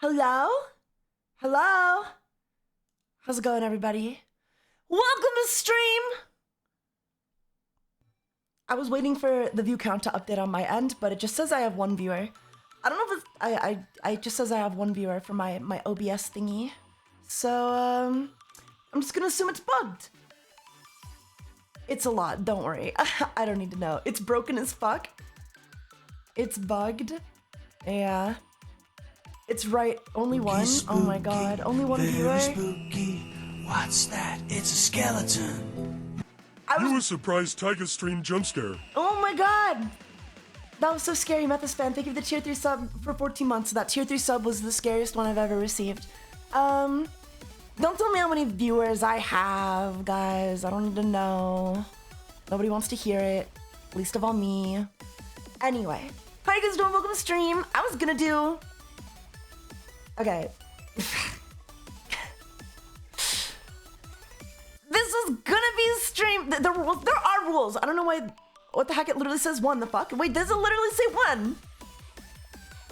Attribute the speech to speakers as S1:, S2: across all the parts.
S1: Hello? Hello? How's it going, everybody? Welcome to stream! I was waiting for the view count to update on my end, but it just says I have one viewer. I don't know if it's, it just says I have one viewer for my OBS thingy. So, I'm just gonna assume it's bugged. It's a lot, don't worry. I don't need to know. It's broken as fuck. It's bugged. Yeah. It's right, only one?
S2: Spooky,
S1: oh my god, only one viewer?
S2: Spooky. What's that? It's a skeleton.
S3: You a surprise Taiga stream jump scare.
S1: Oh my god! That was so scary, Methus fan. Thank you for the tier 3 sub for 14 months. That tier 3 sub was the scariest one I've ever received. Don't tell me how many viewers I have, guys. I don't need to know. Nobody wants to hear it. Least of all me. Anyway. How you guys doing? Welcome to stream. I was gonna do... Okay. This was gonna be a stream. There are rules. I don't know why. What the heck? It literally says one. The fuck? Wait, does it literally say one?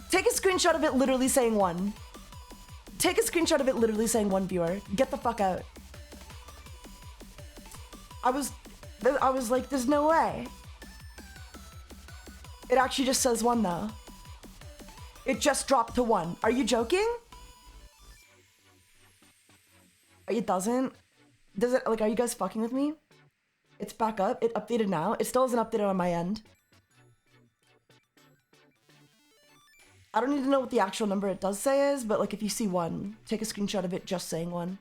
S1: Take a screenshot of it literally saying one. Take a screenshot of it literally saying one viewer. Get the fuck out. I was like, there's no way. It actually just says one though. It just dropped to one. Are you joking? It doesn't? Does it, like, are you guys fucking with me? It's back up. It updated now. It still isn't updated on my end. I don't need to know what the actual number it does say is, but like if you see one, take a screenshot of it just saying one.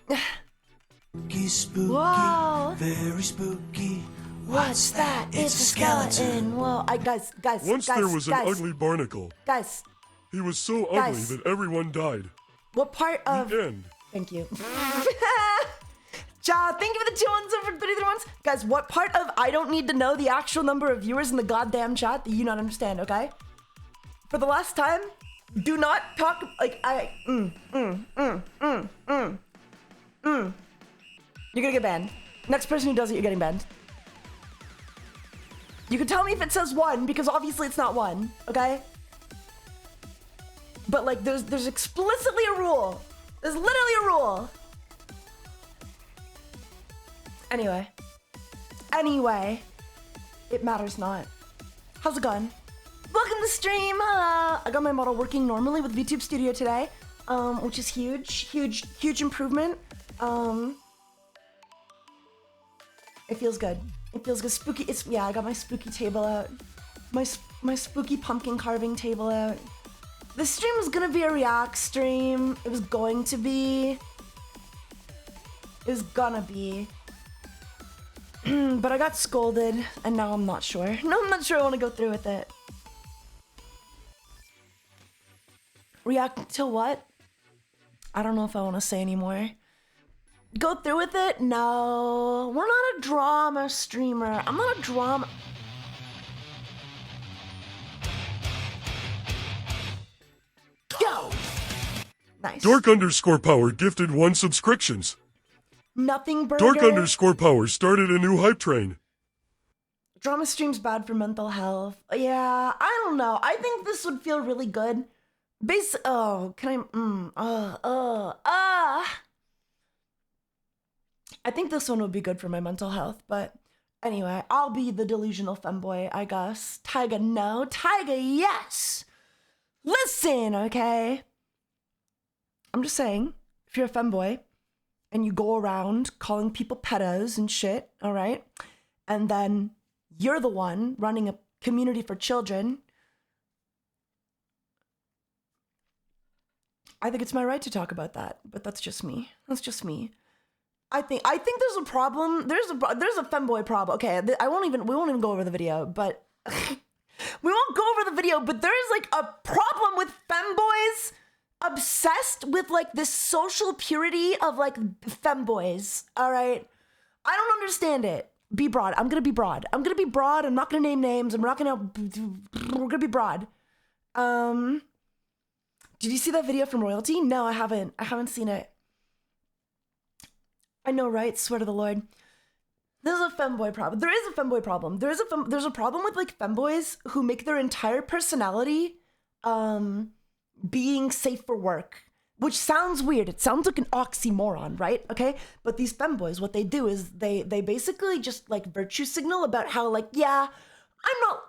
S2: Spooky,
S1: Whoa!
S2: very spooky.
S1: What's that? It's a skeleton. Whoa! Guys.
S3: Once
S1: guys,
S3: there was an
S1: guys,
S3: ugly barnacle.
S1: Guys.
S3: He was so ugly
S1: Guys.
S3: that everyone died.
S1: What part of...
S3: The end.
S1: Thank you. Ja, thank you for the 2 ones over 33 ones. Guys, what part of I don't need to know the actual number of viewers in the goddamn chat that you not understand, okay? For the last time, do not talk like You're gonna get banned. Next person who does it, you're getting banned. You can tell me if it says one, because obviously it's not one, okay? But like, there's explicitly a rule. There's literally a rule. Anyway, it matters not. How's it going? Welcome to stream. I got my model working normally with VTube Studio today, which is huge improvement. It feels good. It feels good. Spooky. Yeah. I got my spooky table out. My spooky pumpkin carving table out. This stream was gonna be a react stream. It was going to be. It was gonna be. But I got scolded, and now I'm not sure. No, I'm not sure I want to go through with it. React to what? I don't know if I want to say anymore. Go through with it? No. We're not a drama streamer. I'm not a drama... Go! Nice.
S3: Dork_power gifted 1 subscriptions.
S1: Nothing burger.
S3: Dork_power started a new hype train.
S1: Drama stream's bad for mental health. Yeah, I don't know. I think this would feel really good. Oh, can I think this one would be good for my mental health, but anyway, I'll be the delusional femboy, I guess. Taiga, no. Taiga, yes! Listen, okay? I'm just saying, if you're a femboy, and you go around calling people pedos and shit, all right? And then you're the one running a community for children. I think it's my right to talk about that, but that's just me. That's just me. I think there's a problem. There's a femboy problem. Okay, we won't even go over the video, but we won't go over the video, but there's like a problem with femboys obsessed with like this social purity of like femboys, all right? I don't understand it. Be broad. I'm gonna be broad. I'm not gonna name names. We're gonna be broad. Did you see that video from Royalty? No, I haven't seen it. I know, right? Swear to the Lord. There's a femboy problem. There is a femboy problem. There's a problem with like femboys who make their entire personality being safe for work, which sounds weird. It sounds like an oxymoron, right? Okay, but these femboys, what they do is they basically just like virtue signal about how like, yeah, I'm not.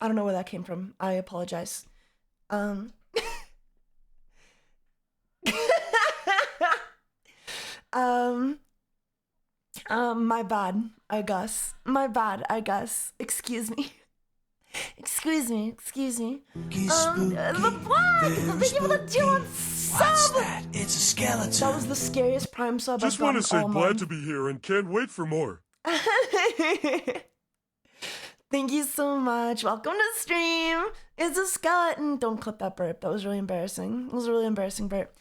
S1: I don't know where that came from. I apologize. My bad, I guess. My bad, I guess. Excuse me. Excuse me. The black! Thank you for the 2 on sub!
S2: What's that? It's a skeleton.
S1: That was the scariest prime sub
S3: Just
S1: I've
S3: want
S1: gotten
S3: to say
S1: all
S3: glad
S1: month.
S3: to be here and can't wait for more.
S1: Thank you so much. Welcome to stream. It's a skeleton. Don't clip that burp. That was really embarrassing. It was a really embarrassing burp.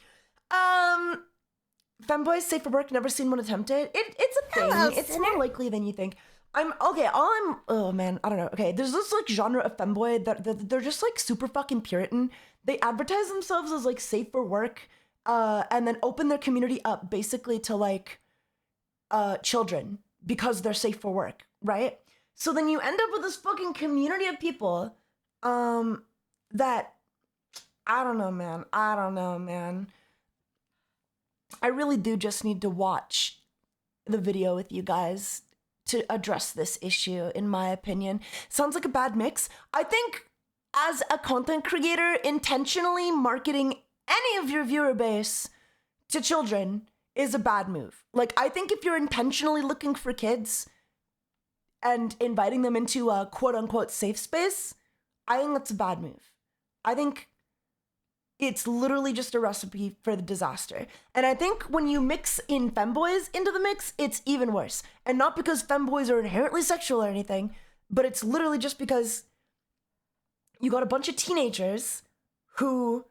S1: Femboys safe for work, never seen one attempted. It's a thing.
S4: Hello,
S1: it's
S4: sinner.
S1: more likely than you think. Oh man, I don't know. Okay, there's this like genre of femboy that they're just like super fucking Puritan. They advertise themselves as like safe for work, and then open their community up basically to like children because they're safe for work, right? So then you end up with this fucking community of people that I don't know, man. I really do just need to watch the video with you guys to address this issue, in my opinion. Sounds like a bad mix. I think as a content creator, intentionally marketing any of your viewer base to children is a bad move. Like, I think if you're intentionally looking for kids and inviting them into a quote unquote safe space, I think that's a bad move. I think it's literally just a recipe for the disaster. And I think when you mix in femboys into the mix, it's even worse. And not because femboys are inherently sexual or anything, but it's literally just because you got a bunch of teenagers who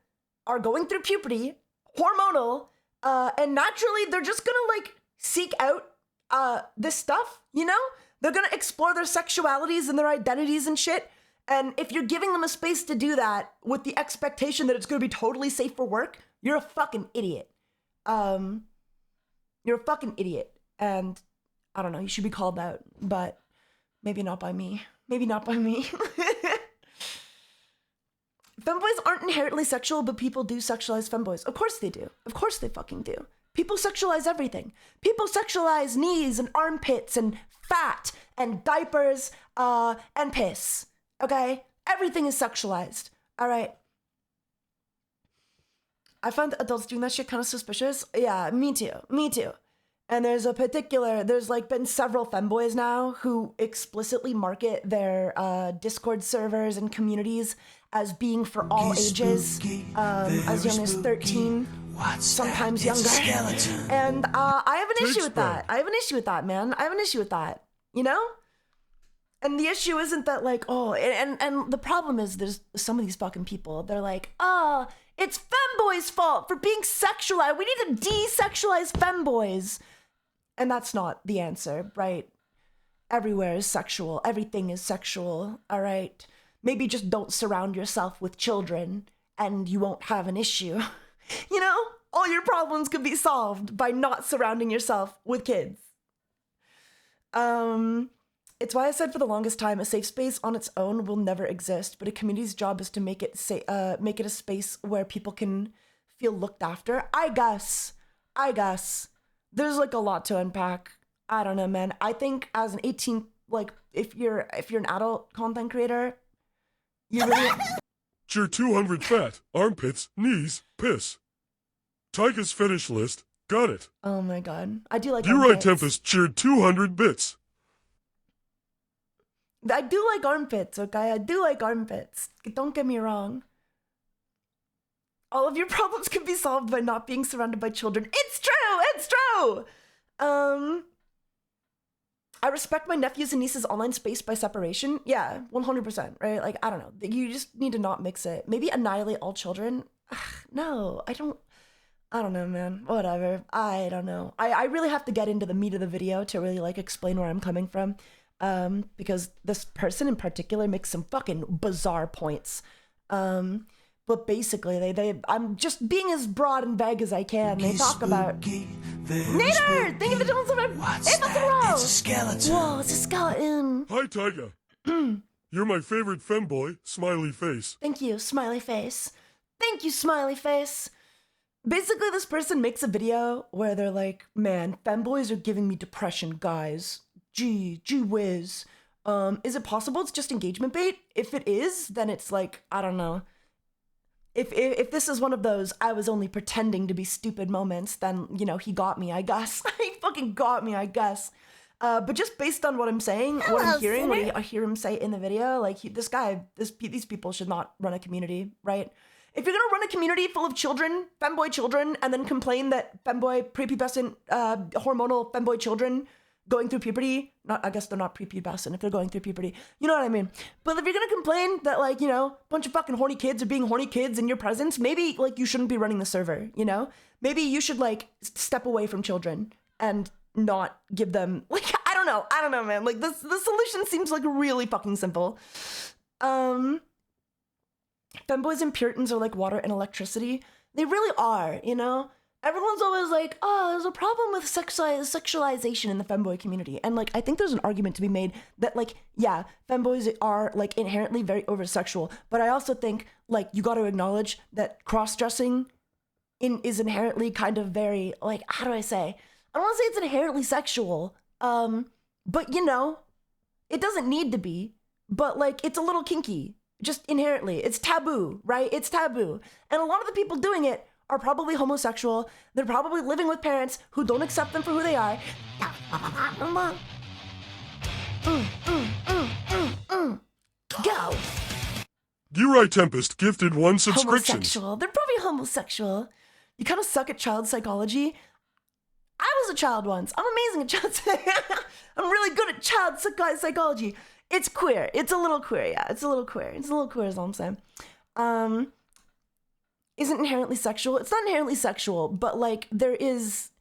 S1: are going through puberty, hormonal, and naturally they're just gonna like seek out this stuff, you know? They're gonna explore their sexualities and their identities and shit. And if you're giving them a space to do that with the expectation that it's going to be totally safe for work, you're a fucking idiot. You're a fucking idiot. And I don't know, you should be called out, but maybe not by me. Maybe not by me. Femboys aren't inherently sexual, but people do sexualize femboys. Of course they do. Of course they fucking do. People sexualize everything. People sexualize knees and armpits and fat and diapers and piss. Okay? Everything is sexualized. All right? I find adults doing that shit kind of suspicious. Yeah, me too. And there's like been several femboys now who explicitly market their Discord servers and communities as being for all ages, as young as 13, sometimes younger. And I have an issue with that. I have an issue with that, man. I have an issue with that. You know? And the issue isn't that like, oh, and the problem is there's some of these fucking people, they're like, it's femboys' fault for being sexualized. We need to desexualize femboys. And that's not the answer, right? Everywhere is sexual. Everything is sexual, all right? Maybe just don't surround yourself with children and you won't have an issue. You know? All your problems could be solved by not surrounding yourself with kids. It's why I said for the longest time, a safe space on its own will never exist, but a community's job is to make it a space where people can feel looked after. I guess. There's like a lot to unpack. I don't know, man. I think as an 18, like if you're an adult content creator, you really
S3: Cheer 200 fat, armpits, knees, piss. Taiga's fetish list, got it.
S1: Oh my god. I do like
S3: You right,
S1: armpits.
S3: Tempest, cheered 200 bits.
S1: I do like armpits, okay? I do like armpits. Don't get me wrong. All of your problems can be solved by not being surrounded by children. It's true! I respect my nephews and nieces' online space by separation. Yeah, 100%, right? Like, I don't know. You just need to not mix it. Maybe annihilate all children? Ugh, no, I don't know, man. Whatever. I don't know. I really have to get into the meat of the video to really, like, explain where I'm coming from. Because this person in particular makes some fucking bizarre points. But basically, I'm just being as broad and vague as I can. They talk about Nader. Thank you for doing something.
S2: What's that? It's a skeleton.
S1: Whoa, it's a skeleton.
S3: Hi, Taiga. You're my favorite femboy, smiley face.
S1: Thank you, smiley face. Thank you, smiley face. Basically, this person makes a video where they're like, man, femboys are giving me depression, guys. Gee whiz. Is it possible it's just engagement bait? If it is, then it's like, I don't know. If this is one of those I was only pretending to be stupid moments, then, you know, he got me, I guess. He fucking got me, I guess. But just based on what I'm saying, what I'm hearing, what I hear him say in the video, like these people should not run a community, right? If you're gonna run a community full of children, femboy children, and then complain that femboy, prepubescent, hormonal femboy children going through puberty, I guess they're not prepubescent if they're going through puberty, you know what I mean? But if you're gonna complain that, like, you know, a bunch of fucking horny kids are being horny kids in your presence, maybe, like, you shouldn't be running the server, you know? Maybe you should, like, step away from children and not give them, like, I don't know, man. Like, the solution seems, like, really fucking simple. Femboys and Puritans are like water and electricity. They really are, you know? Everyone's always like, oh, there's a problem with sexualization in the femboy community. And, like, I think there's an argument to be made that, like, yeah, femboys are, like, inherently very over-sexual. But I also think, like, you got to acknowledge that cross-dressing is inherently kind of very, like, how do I say? I don't want to say it's inherently sexual. But, you know, it doesn't need to be. But, like, it's a little kinky. Just inherently. It's taboo, right? It's taboo. And a lot of the people doing it are probably homosexual. They're probably living with parents who don't accept them for who they are. Go.
S3: You right, Tempest. Gifted 1 subscription.
S1: Homosexual. They're probably homosexual. You kind of suck at child psychology. I was a child once. I'm amazing at child psychology. I'm really good at child psychology. It's queer. It's a little queer, yeah. It's a little queer. It's a little queer is all I'm saying. Isn't inherently sexual. It's not inherently sexual, but, like, there is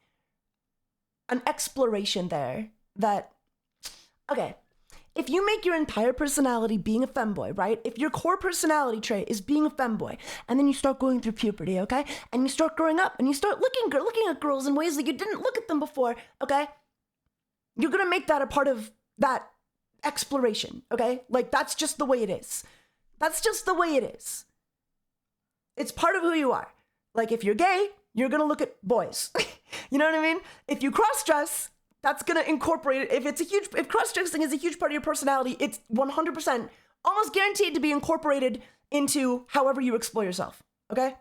S1: an exploration there that, okay, if you make your entire personality being a femboy, right? If your core personality trait is being a femboy, and then you start going through puberty, okay? And you start growing up, and you start looking at girls in ways that you didn't look at them before, okay? You're gonna make that a part of that exploration, okay? Like, that's just the way it is. That's just the way it is. It's part of who you are. Like, if you're gay, you're gonna look at boys. You know what I mean? If you cross-dress, that's gonna incorporate it. If cross-dressing is a huge part of your personality, it's 100% almost guaranteed to be incorporated into however you explore yourself, okay?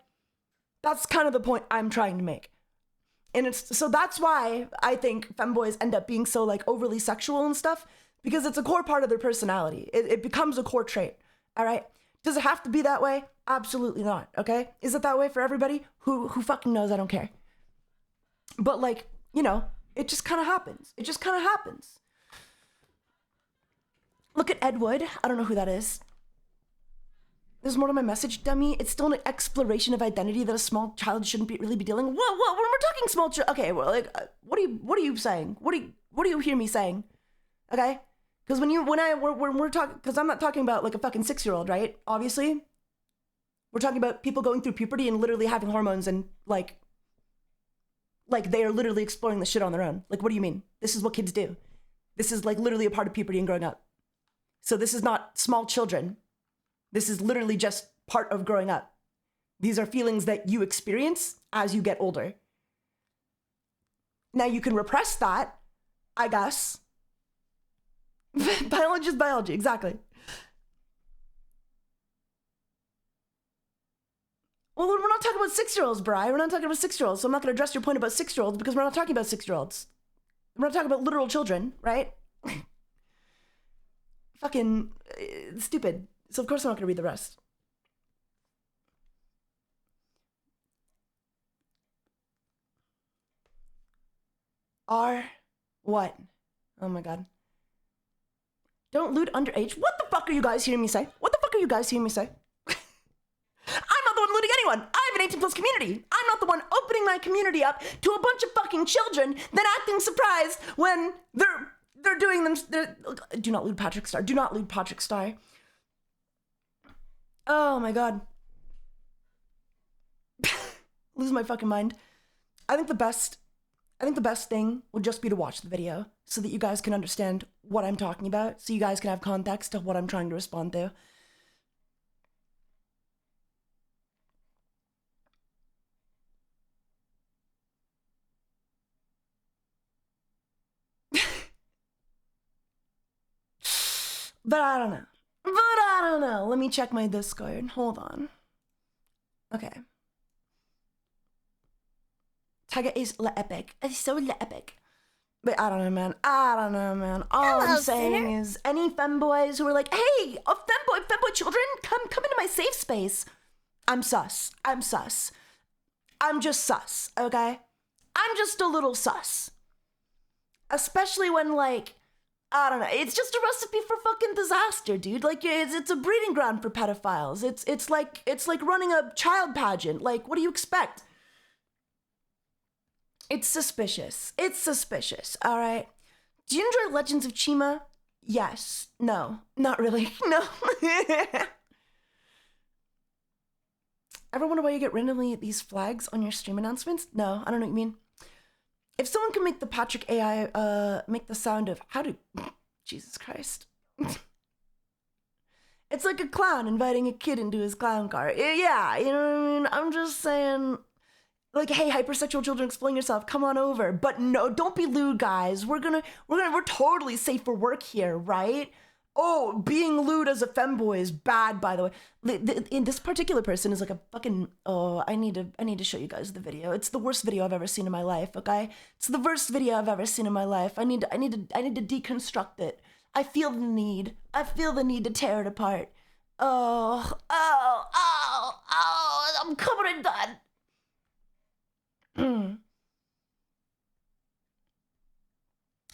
S1: That's kind of the point I'm trying to make. And so that's why I think femboys end up being so, like, overly sexual and stuff, because it's a core part of their personality. It becomes a core trait, all right? Does it have to be that way? Absolutely not, okay? Is it that way for everybody? Who fucking knows? I don't care. But, like, you know, it just kind of happens. It just kind of happens. Look at Ed Wood. I don't know who that is. There's more to my message, dummy. It's still an exploration of identity that a small child shouldn't really be dealing. Whoa, when we're talking small child, okay, well, like, what are you saying? What do you hear me saying? Okay? Because when we're talking, because I'm not talking about, like, a fucking 6-year-old, right? Obviously. We're talking about people going through puberty and literally having hormones and, like they are literally exploring the shit on their own. Like, what do you mean? This is what kids do. This is, like, literally a part of puberty and growing up. So this is not small children. This is literally just part of growing up. These are feelings that you experience as you get older. Now, you can repress that, I guess. Biology is biology, exactly. Well, we're not talking about 6-year-olds, Bri. We're not talking about 6-year-olds, so I'm not going to address your point about 6-year-olds because we're not talking about 6-year-olds. We're not talking about literal children, right? Fucking stupid. So of course I'm not going to read the rest. What? Oh my god. Don't loot underage. What the fuck are you guys hearing me say? What the fuck are you guys hearing me say? I'm not the one looting anyone. I have an 18+ community. I'm not the one opening my community up to a bunch of fucking children, then acting surprised when they're doing them. Do not loot Patrick Star. Do not loot Patrick Star. Oh my god. losing my fucking mind. I think the best thing would just be to watch the video so that you guys can understand what I'm talking about, so you guys can have context of what I'm trying to respond to. But I don't know. Let me check my Discord. Hold on. Okay. Taiga is la epic. It's so la epic. But I don't know, man. All I'm saying is any femboys who are like, hey, a femboy children, come into my safe space. I'm sus. I'm just sus, okay? I'm just a little sus. Especially when, like, I don't know. It's just a recipe for fucking disaster, dude. Like, it's a breeding ground for pedophiles. It's like running a child pageant. Like, what do you expect? It's suspicious. All right. Do you enjoy Legends of Chima? Yes. No. Not really. No. Ever wonder why you get randomly these flags on your stream announcements? No, I don't know what you mean. If someone can make the Patrick AI make the sound of how to... Jesus Christ. It's like a clown inviting a kid into his clown car. Yeah, you know what I mean? I'm just saying... Like, hey, hypersexual children, explain yourself. Come on over. But no, don't be lewd, guys. We're totally safe for work here, right? Oh, being lewd as a femboy is bad, by the way. In this particular person is like a fucking. Oh, I need to show you guys the video. It's the worst video I've ever seen in my life. Okay, it's the worst video I've ever seen in my life. I need to deconstruct it. I feel the need to tear it apart. Oh, I'm covered in blood.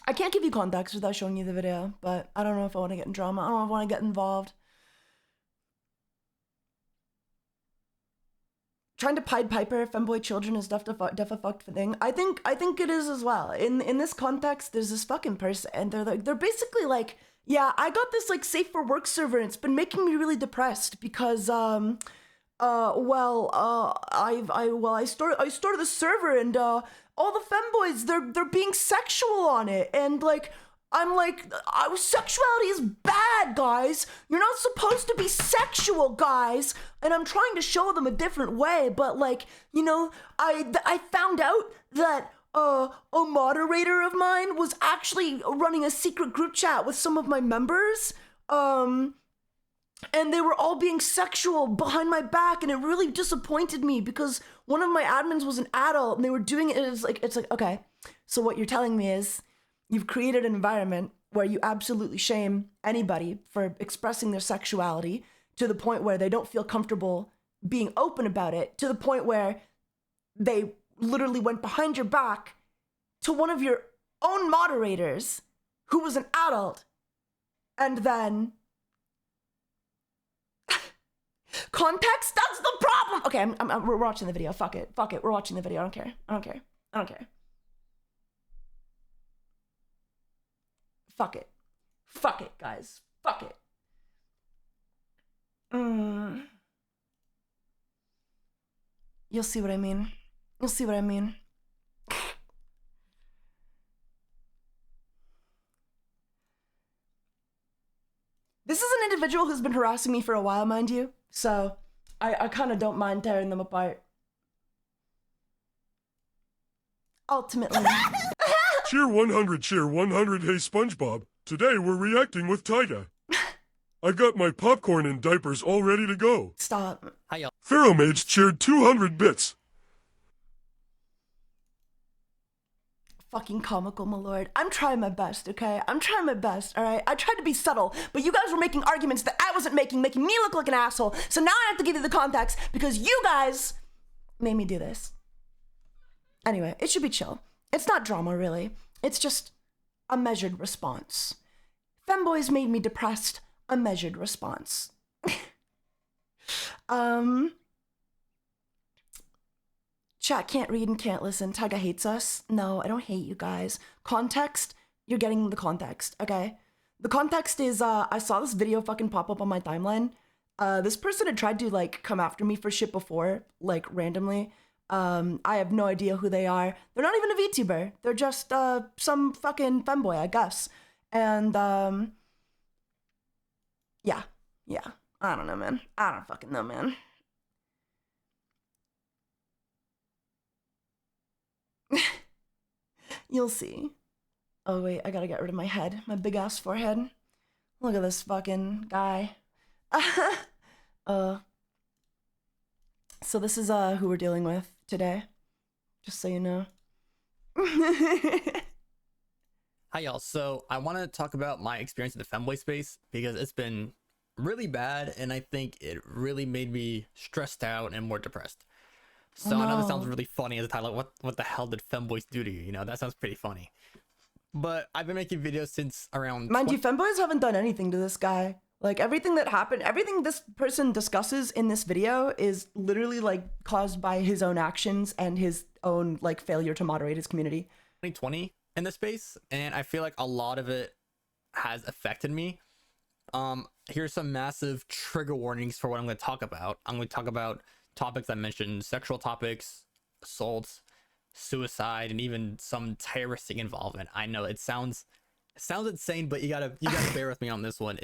S1: I can't give you context without showing you the video, but I don't know if I want to get in drama. I don't know if I want to get involved. Trying to Pied Piper femboy children is def a fucked thing. I think it is as well. In this context, there's this fucking person, and they're basically like, yeah, I got this like safe for work server, and it's been making me really depressed because I started the server, and all the femboys, they're being sexual on it, and like I'm like, sexuality is bad, guys. You're not supposed to be sexual, guys. And I'm trying to show them a different way, but like, you know, I found out that a moderator of mine was actually running a secret group chat with some of my members, and they were all being sexual behind my back, and it really disappointed me because one of my admins was an adult, and they were doing it. It's like, okay, so what you're telling me is you've created an environment where you absolutely shame anybody for expressing their sexuality to the point where they don't feel comfortable being open about it, to the point where they literally went behind your back to one of your own moderators who was an adult, and then context, that's the problem. Okay, we're watching the video. Fuck it. We're watching the video. I don't care. Fuck it, guys. Fuck it. You'll see what I mean. This is an individual who's been harassing me for a while, mind you. So I kind of don't mind tearing them apart. Ultimately.
S3: Cheer 100, cheer 100. Hey, SpongeBob. Today we're reacting with Taiga. I got my popcorn and diapers all ready to go.
S1: Stop.
S4: Hi, y'all.
S3: Pharaoh Mage cheered 200 bits.
S1: Fucking comical, my lord. I'm trying my best, okay? I'm trying my best, all right? I tried to be subtle, but you guys were making arguments that I wasn't making me look like an asshole. So now I have to give you the context because you guys made me do this. Anyway, it should be chill. It's not drama, really. It's just a measured response. Femboys made me depressed. A measured response. Chat can't read and can't listen. Taiga hates us. No, I don't hate you guys. Context, you're getting the context, okay? The context is, I saw this video fucking pop up on my timeline. This person had tried to, like, come after me for shit before, like, randomly. I have no idea who they are. They're not even a VTuber. They're just some fucking femboy, I guess. And yeah. I don't know, man. I don't fucking know, man. You'll see. Oh wait, I gotta get rid of my head, my big ass forehead. Look at this fucking guy. So this is who we're dealing with today, just so you know.
S4: Hi y'all, so I want to talk about my experience in the femboy space because it's been really bad and I think it really made me stressed out and more depressed. So I know this sounds really funny as a title, like what the hell did femboys do to you? You know, that sounds pretty funny. But I've been making videos since around...
S1: Mind you, femboys haven't done anything to this guy. Like, everything that happened, everything this person discusses in this video is literally, like, caused by his own actions and his own, like, failure to moderate his community.
S4: 2020 in this space, and I feel like a lot of it has affected me. Here's some massive trigger warnings for what I'm going to talk about. I'm going to talk about topics I mentioned, sexual topics, assaults, suicide, and even some terroristic involvement. I know it sounds insane, but you gotta bear with me on this one.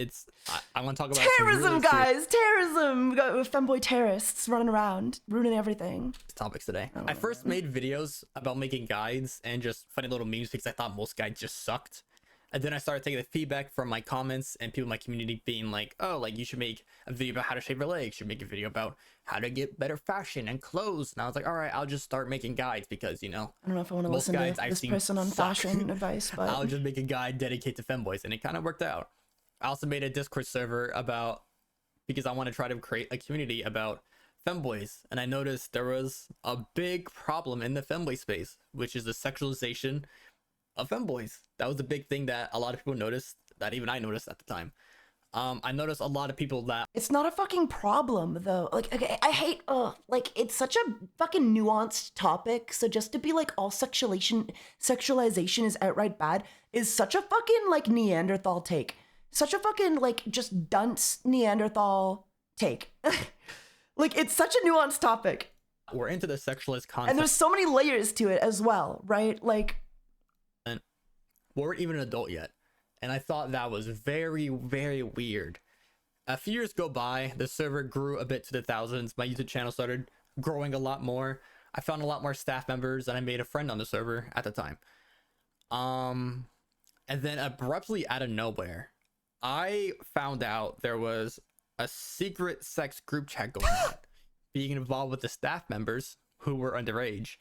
S4: I want to talk about
S1: terrorism, guys. Terrorism. We got femboy terrorists running around, ruining everything.
S4: Topics today. I first made videos about making guides and just funny little memes because I thought most guides just sucked. And then I started taking the feedback from my comments and people in my community being like, oh, like you should make a video about how to shave your legs, you should make a video about how to get better fashion and clothes. And I was like, all right, I'll just start making guides because, you know,
S1: I don't know if I want to listen to this person on fashion advice, but
S4: I'll just make a guide dedicated to femboys, and it kind of worked out. I also made a Discord server because I want to try to create a community about femboys, and I noticed there was a big problem in the femboy space, which is the sexualization of femboys. That was a big thing that a lot of people noticed, that even I noticed at the time. I noticed a lot of people that...
S1: It's not a fucking problem, though. Like, okay, I hate, like, it's such a fucking nuanced topic, so just to be like, all sexualization is outright bad is such a fucking, like, Neanderthal take. Such a fucking, like, just dunce Neanderthal take. Like, it's such a nuanced topic.
S4: We're into the sexualized concept.
S1: And there's so many layers to it as well, right? Like...
S4: And we weren't even an adult yet. And I thought that was very, very weird. A few years go by, the server grew a bit to the thousands. My YouTube channel started growing a lot more. I found a lot more staff members, and I made a friend on the server at the time. And then abruptly out of nowhere, I found out there was a secret sex group chat going on, being involved with the staff members who were underage,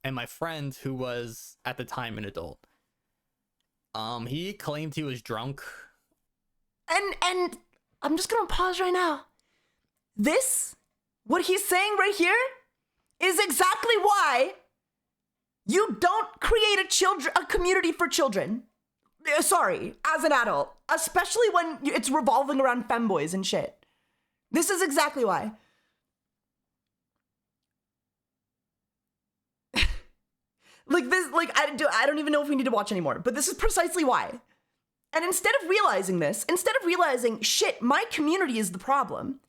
S4: and my friend who was at the time an adult. He claimed he was drunk.
S1: And I'm just gonna pause right now. What he's saying right here is exactly why you don't create a community for children. Sorry, as an adult, especially when it's revolving around femboys and shit. This is exactly why. Like this, like I don't even know if we need to watch anymore, but this is precisely why. And instead of realizing, shit, my community is the problem,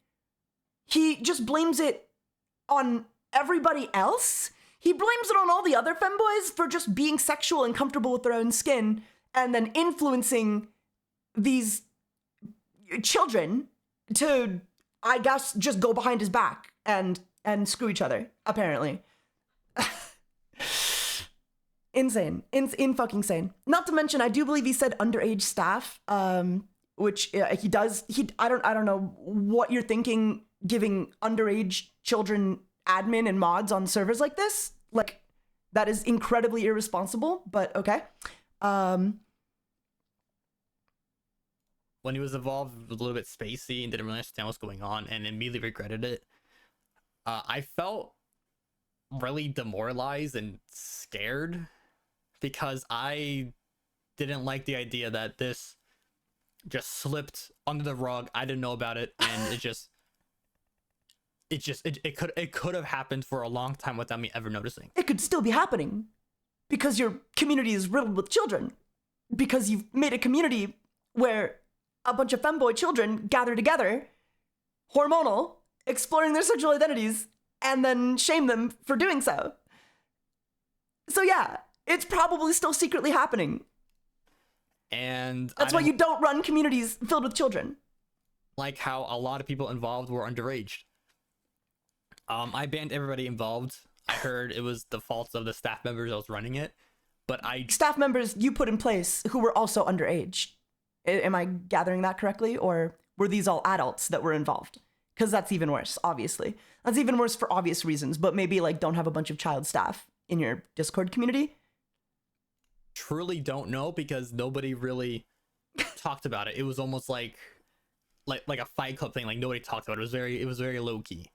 S1: he just blames it on everybody else. He blames it on all the other femboys for just being sexual and comfortable with their own skin, and then influencing these children to, I guess, just go behind his back and screw each other, apparently. Insane. In fucking sane. Not to mention, I do believe he said underage staff, which he does. I don't know what you're thinking, giving underage children admin and mods on servers like this. Like, that is incredibly irresponsible, but okay.
S4: When he was involved, it was a little bit spacey and didn't really understand what's going on and immediately regretted it. I felt really demoralized and scared because I didn't like the idea that this just slipped under the rug. I didn't know about it, and it could have happened for a long time without me ever noticing.
S1: It could still be happening because your community is riddled with children, because you've made a community where a bunch of femboy children gather together, hormonal, exploring their sexual identities, and then shame them for doing so. So yeah, it's probably still secretly happening.
S4: And
S1: That's why you don't run communities filled with children.
S4: Like how a lot of people involved were underage. I banned everybody involved. I heard it was the faults of the staff members that was running it, but
S1: staff members you put in place who were also underage. Am I gathering that correctly? Or were these all adults that were involved? Because that's even worse, obviously. That's even worse for obvious reasons, but maybe like don't have a bunch of child staff in your Discord community.
S4: Truly don't know because nobody really talked about it. It was almost like a Fight Club thing. Like nobody talked about it. It was very low key.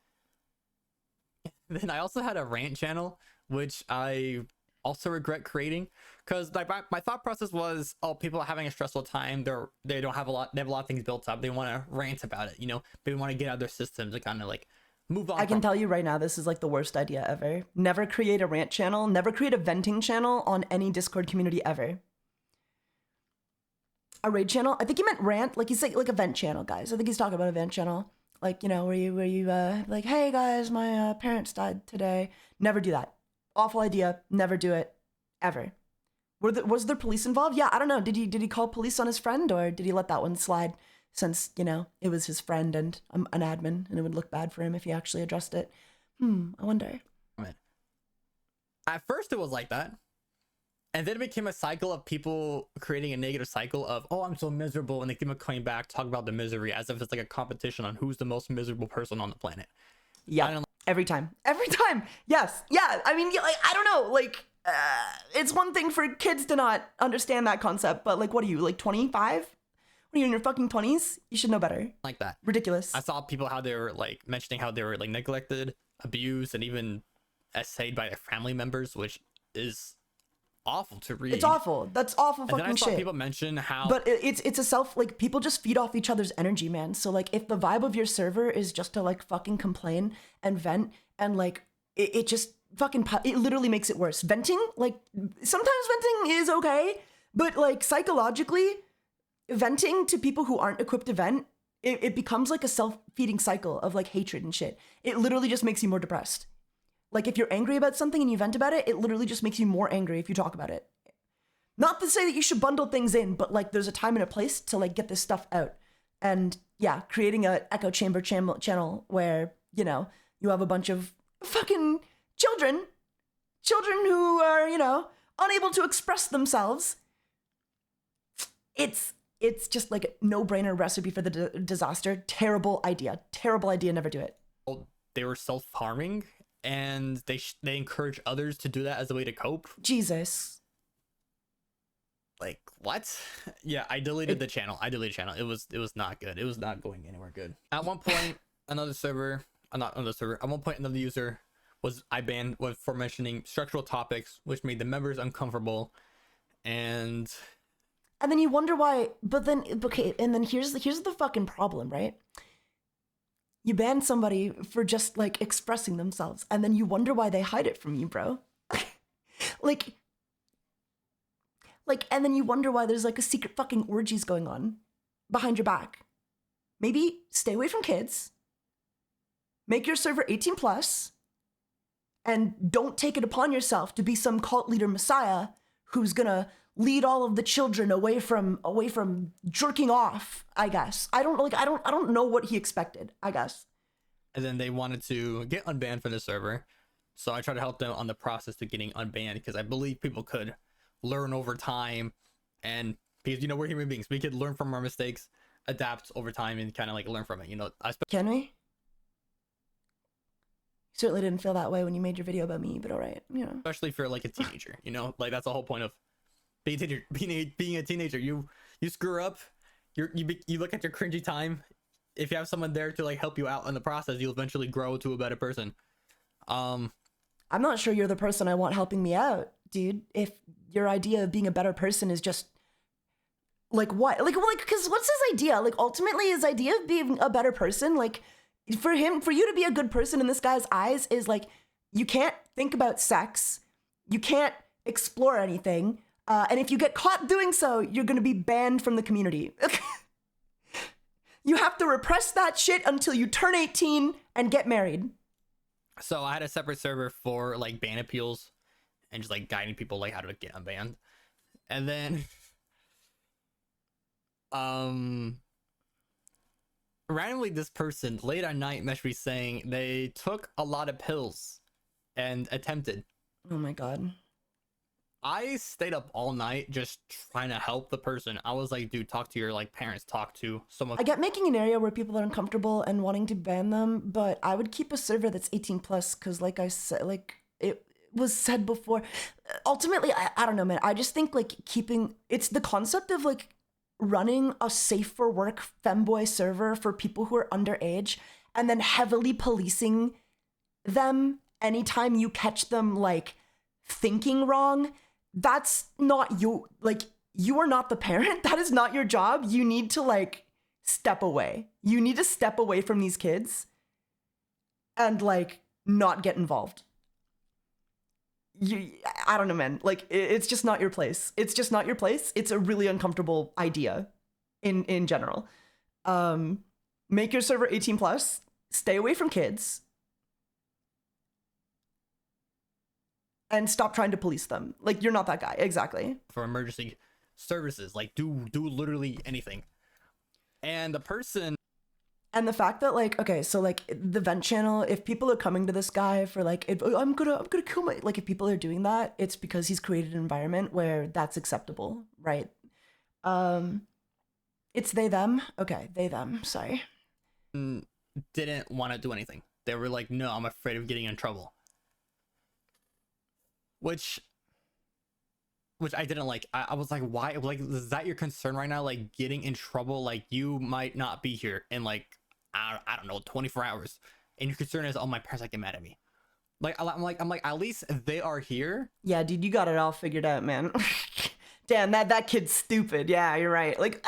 S4: Then I also had a rant channel, which I also regret creating because my thought process was, oh, people are having a stressful time. They have a lot of things built up. They want to rant about it. You know, they want to get out of their systems and kind of like move on.
S1: I can tell you right now, this is like the worst idea ever. Never create a rant channel. Never create a venting channel on any Discord community ever. A raid channel? I think he meant rant. Like he's saying like a vent channel, guys. I think he's talking about a vent channel. Like, you know, where you like, hey guys, my parents died today. Never do that. Awful idea. Never do it. Ever. Was there police involved? Yeah, I don't know. Did he call police on his friend, or did he let that one slide since, you know, it was his friend and an admin and it would look bad for him if he actually addressed it? I wonder.
S4: At first it was like that. And then it became a cycle of people creating a negative cycle of, oh, I'm so miserable. And they keep coming back, talk about the misery as if it's like a competition on who's the most miserable person on the planet.
S1: Yeah, every time. Yes. Yeah, I mean, like, I don't know. Like, it's one thing for kids to not understand that concept. But like, what are you, like 25? What are you, in your fucking 20s? You should know better.
S4: Like that.
S1: Ridiculous.
S4: I saw people how they were like mentioning how they were like neglected, abused, and even essayed by their family members, which is awful to read.
S1: It's awful. That's awful fucking shit.
S4: And then I saw people mention how,
S1: but it's a self, like, people just feed off each other's energy, man. So like, if the vibe of your server is just to like fucking complain and vent and like it just fucking it literally makes it worse. Venting, like, sometimes venting is okay, but like psychologically venting to people who aren't equipped to vent, it becomes like a self-feeding cycle of like hatred and shit. It literally just makes you more depressed. Like, if you're angry about something and you vent about it, it literally just makes you more angry if you talk about it. Not to say that you should bundle things in, but like, there's a time and a place to like get this stuff out. And yeah, creating a echo chamber channel where, you know, you have a bunch of fucking children who are, you know, unable to express themselves. It's just like a no-brainer recipe for the disaster. Terrible idea. Never do it.
S4: they were self-harming, and they encourage others to do that as a way to cope.
S1: Jesus.
S4: Like, what? Yeah, I deleted the channel. It was not good. It was not going anywhere good. At one point, another user I banned for mentioning structural topics, which made the members uncomfortable. And
S1: then you wonder why, but then, okay, and then here's the fucking problem, right? You ban somebody for just like expressing themselves, and then you wonder why they hide it from you, bro. like, and then you wonder why there's like a secret fucking orgies going on behind your back. Maybe stay away from kids, make your server 18 plus, and don't take it upon yourself to be some cult leader messiah who's gonna lead all of the children away from jerking off, I guess. I don't know what he expected, I guess.
S4: And then they wanted to get unbanned from the server. So I tried to help them on the process to getting unbanned, because I believe people could learn over time, and because, you know, we're human beings, we could learn from our mistakes, adapt over time, and kind of like learn from it, you know.
S1: Can we? Certainly didn't feel that way when you made your video about me, but all right, you know.
S4: Especially for like a teenager, you know, like that's the whole point of being a teenager. You screw up, you look at your cringy time. If you have someone there to like help you out in the process, you'll eventually grow to a better person.
S1: I'm not sure you're the person I want helping me out, dude. If your idea of being a better person is just like what, like because what's his idea? Like, ultimately his idea of being a better person, like for you to be a good person in this guy's eyes, is like, you can't think about sex, you can't explore anything, and if you get caught doing so, you're gonna be banned from the community. You have to repress that shit until you turn 18 and get married.
S4: So I had a separate server for like ban appeals and just like guiding people like how to get unbanned. And then randomly this person late at night messaged me saying they took a lot of pills and attempted.
S1: Oh my god.
S4: I stayed up all night just trying to help the person. I was like, dude, talk to your like parents, talk to someone.
S1: I get making an area where people are uncomfortable and wanting to ban them, but I would keep a server that's 18 plus because like I said, like it was said before, ultimately, I don't know, man. I just think like it's the concept of like running a safe for work femboy server for people who are underage and then heavily policing them anytime you catch them like thinking wrong. That's not you. Like, you are not the parent. That is not your job. You need to like step away. You need to step away from these kids and like not get involved. I don't know, man. Like, it's just not your place. It's just not your place. It's a really uncomfortable idea in general. Make your server 18 plus, stay away from kids, and stop trying to police them. Like, you're not that guy. Exactly.
S4: For emergency services, like do literally anything. And the person,
S1: and the fact that like, okay, so like the vent channel, if people are coming to this guy for like, I'm gonna kill my, like if people are doing that, it's because he's created an environment where that's acceptable, right? It's they them. Okay, they them. Sorry.
S4: didn't want to do anything. They were like, no, I'm afraid of getting in trouble. Which I didn't like. I was like, why? Like, is that your concern right now? Like, getting in trouble? Like, you might not be here in like, I don't know, 24 hours. And your concern is, oh, my parents might get mad at me. Like, I'm like, at least they are here.
S1: Yeah, dude, you got it all figured out, man. Damn, that kid's stupid. Yeah, you're right. Like,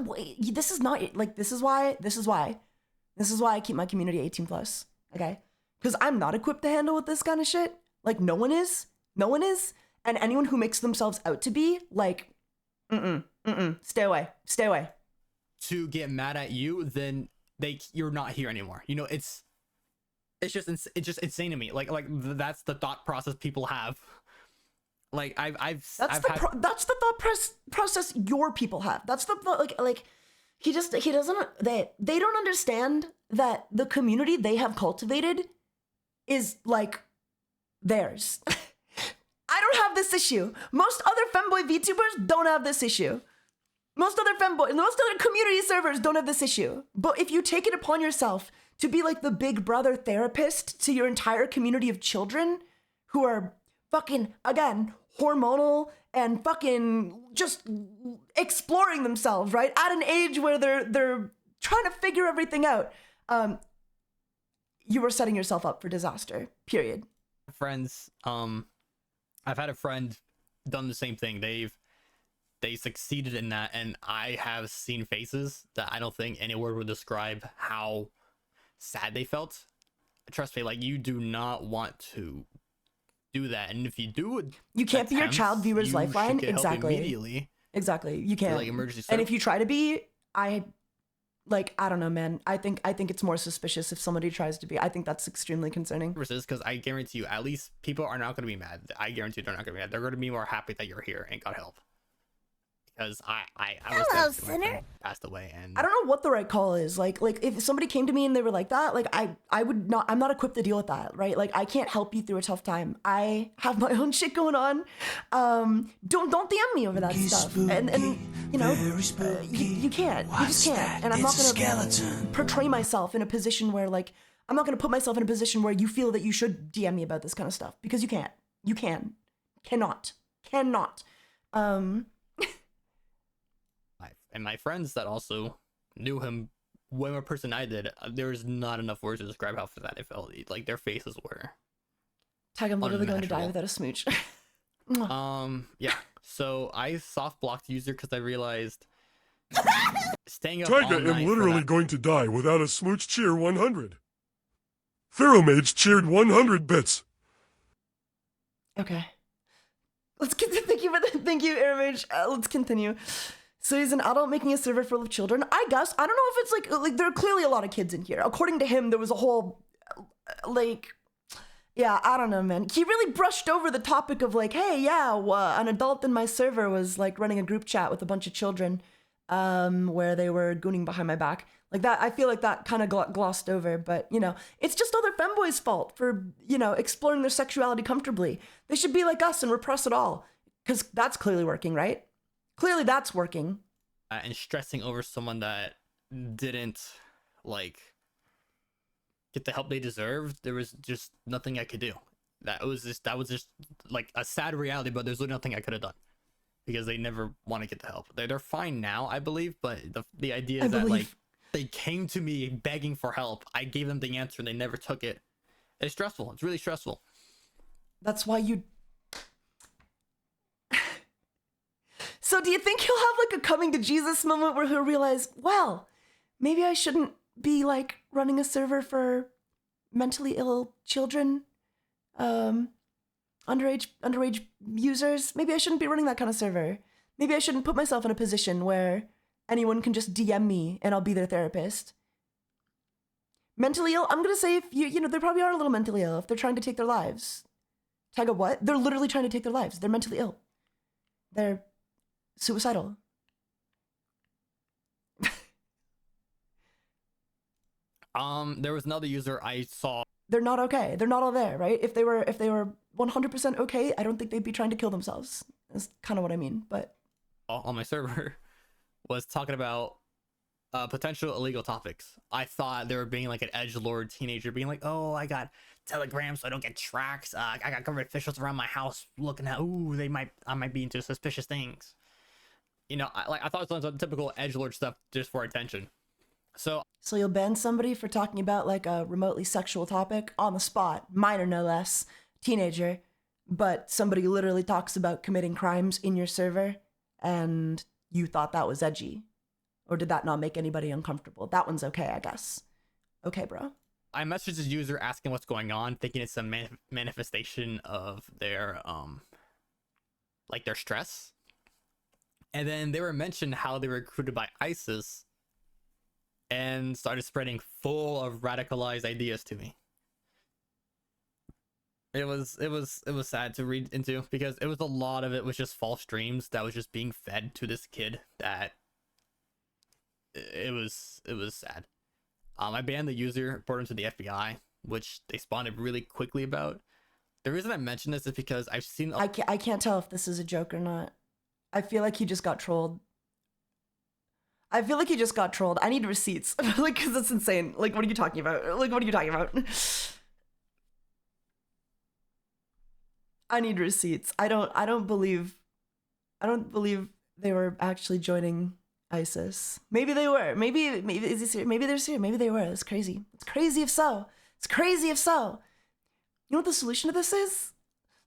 S1: wait, this is not like, this is why I keep my community 18 plus. Okay, because I'm not equipped to handle with this kind of shit. Like, no one is. And anyone who makes themselves out to be, like, stay away.
S4: To get mad at you, then you're not here anymore. You know, it's just insane to me. Like that's the thought process people have. Like that's
S1: the thought process your people have. That's the like he doesn't they don't understand that the community they have cultivated is like theirs. I don't have this issue. Most other femboy VTubers don't have this issue. Most other community servers don't have this issue. But if you take it upon yourself to be like the big brother therapist to your entire community of children who are fucking, again, hormonal and fucking just exploring themselves, right? At an age where they're trying to figure everything out, you are setting yourself up for disaster, period.
S4: Friends, I've had a friend done the same thing. They succeeded in that, and I have seen faces that I don't think any word would describe how sad they felt. Trust me, like, you do not want to do that, and if you do,
S1: you can't be your child viewer's lifeline. Exactly.
S4: Immediately.
S1: Exactly. You can't.
S4: Like emergency
S1: and if you try to be, I don't know, man. I think it's more suspicious if somebody tries to be. I think that's extremely concerning.
S4: Because I guarantee you, at least people are not going to be mad. I guarantee they're not going to be mad. They're going to be more happy that you're here and got help. Because I was sinner, passed away, and
S1: I don't know what the right call is. Like if somebody came to me and they were like that, like I would not. I'm not equipped to deal with that, right? Like, I can't help you through a tough time. I have my own shit going on. Don't DM me over that stuff. And you know, you can't. You just can't. And I'm not gonna portray myself in a position where, like, I'm not gonna put myself in a position where you feel that you should DM me about this kind of stuff, because you can't. You cannot.
S4: And my friends that also knew him way more person than I did, there was not enough words to describe how sad they felt. Like, their faces were.
S1: Tag, I'm literally going to die without a smooch.
S4: Yeah. So I soft blocked the user because I realized staying up
S3: Taiga
S4: all night
S3: am literally going to die without a smooch. Cheer 100. Feromage cheered 100 bits.
S1: Okay. Let's get thank you, Airmage. Let's continue. So he's an adult making a server full of children. I guess. I don't know if it's like there are clearly a lot of kids in here. According to him, there was a whole, like, Yeah, I don't know, man. He really brushed over the topic of like, hey, yeah, an adult in my server was like running a group chat with a bunch of children, where they were gooning behind my back. Like that, I feel like that kind of glossed over, but you know, it's just other femboys' fault for, you know, exploring their sexuality comfortably. They should be like us and repress it all, because that's clearly working, right? Clearly that's working.
S4: And stressing over someone that didn't like get the help they deserved, there was just nothing I could do. That was just like a sad reality, but there's literally nothing I could have done because they never want to get the help. They're fine now, I believe, but the idea is that like they came to me begging for help. I gave them the answer and they never took it. It's stressful. It's really stressful.
S1: That's why you... So do you think he'll have like a coming to Jesus moment where he'll realize, well, maybe I shouldn't be like running a server for mentally ill children, underage users? Maybe I shouldn't be running that kind of server. Maybe I shouldn't put myself in a position where anyone can just DM me and I'll be their therapist. Mentally ill, I'm gonna say if you know, they probably are a little mentally ill if they're trying to take their lives. Taiga, what? They're literally trying to take their lives. They're mentally ill. They're suicidal.
S4: There was another user I saw.
S1: They're not okay. They're not all there, right? If they were 100% okay, I don't think they'd be trying to kill themselves. That's kind of what I mean, but
S4: On my server was talking about potential illegal topics. I thought they were being like an edgelord teenager being like, oh, I got telegrams so I don't get tracks. I got government officials around my house looking at, ooh, I might be into suspicious things. You know, I thought it was some typical edgelord stuff just for attention. So
S1: you'll ban somebody for talking about like a remotely sexual topic on the spot, minor no less, teenager, but somebody literally talks about committing crimes in your server and you thought that was edgy? Or did that not make anybody uncomfortable? That one's okay, I guess. Okay, bro.
S4: I messaged this user asking what's going on, thinking it's a manifestation of their like their stress. And then they were mentioned how they were recruited by ISIS and started spreading full of radicalized ideas to me. It was sad to read into because it was a lot of it was just false dreams that was just being fed to this kid that it was sad. I banned the user, reported him to the FBI, which they responded really quickly about. The reason I mention this is because I've seen
S1: I can't tell if this is a joke or not. I feel like he just got trolled. I need receipts. Like, because it's insane. Like, what are you talking about? I need receipts. I don't believe they were actually joining ISIS. Maybe they were. Maybe is he serious? Maybe they're serious. Maybe they were. That's crazy. It's crazy if so. You know what the solution to this is?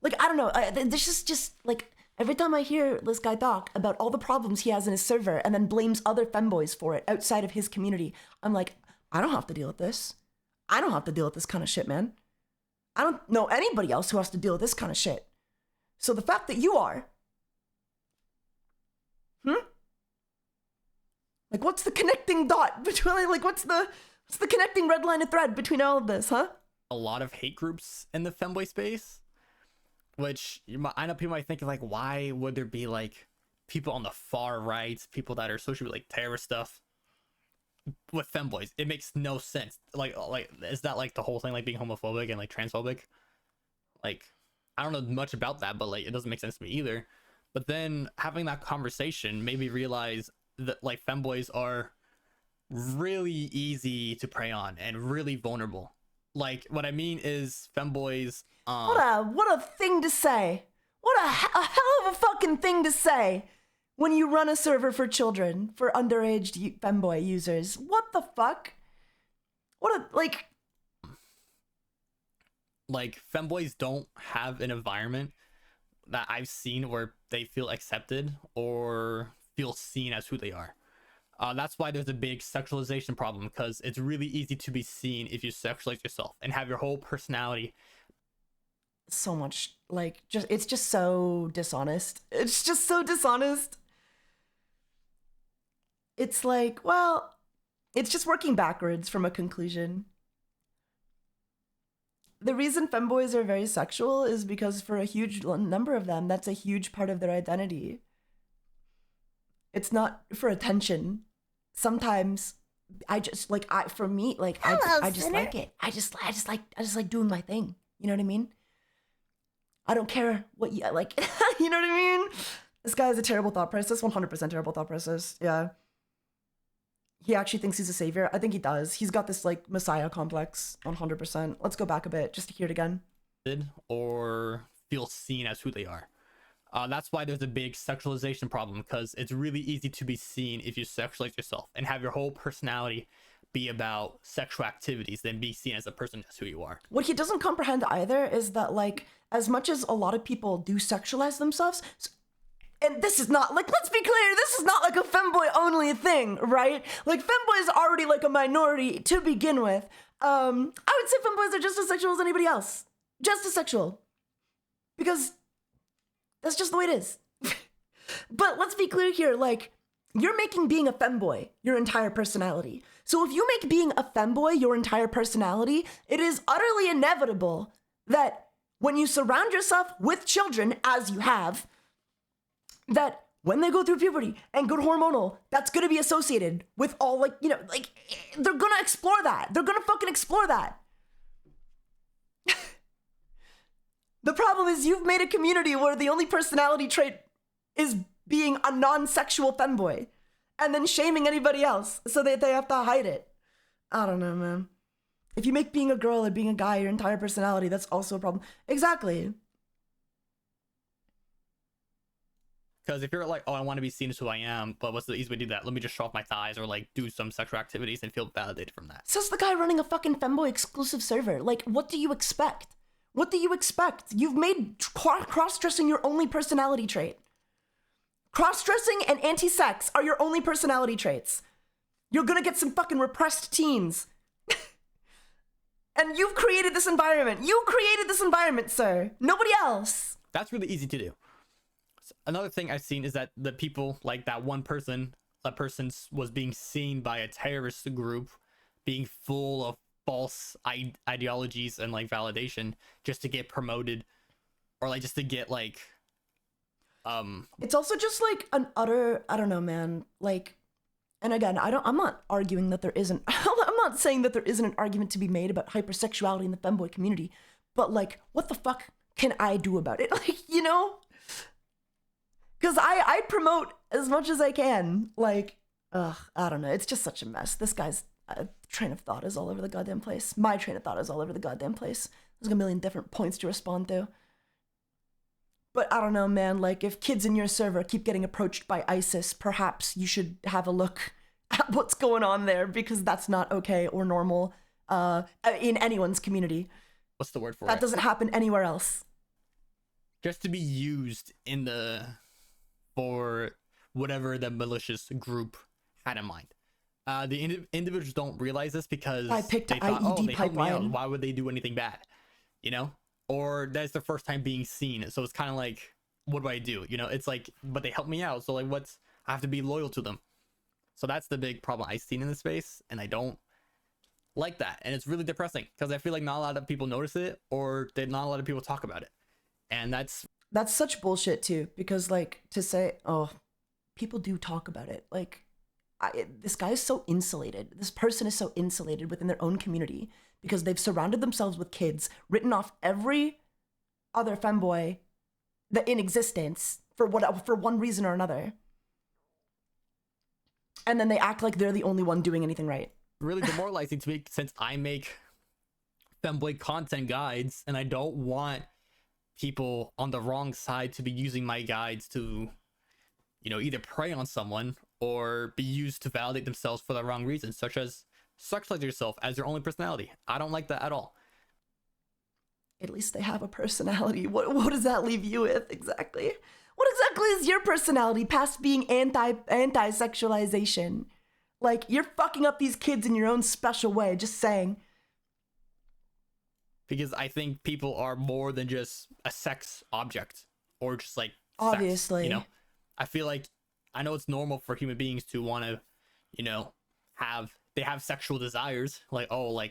S1: Like, I don't know. This is just like every time I hear this guy talk about all the problems he has in his server and then blames other femboys for it outside of his community, I'm like, I don't have to deal with this. I don't have to deal with this kind of shit, man. I don't know anybody else who has to deal with this kind of shit. So the fact that you are, like, what's the connecting dot between, like, what's the connecting red line of thread between all of this, huh?
S4: a lot of hate groups in the femboy space, which I know people might think of like, why would there be like people on the far right, people that are associated with like terrorist stuff with femboys? It makes no sense. Like is that like the whole thing, like being homophobic and like transphobic? Like, I don't know much about that, but like it doesn't make sense to me either. But then having that conversation made me realize that like femboys are really easy to prey on and really vulnerable. Like, what I mean is femboys
S1: what a thing to say. What a hell of a fucking thing to say when you run a server for children, for underage femboy users. What the fuck? What a,
S4: like femboys don't have an environment that I've seen where they feel accepted or feel seen as who they are. That's why there's a big sexualization problem, because it's really easy to be seen if you sexualize yourself and have your whole personality.
S1: So much, like, it's just so dishonest. It's just so dishonest. It's like, well, it's just working backwards from a conclusion. the reason femboys are very sexual is because for a huge number of them, that's a huge part of their identity. It's not for attention. Sometimes I just like for me like I just like it. I just like doing my thing. You know what I mean? I don't care what you like. You know what I mean? This guy has a terrible thought process. 100% terrible thought process. Yeah. He actually thinks he's a savior. I think he does. He's got this like messiah complex. 100%. Let's go back a bit just to hear it again.
S4: Or feel seen as who they are. That's why there's a big sexualization problem, because it's really easy to be seen if you sexualize yourself and have your whole personality be about sexual activities than be seen as a person as who you are.
S1: What he doesn't comprehend either is that like as much as a lot of people do sexualize themselves, and this is not like, let's be clear, this is not like a femboy only thing, right? Like femboy is already like a minority to begin with. I would say femboys are just as sexual as anybody else. Just as sexual. Because that's just the way it is. But let's be clear here, like, you're making being a femboy your entire personality. So if you make being a femboy your entire personality, it is utterly inevitable that when you surround yourself with children, as you have, that when they go through puberty and go hormonal, that's gonna be associated with all, like, you know, like, they're gonna explore that. They're gonna fucking explore that. The problem is you've made a community where the only personality trait is being a non-sexual femboy and then shaming anybody else so that they have to hide it. I don't know, man. If you make being a girl or being a guy your entire personality, that's also a problem. Exactly.
S4: Because if you're like, oh, I want to be seen as who I am, but what's the easy way to do that? Let me just show off my thighs or like do some sexual activities and feel validated from that.
S1: Says the guy running a fucking femboy exclusive server. Like, what do you expect? What do you expect? You've made cross-dressing your only personality trait. Cross-dressing and anti-sex are your only personality traits. You're gonna get some fucking repressed teens. And you've created this environment. You created this environment, sir. Nobody else.
S4: That's really easy to do. Another thing I've seen is that the people, like that one person, was being seen by a terrorist group being full of false ideologies and like validation just to get promoted or like just to get like
S1: it's also just like an utter, I don't know, man, like, and again, I'm not arguing that there isn't I'm not saying that there isn't an argument to be made about hypersexuality in the femboy community, but like, what the fuck can I do about it? Like, you know, because I promote as much as I can. Like, I don't know, it's just such a mess. This guy's train of thought is all over the goddamn place. My train of thought is all over the goddamn place. There's like a million different points to respond to. But I don't know, man, like if kids in your server keep getting approached by ISIS, perhaps you should have a look at what's going on there, because that's not okay or normal in anyone's community.
S4: What's the word for it?
S1: That doesn't happen anywhere else.
S4: Just to be used for whatever the malicious group had in mind. The individuals don't realize this because
S1: I picked
S4: they thought,
S1: IED
S4: oh, they helped me out.
S1: pipeline.
S4: Why would they do anything bad? You know? Or that's their first time being seen. So it's kind of like, what do I do? You know, it's like, but they helped me out. So like, I have to be loyal to them. So that's the big problem I've seen in this space. And I don't like that. And it's really depressing because I feel like not a lot of people notice it, or not a lot of people talk about it. And that's
S1: such bullshit too, because like to say, oh, people do talk about it. Like, this guy is so insulated. This person is so insulated within their own community because they've surrounded themselves with kids, written off every other femboy that in existence for one reason or another. And then they act like they're the only one doing anything right.
S4: Really demoralizing to me, since I make femboy content guides and I don't want people on the wrong side to be using my guides to, you know, either prey on someone or be used to validate themselves for the wrong reasons, such as sexualize yourself as your only personality. I don't like that at all.
S1: At least they have a personality. What does that leave you with exactly? What exactly is your personality past being anti-sexualization? Like, you're fucking up these kids in your own special way, just saying.
S4: Because I think people are more than just a sex object or just like
S1: obviously
S4: sex, you know. I feel like, I know it's normal for human beings to want to, you know, have sexual desires, like, oh, I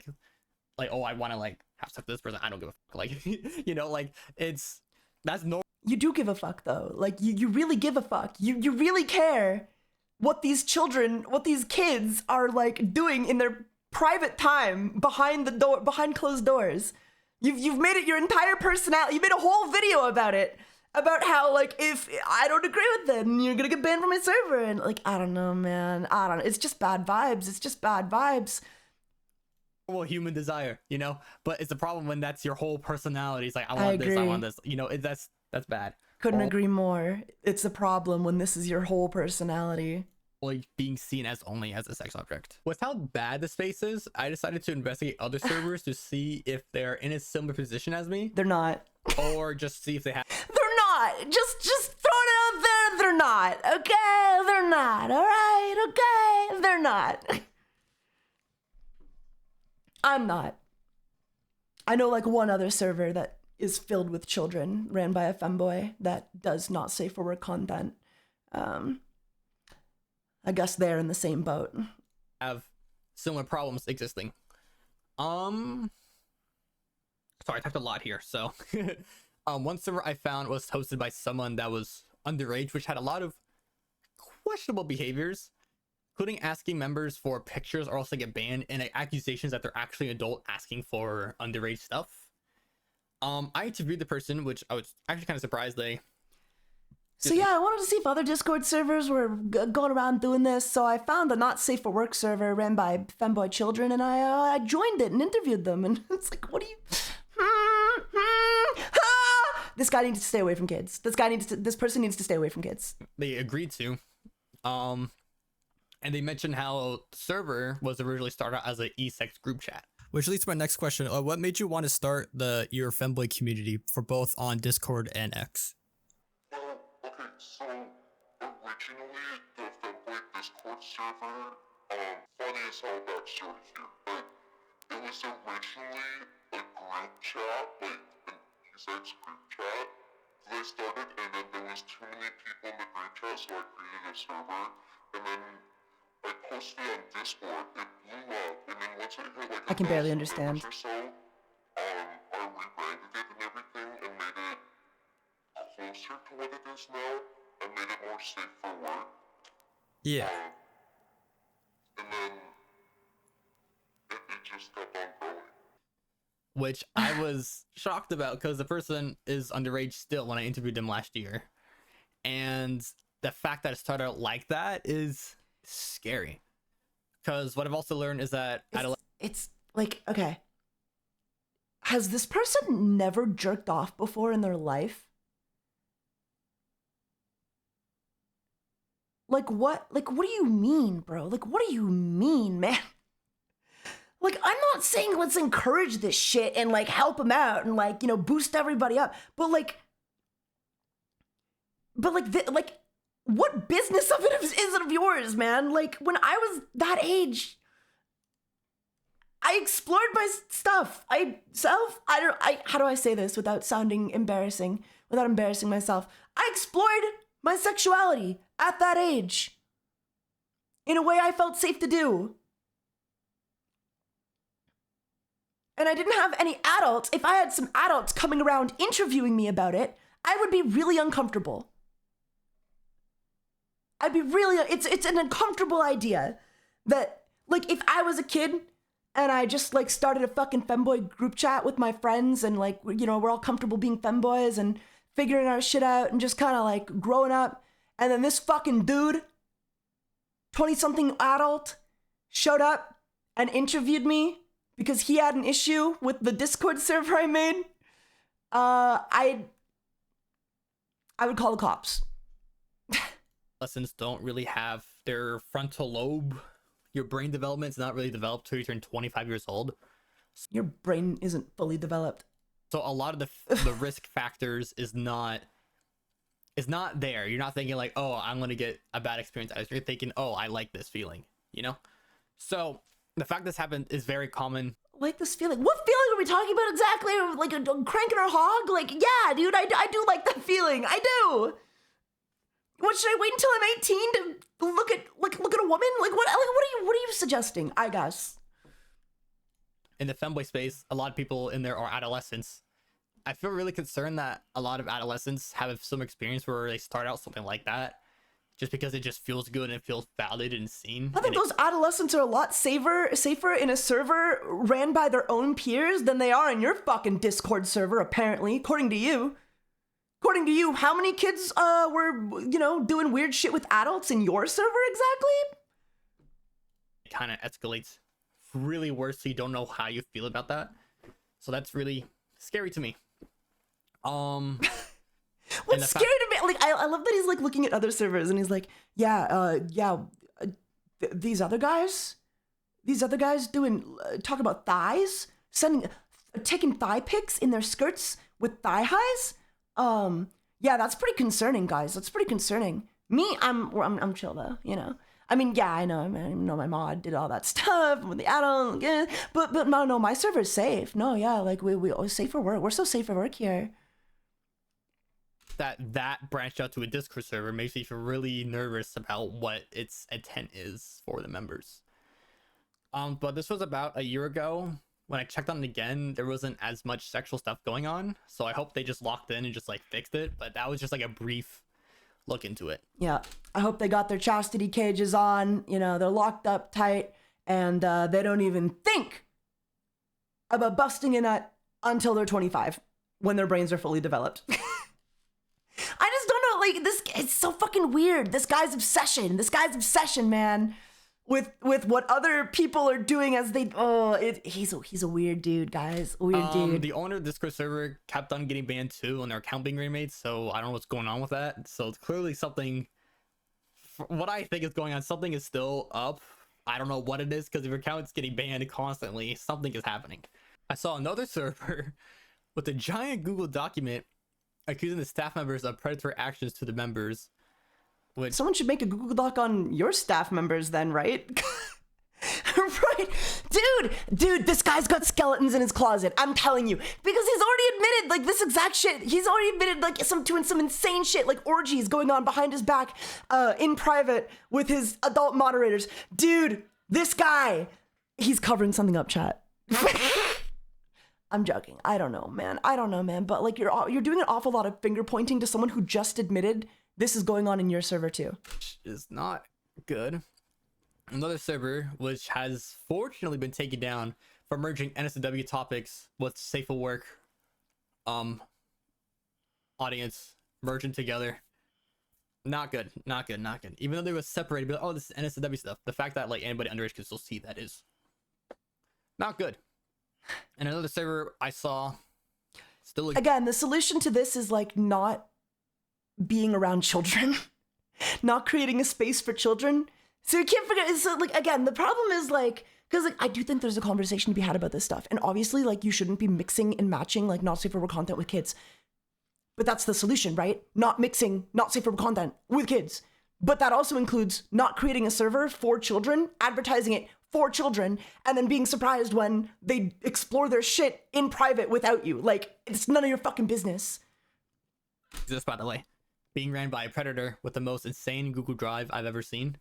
S4: want to like have sex with this person. I don't give a fuck. Like, you know, like that's normal.
S1: You do give a fuck though. Like you really give a fuck. You really care what these children, what these kids are like doing in their private time behind the door, behind closed doors. You've made it your entire personality. You made a whole video about it. About how, like, if I don't agree with them, you're gonna get banned from my server. And, like, I don't know, man. I don't know. It's just bad vibes. It's just bad vibes.
S4: Well, human desire, you know? But it's a problem when that's your whole personality. It's like, I want this, I want this. You know, that's bad.
S1: Couldn't agree more. It's a problem when this is your whole personality.
S4: Like, being seen as only as a sex object. With how bad the space is, I decided to investigate other servers to see if they're in a similar position as me.
S1: They're not.
S4: Or just see if they have...
S1: They're not. Just throw it out there. They're not. Okay? They're not. All right? Okay? They're not. I'm not. I know like one other server that is filled with children ran by a femboy that does not safe for work content. I guess they're in the same boat.
S4: Have similar problems existing. Sorry, I talked a lot here. So, one server I found was hosted by someone that was underage, which had a lot of questionable behaviors, including asking members for pictures or else they get banned, and accusations that they're actually an adult asking for underage stuff. I interviewed the person, which I was actually kind of surprised they...
S1: So yeah, I wanted to see if other Discord servers were going around doing this. So I found a not safe for work server ran by femboy children, and I joined it and interviewed them. And it's like, what do you? This guy needs to stay away from kids. This person needs to stay away from kids.
S4: They agreed to, and they mentioned how the server was originally started out as an e-sex group chat.
S5: Which leads to my next question. What made you want to start your femboy community for both on Discord and X?
S6: So originally the Femboy Discord server, funny as how that started here, but it was originally a group chat, like an e-sex group chat. They started and then there was too many people in the group chat, so I created a server, and then I posted it on Discord, it blew up, and then once I hit like
S1: I can barely understand.
S6: or so, I rebranded it and everything and made it closer to what it is now. I made it more safe for work.
S5: Yeah.
S6: And then it just kept on growing.
S4: Which I was shocked about because the person is underage still when I interviewed them last year. And the fact that it started out like that is scary. Because what I've also learned is that
S1: it's like, okay. Has this person never jerked off before in their life? Like what do you mean, bro? Like, what do you mean, man? Like, I'm not saying let's encourage this shit and like help them out and like, you know, boost everybody up. But like what business of it is it of yours, man? Like when I was that age, I explored my stuff. How do I say this without sounding embarrassing, without embarrassing myself? I explored my sexuality at that age in a way I felt safe to do. And I didn't have any adults. If I had some adults coming around interviewing me about it, I would be really uncomfortable. It's an uncomfortable idea that, like, if I was a kid and I just, like, started a fucking femboy group chat with my friends and, like, you know, we're all comfortable being femboys and figuring our shit out and just kind of, like, growing up, and then this fucking dude, 20-something adult, showed up and interviewed me because he had an issue with the Discord server I made, I would call the cops.
S4: Adolescents don't really have their frontal lobe. Your brain development's not really developed till you turn 25 years old.
S1: Your brain isn't fully developed.
S4: So a lot of the risk factors is not there. You're not thinking like, oh, I'm gonna get a bad experience. You're thinking, oh, I like this feeling, you know? So the fact this happened is very common.
S1: Like this feeling? What feeling are we talking about exactly? Like cranking our hog? Like, yeah, dude, I do like that feeling. I do. What, should I wait until I'm 18 to look at a woman? Like what are you suggesting? I guess.
S4: in the femboy space, a lot of people in there are adolescents. I feel really concerned that a lot of adolescents have some experience where they start out something like that just because it just feels good and it feels validated and seen.
S1: I think those adolescents are a lot safer in a server ran by their own peers than they are in your fucking Discord server, apparently, according to you. According to you, how many kids were, you know, doing weird shit with adults in your server exactly?
S4: It kind of escalates really worse, so you don't know how you feel about that. So that's really scary to me.
S1: What's scary to me, like, I love that he's like looking at other servers and he's like, these other guys doing talk about thighs, taking thigh pics in their skirts with thigh highs. Yeah, that's pretty concerning, guys. That's pretty concerning. Me, I'm chill though, you know. I mean, yeah, I know my mod did all that stuff with the add-on, yeah, but no, my server's safe. No, yeah, like we always safe for work. We're so safe for work here.
S4: That branched out to a Discord server makes me feel really nervous about what its intent is for the members. But this was about a year ago. When I checked on it again, there wasn't as much sexual stuff going on, so I hope they just locked in and just like fixed it. But that was just like a brief look into it.
S1: Yeah, I hope they got their chastity cages on. You know, they're locked up tight, and they don't even think about busting a nut until they're 25, when their brains are fully developed. I just don't know, like, this, it's so fucking weird. This guy's obsession, man, with what other people are doing as they, he's a weird dude, guys, weird dude.
S4: The owner of the Discord server kept on getting banned too, and their account being remade, so I don't know what's going on with that. So it's clearly something, what I think is going on, something is still up. I don't know what it is, because if your account's getting banned constantly, something is happening. I saw another server with a giant Google document accusing the staff members of predatory actions to the members. Which,
S1: someone should make a Google Doc on your staff members then, right? Right, dude, this guy's got skeletons in his closet. I'm telling you, because he's already admitted like this exact shit. He's already admitted like doing some insane shit, like orgies going on behind his back, in private with his adult moderators. Dude, this guy, he's covering something up, chat. I'm joking. I don't know, man. But like you're doing an awful lot of finger pointing to someone who just admitted this is going on in your server too.
S4: Is not good. Another server, which has fortunately been taken down for merging NSW topics with safe for work audience, merging together. Not good. Even though they were separated, but oh, this is NSW stuff. The fact that like anybody underage can still see that is not good. And another server I saw still
S1: again, the solution to this is like not being around children, not creating a space for children. So you can't forget. So like again, the problem is like, because like I do think there's a conversation to be had about this stuff, and obviously like you shouldn't be mixing and matching like not safe for work content with kids. But that's the solution, right? Not mixing not safe for work content with kids. But that also includes not creating a server for children, advertising it for children, and then being surprised when they explore their shit in private without you. Like, it's none of your fucking business.
S4: This, by the way, being ran by a predator with the most insane Google Drive I've ever seen,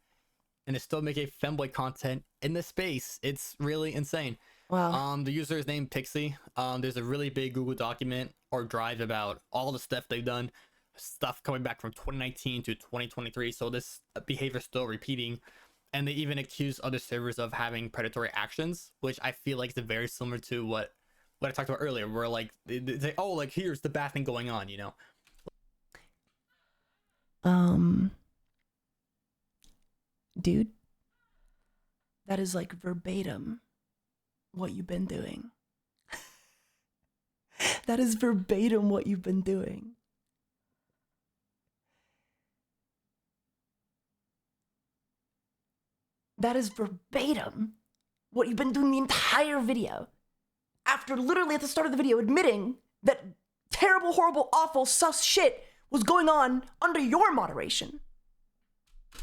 S4: and it's still making femboy content in the space. It's really insane.
S1: Wow.
S4: The user is named Pixie. There's a really big Google document or drive about all the stuff they've done, stuff coming back from 2019 to 2023. So this behavior is still repeating. And they even accuse other servers of having predatory actions, which I feel like is very similar to what I talked about earlier, where like they say, oh, like here's the bad thing going on, you know.
S1: Dude, that is like verbatim what you've been doing. That is verbatim what you've been doing. That is verbatim what you've been doing the entire video. After literally at the start of the video admitting that terrible, horrible, awful, sus shit was going on under your moderation.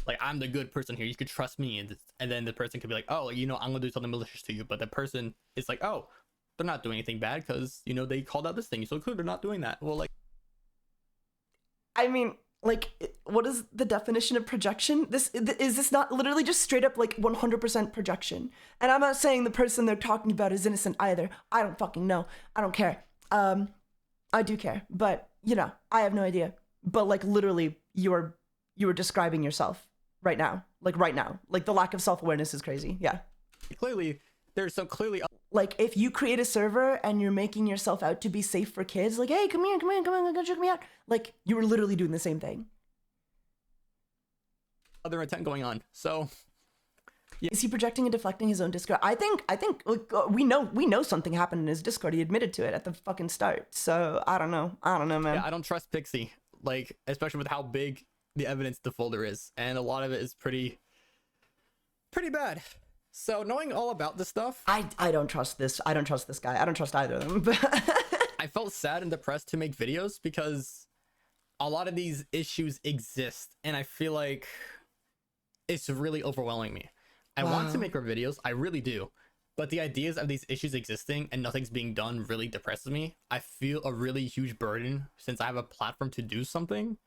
S4: Like, I'm the good person here, you could trust me, and then the person could be like, oh, you know, I'm gonna do something malicious to you, but the person is like, oh, they're not doing anything bad because, you know, they called out this thing, so clearly they're not doing that. Well, like,
S1: I mean, Like, what is the definition of projection? Is this not literally just straight up like 100% projection? And I'm not saying the person they're talking about is innocent either. I don't fucking know. I don't care. I do care, but you know, I have no idea. But like literally, you were describing yourself right now. Like the lack of self-awareness is crazy. Yeah.
S4: Clearly, there's some clearly
S1: like if you create a server and you're making yourself out to be safe for kids, like, hey, come here, check me out. Like you were literally doing the same thing.
S4: other intent going on. So yeah.
S1: Is he projecting and deflecting his own Discord? I think like, we know something happened in his Discord. He admitted to it at the fucking start. So I don't know, man.
S4: Yeah, I don't trust Pixie, like especially with how big the evidence the folder is, and a lot of it is pretty bad. So knowing all about this stuff,
S1: I don't trust this. I don't trust this guy. I don't trust either of them.
S4: I felt sad and depressed to make videos because a lot of these issues exist, and I feel like it's really overwhelming me. I want to make more videos, I really do, but the ideas of these issues existing and nothing's being done really depresses me. I feel a really huge burden since I have a platform to do something,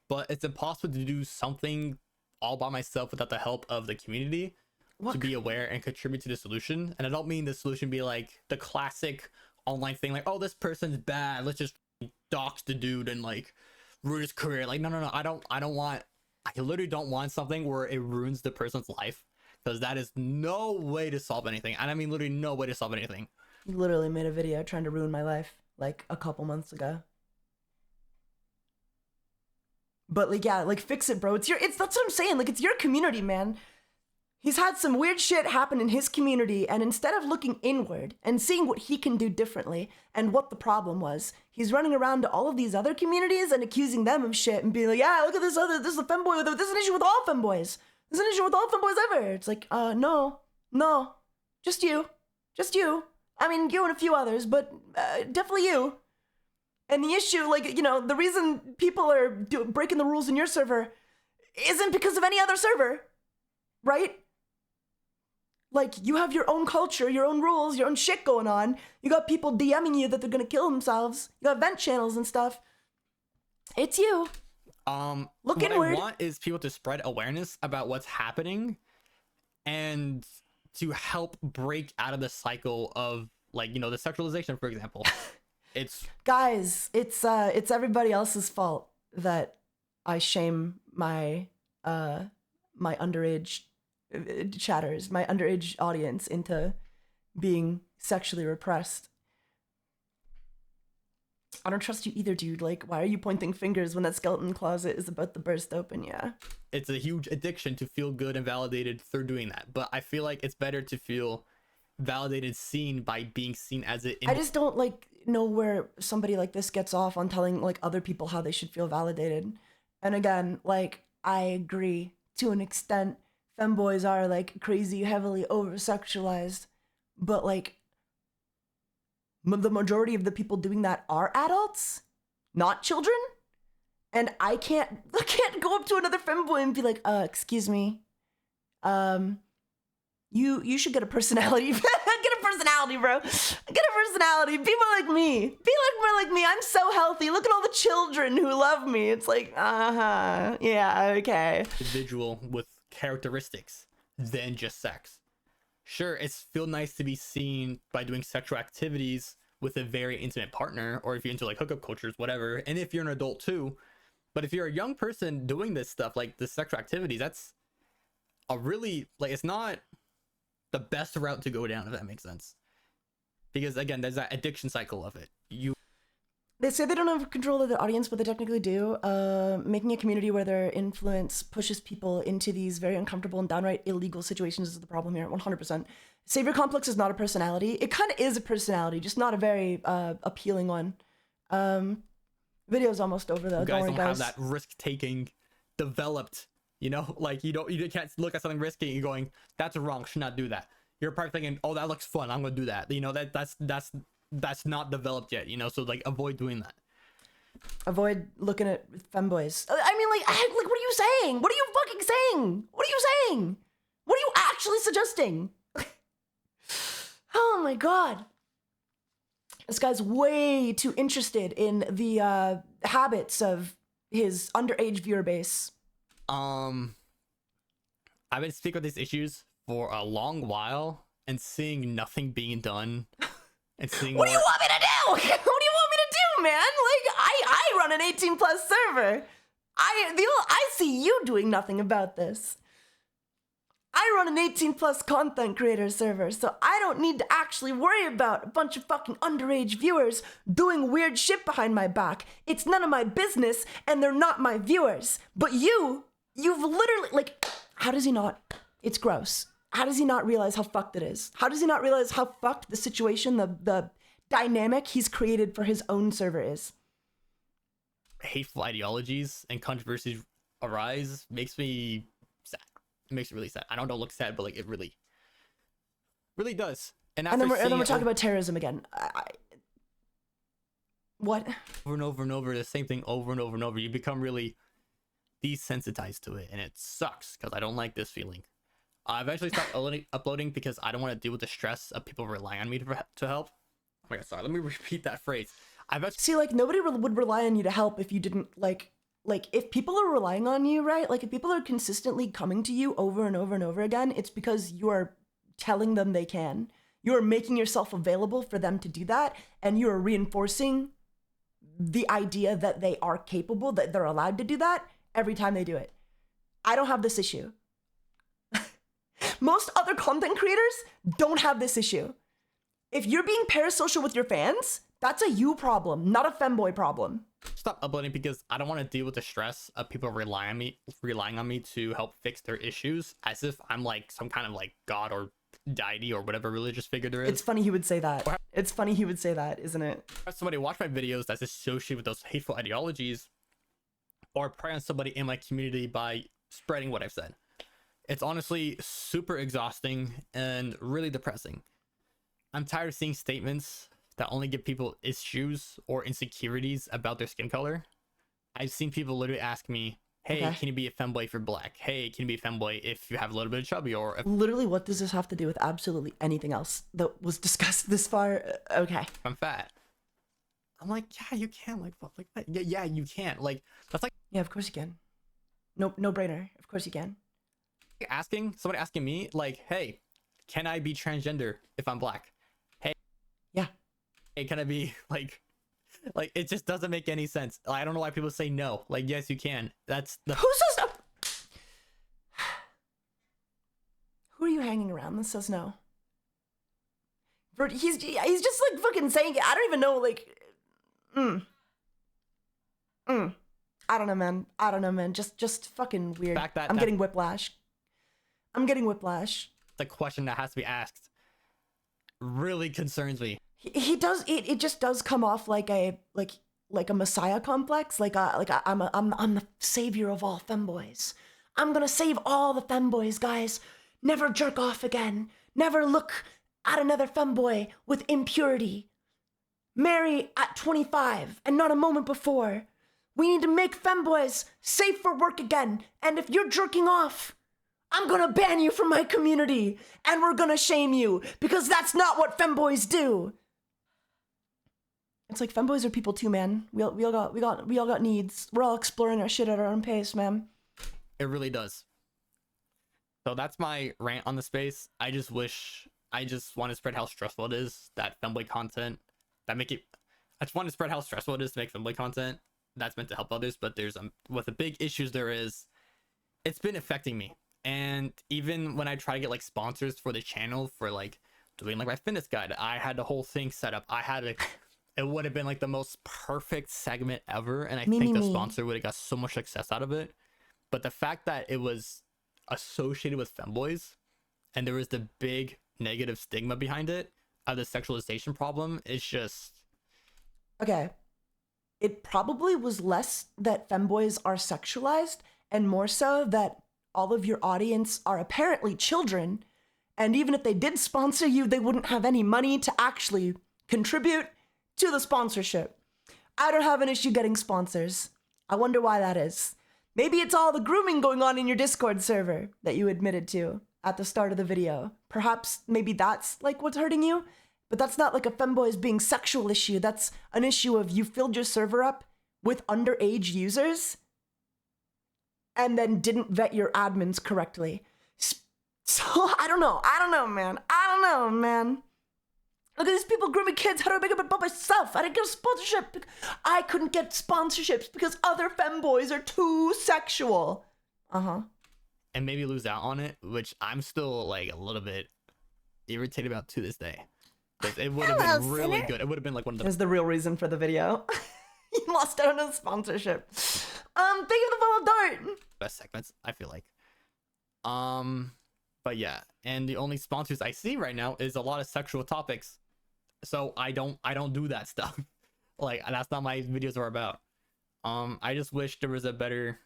S4: but it's impossible to do something all by myself without the help of the community to be aware and contribute to the solution. And I don't mean the solution be like the classic online thing, like, oh, this person's bad, let's just dox the dude and like ruin his career. Like, no, I literally don't want something where it ruins the person's life, because that is no way to solve anything. And I mean literally no way to solve anything.
S1: You literally made a video trying to ruin my life like a couple months ago. But like, yeah, like fix it, bro. That's what I'm saying. Like, it's your community, man. He's had some weird shit happen in his community, and instead of looking inward and seeing what he can do differently and what the problem was, he's running around to all of these other communities and accusing them of shit and being like, yeah, look at this is a femboy, this is an issue with all femboys. This is an issue with all femboys ever. It's like, no, just you. I mean, you and a few others, but definitely you. And the issue, like, you know, the reason people are breaking the rules in your server isn't because of any other server, right? Like, you have your own culture, your own rules, your own shit going on. You got people DMing you that they're gonna kill themselves. You got vent channels and stuff. It's you.
S4: Look
S1: inward.
S4: I want is people to spread awareness about what's happening and to help break out of the cycle of, like, you know, the sexualization, for example.
S1: Guys, it's everybody else's fault that I shame my my underage chatters, my underage audience into being sexually repressed. I don't trust you either, dude. Like, why are you pointing fingers when that skeleton closet is about to burst open? Yeah.
S4: It's a huge addiction to feel good and validated through doing that. But I feel like it's better to feel validated, seen by being seen as it.
S1: I just don't like know where somebody like this gets off on telling like other people how they should feel validated. And again, like, I agree to an extent. Femboys are like crazy, heavily over-sexualized, but like the majority of the people doing that are adults, not children. And I can't go up to another femboy and be like, excuse me, you should get a personality. Get a personality, bro. Get a personality. Be more like me. Be more like me. I'm so healthy. Look at all the children who love me. It's like, yeah, okay.
S4: Individual with characteristics than just sex. Sure, it's feel nice to be seen by doing sexual activities with a very intimate partner, or if you're into like hookup cultures, whatever, and if you're an adult too. But if you're a young person doing this stuff, like the sexual activities, that's a really, like, it's not the best route to go down, if that makes sense. Because again, there's that addiction cycle of it.
S1: They say they don't have control of the audience, but they technically do. Making a community where their influence pushes people into these very uncomfortable and downright illegal situations is the problem here, 100%. Savior complex is not a personality. It kind of is a personality, just not a very appealing one. Video's almost over though.
S4: You guys
S1: don't worry,
S4: have that risk-taking developed, you know? Like, you can't look at something risky and you're going, that's wrong, should not do that. You're probably thinking, oh, that looks fun, I'm gonna do that. You know, that's not developed yet, you know, so like avoid doing that.
S1: Avoid looking at femboys. I mean, like, what are you saying? What are you fucking saying? What are you saying? What are you actually suggesting? Oh my god. This guy's way too interested in the habits of his underage viewer base?
S4: I've been speaking of these issues for a long while and seeing nothing being done and seeing
S1: What do you want me to do? What do you want me to do, man? Like, I run an 18 plus server. I see you doing nothing about this. I run an 18 plus content creator server, so I don't need to actually worry about a bunch of fucking underage viewers doing weird shit behind my back. It's none of my business, and they're not my viewers. But you've literally, like, how does he not? It's gross. How does he not realize how fucked it is? How does he not realize how fucked the situation, the dynamic he's created for his own server is?
S4: Hateful ideologies and controversies arise makes me sad. It makes me really sad. I don't look sad, but like it really does. And
S1: then we're talking about terrorism again. What?
S4: Over and over and over, the same thing over and over and over. You become really desensitized to it, and it sucks because I don't like this feeling. I eventually stopped uploading because I don't want to deal with the stress of people relying on me to help. Oh my god, sorry. Let me repeat that phrase.
S1: See, like, nobody would rely on you to help if you didn't, like, if people are relying on you, right? Like, if people are consistently coming to you over and over and over again, it's because you are telling them they can. You are making yourself available for them to do that, and you are reinforcing the idea that they are capable, that they're allowed to do that every time they do it. I don't have this issue. Most other content creators don't have this issue. If you're being parasocial with your fans, that's a you problem, not a femboy problem.
S4: Stop uploading because I don't want to deal with the stress of people relying on me to help fix their issues, as if I'm like some kind of like god or deity or whatever religious figure there is.
S1: It's funny he would say that. It's funny he would say that, isn't it?
S4: Somebody watch my videos that's associated with those hateful ideologies, or prey on somebody in my community by spreading what I've said. It's honestly super exhausting and really depressing. I'm tired of seeing statements that only give people issues or insecurities about their skin color. I've seen people literally ask me, hey,
S1: Okay.
S4: can you be a femboy if you're black? Hey, can you be a femboy if you have a little bit of chubby? Or if
S1: Literally, what does this have to do with absolutely anything else that was discussed this far? Okay.
S4: I'm fat. I'm like, yeah, you can. Like that. Yeah, you can. Like, that's like
S1: Yeah, of course you can. No brainer. Of course you can.
S4: somebody asking me, like, hey, can I be transgender if I'm black?
S1: Yeah.
S4: Hey, can I be like it just doesn't make any sense. I don't know why people say no. Like, yes, you can. That's the
S1: Who says no? Who are you hanging around that says no? He's just like fucking saying it. I don't even know, like, I don't know, man. Just fucking weird.
S4: fact that
S1: I'm getting whiplash.
S4: the question that has to be asked really concerns me.
S1: He does it just does come off like a messiah complex, I'm the savior of all femboys. I'm gonna save all the femboys, guys. Never jerk off again. Never look at another femboy with impurity. Marry at 25 and not a moment before. We need to make femboys safe for work again. And if you're jerking off, I'm gonna ban you from my community and we're gonna shame you because that's not what femboys do. It's like femboys are people too, man. We all got needs. We're all exploring our shit at our own pace, man.
S4: It really does. So that's my rant on the space. I just want to spread how stressful it is that femboy content I just want to spread how stressful it is to make femboy content that's meant to help others, but there's with the big issues there is, it's been affecting me. And even when I try to get like sponsors for the channel for like doing like my fitness guide, I had the whole thing set up. It would have been like the most perfect segment ever, and I think the sponsor would have got so much success out of it. But the fact that it was associated with femboys and there was the big negative stigma behind it of the sexualization problem is just
S1: Okay. It probably was less that femboys are sexualized and more so that all of your audience are apparently children, and even if they did sponsor you, they wouldn't have any money to actually contribute to the sponsorship. I don't have an issue getting sponsors. I wonder why that is. Maybe it's all the grooming going on in your Discord server that you admitted to at the start of the video. Perhaps maybe that's like what's hurting you, but that's not like a femboys being sexual issue. That's an issue of you filled your server up with underage users and then didn't vet your admins correctly. So I don't know, man. Look at these people grooming kids. How do I make it about myself? I didn't get a sponsorship. I couldn't get sponsorships because other femboys are too sexual.
S4: And maybe lose out on it, which I'm still like a little bit irritated about to this day. It would have been really good. It would have been like one of the.
S1: There's the real reason for the video. You lost out on a sponsorship. Thank you for the follow, Dart.
S4: Best segments, I feel like. But yeah, and the only sponsors I see right now is a lot of sexual topics. So I don't do that stuff. Like, that's not my videos are about. I just wish there was a better.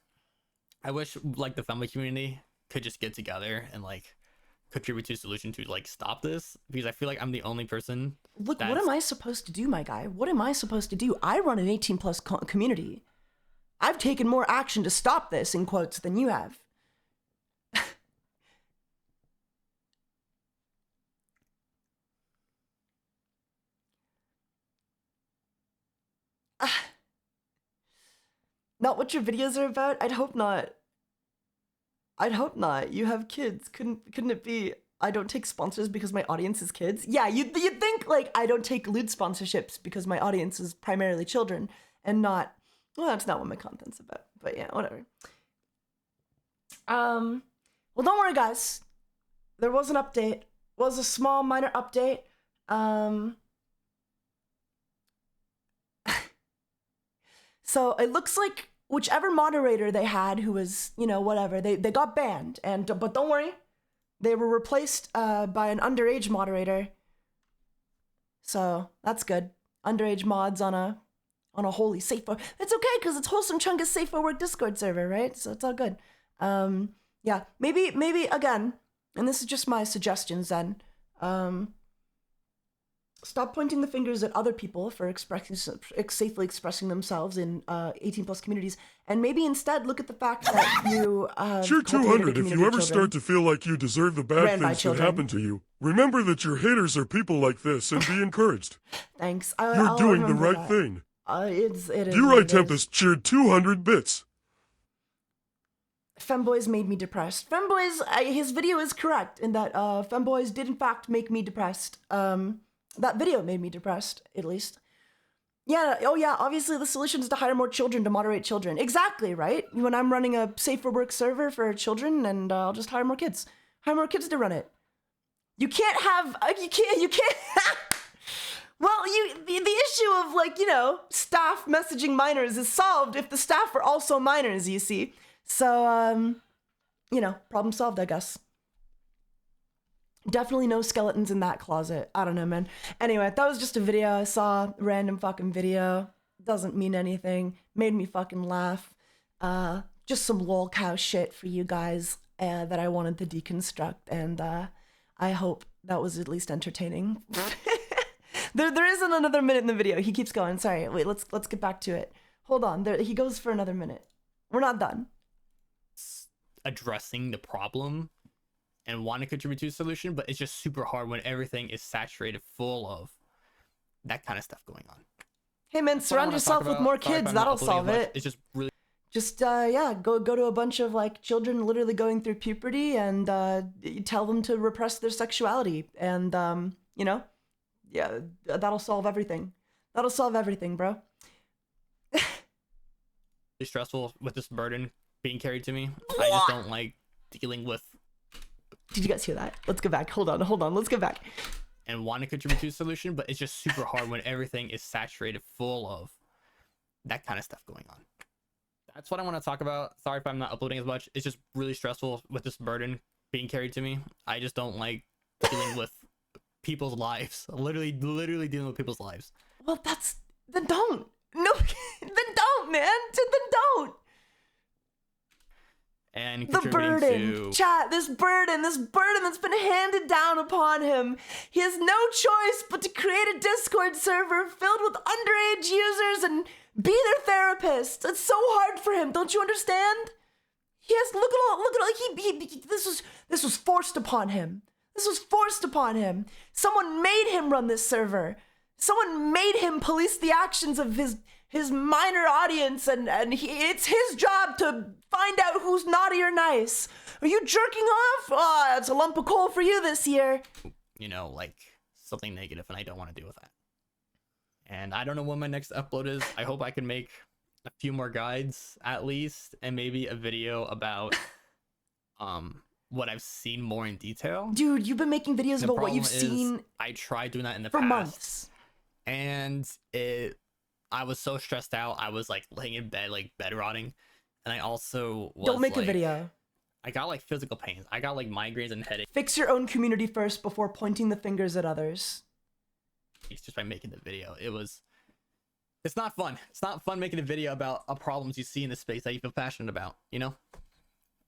S4: I wish like the family community could just get together and like contribute to a solution to like stop this, because I feel like I'm the only person.
S1: Look, what am I supposed to do, my guy? What am I supposed to do? I run an 18+ community. I've taken more action to stop this, in quotes, than you have. Not what your videos are about? I'd hope not. I'd hope not. You have kids. Couldn't it be I don't take sponsors because my audience is kids? Yeah, you'd think like I don't take lewd sponsorships because my audience is primarily children and not, well, that's not what my content's about. But yeah, whatever. Well, don't worry, guys. There was an update. It was a small minor update. So it looks like whichever moderator they had who was, you know, whatever, they got banned. But don't worry, they were replaced by an underage moderator. So that's good. Underage mods on a holy safe for. It's okay because it's Wholesome Chungus Safe for Work Discord server, right? So it's all good. Yeah, maybe again, and this is just my suggestions then. Stop pointing the fingers at other people for safely expressing themselves in 18+ communities, and maybe instead look at the fact that you
S3: Cheer 200 if you ever start to feel like you deserve the bad things that happen to you. Remember that your haters are people like this, and be encouraged.
S1: Thanks.
S3: You're doing the right thing.
S1: It is.
S3: DeRai Tempest cheered 200 bits.
S1: Femboys made me depressed. Femboys, his video is correct in that femboys did in fact make me depressed. That video made me depressed, at least. Yeah, oh yeah, obviously the solution is to hire more children to moderate children. Exactly, right? When I'm running a safe for work server for children, and I'll just hire more kids. Hire more kids to run it. You can't have, you can't, well, the issue of like, you know, staff messaging minors is solved if the staff are also minors, you see. So, you know, problem solved, I guess. Definitely no skeletons in that closet. I don't know, man. Anyway, that was just a video I saw. Random fucking video. Doesn't mean anything. Made me fucking laugh. Just some lol cow shit for you guys that I wanted to deconstruct. And I hope that was at least entertaining. There isn't another minute in the video. He keeps going. Sorry. Wait, let's get back to it. Hold on. He goes for another minute. We're not done.
S4: Addressing the problem and want to contribute to a solution, but it's just super hard when everything is saturated full of that kind of stuff going on.
S1: Hey man, surround yourself with more kids. That'll solve it.
S4: It's just really
S1: yeah, go to a bunch of like children literally going through puberty and you tell them to repress their sexuality, and you know, yeah, that'll solve everything. That'll solve everything, bro.
S4: It's stressful with this burden being carried to me. I just don't like dealing with.
S1: Did you guys hear that? Let's go back. Hold on. Let's go back.
S4: And want to contribute to a solution, but it's just super hard when everything is saturated full of that kind of stuff going on. That's what I want to talk about. Sorry if I'm not uploading as much. It's just really stressful with this burden being carried to me. I just don't like dealing with people's lives. Literally dealing with people's lives.
S1: Well, then don't. No, then don't, man. Then don't.
S4: And
S1: the burden, chat, this burden that's been handed down upon him. He has no choice but to create a Discord server filled with underage users and be their therapist. It's so hard for him, don't you understand? He has look at this was forced upon him. This was forced upon him. Someone made him run this server. Someone made him police the actions of his minor audience, and it's his job to find out who's naughty or nice. Are you jerking off? Oh, it's a lump of coal for you this year.
S4: You know, like something negative, and I don't want to deal with that. And I don't know when my next upload is. I hope I can make a few more guides at least, and maybe a video about what I've seen more in detail.
S1: Dude, you've been making videos
S4: The
S1: about what
S4: problem
S1: you've
S4: is,
S1: seen
S4: I tried doing that in the
S1: for
S4: past,
S1: months.
S4: and I was so stressed out. I was like laying in bed, like bed rotting, and I also was,
S1: Don't make
S4: like,
S1: a video.
S4: I got like physical pains. I got like migraines and headaches
S1: Fix your own community first before pointing the fingers at others.
S4: just by making the video. It's not fun. It's not fun making a video about problems you see in the space that you feel passionate about, you know?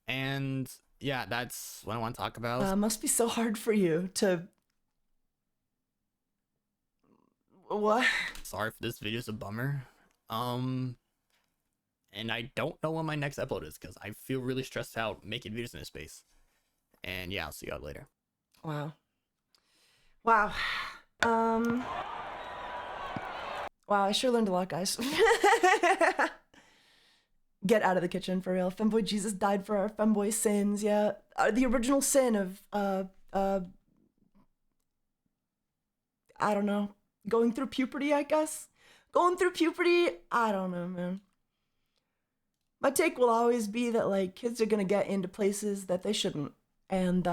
S4: And yeah, that's what I want to talk about.
S1: Must be so hard for you to... What?
S4: Sorry if this video is a bummer. And I don't know when my next upload is because I feel really stressed out making videos in this space. And yeah, I'll see y'all later.
S1: Wow. Wow. Wow, I sure learned a lot, guys. Get out of the kitchen, for real. Femboy Jesus died for our femboy sins, yeah. The original sin of, I don't know, going through puberty, I guess? Going through puberty? I don't know, man. My take will always be that, like, kids are gonna get into places that they shouldn't. And,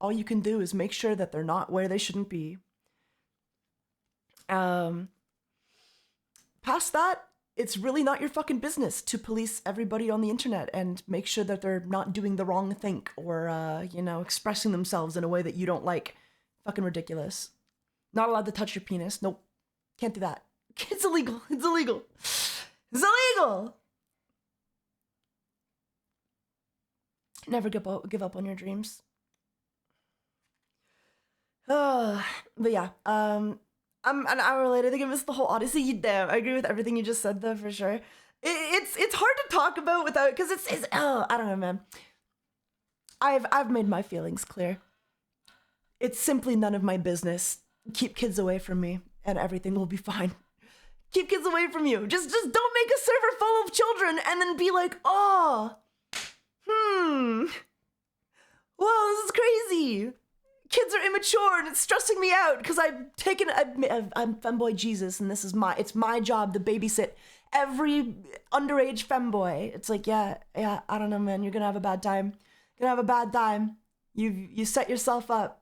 S1: all you can do is make sure that they're not where they shouldn't be. Past that, it's really not your fucking business to police everybody on the internet and make sure that they're not doing the wrong thing or, you know, expressing themselves in a way that you don't like. Fucking ridiculous. Not allowed to touch your penis. Nope. Can't do that. It's illegal. It's illegal. It's illegal! Never give up on your dreams. But yeah, I'm an hour later. I think I missed the whole Odyssey. Damn, I agree with everything you just said though, for sure. It's hard to talk about without, because it's I don't know, man. I've made my feelings clear. It's simply none of my business. Keep kids away from me, and everything will be fine. Keep kids away from you. Just don't make a server full of children and then be like, oh, whoa, this is crazy. Kids are immature and it's stressing me out because I'm femboy Jesus, and it's my job to babysit every underage femboy. It's like, yeah, I don't know, man. You're gonna have a bad time. You're gonna have a bad time. You set yourself up.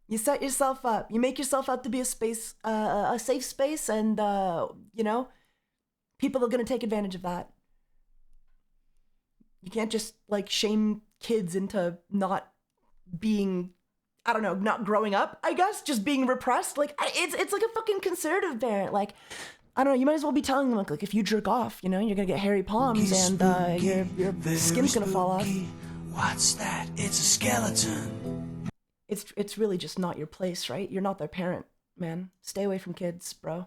S1: You set yourself up. You make yourself out to be a safe space, and you know, people are gonna take advantage of that. You can't just like shame kids into not being, I don't know, not growing up, I guess, just being repressed. Like, it's like a fucking conservative parent. Like, I don't know, you might as well be telling them, like if you jerk off, you know, you're gonna get hairy palms and your skin's gonna fall off.
S2: What's that? It's a skeleton.
S1: It's really just not your place, right? You're not their parent, man. Stay away from kids, bro.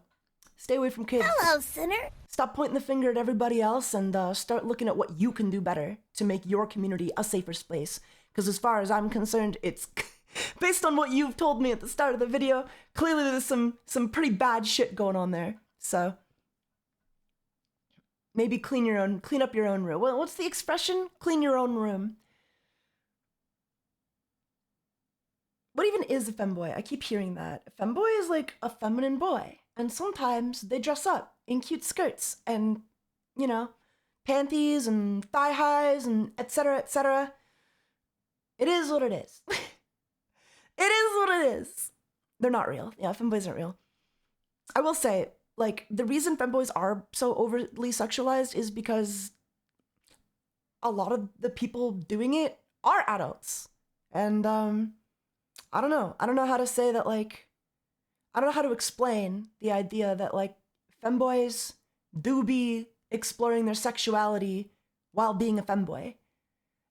S1: Stay away from kids.
S7: Hello, sinner.
S1: Stop pointing the finger at everybody else and start looking at what you can do better to make your community a safer space. Because as far as I'm concerned, it's based on what you've told me at the start of the video, clearly there's some pretty bad shit going on there. So maybe clean up your own room. Well, what's the expression? Clean your own room. What even is a femboy? I keep hearing that. A femboy is like a feminine boy. And sometimes they dress up in cute skirts and, you know, panties and thigh highs and etc., etc. It is what it is. It is what it is. They're not real. Yeah, femboys aren't real. I will say, like, the reason femboys are so overtly sexualized is because a lot of the people doing it are adults. And, I don't know. I don't know how to say that, like, I don't know how to explain the idea that, like, femboys do be exploring their sexuality while being a femboy.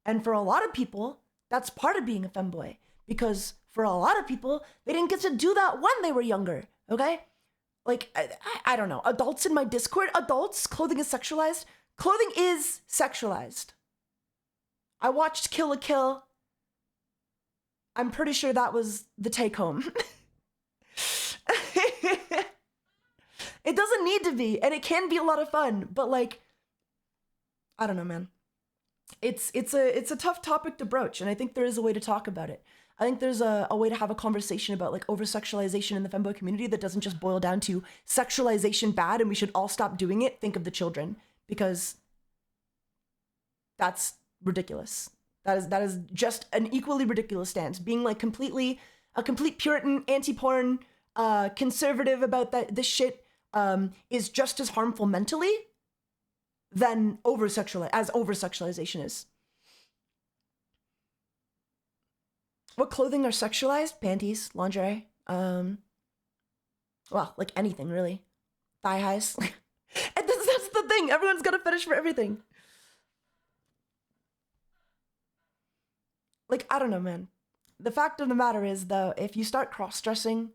S1: And for a lot of people, that's part of being a femboy. Because for a lot of people, they didn't get to do that when they were younger, okay? Like, I don't know. Adults in my Discord, clothing is sexualized. Clothing is sexualized. I watched Kill la Kill. I'm pretty sure that was the take home. It doesn't need to be, and it can be a lot of fun, but like, I don't know, man. It's a tough topic to broach, and I think there is a way to talk about it. I think there's a way to have a conversation about like over-sexualization in the femboy community that doesn't just boil down to sexualization bad and we should all stop doing it. Think of the children, because that's ridiculous. That is just an equally ridiculous stance. Being like a complete Puritan, anti-porn, conservative about this shit is just as harmful mentally than over-sexualization is. What clothing are sexualized? Panties, lingerie, well, like anything really. Thigh highs. And that's the thing. Everyone's got a fetish for everything. Like, I don't know, man. The fact of the matter is, though, if you start cross-dressing,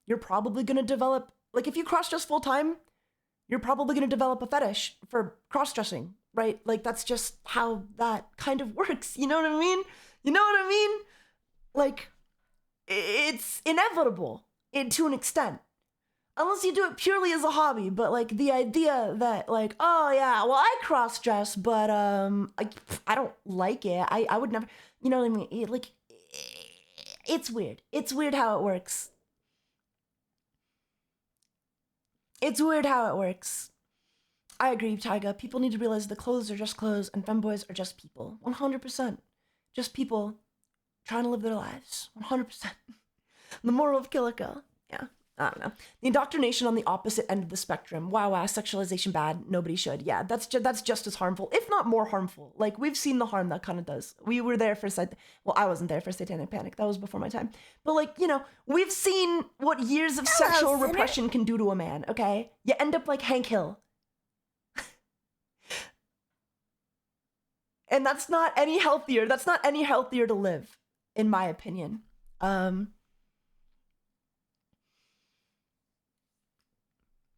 S1: you're probably going to develop, like, if you cross-dress full-time, you're probably going to develop a fetish for cross-dressing, right? Like, that's just how that kind of works. You know what I mean? You know what I mean? Like, it's inevitable to an extent. Unless you do it purely as a hobby, but like the idea that like, oh yeah, well I cross-dress, but I don't like it. I would never, you know what I mean? Like, it's weird. It's weird how it works. It's weird how it works. I agree, Taiga. People need to realize the clothes are just clothes and femboys are just people. 100%. Just people trying to live their lives. 100%. The moral of Kilika. Yeah, I don't know. The indoctrination on the opposite end of the spectrum. Wow, sexualization bad. Nobody should. Yeah, that's just as harmful, if not more harmful. Like, we've seen the harm that kind of does. We were there for well, I wasn't there for Satanic Panic. That was before my time. But like, you know, we've seen what years of sexual repression can do to a man, okay? You end up like Hank Hill. And that's not any healthier. That's not any healthier to live, in my opinion.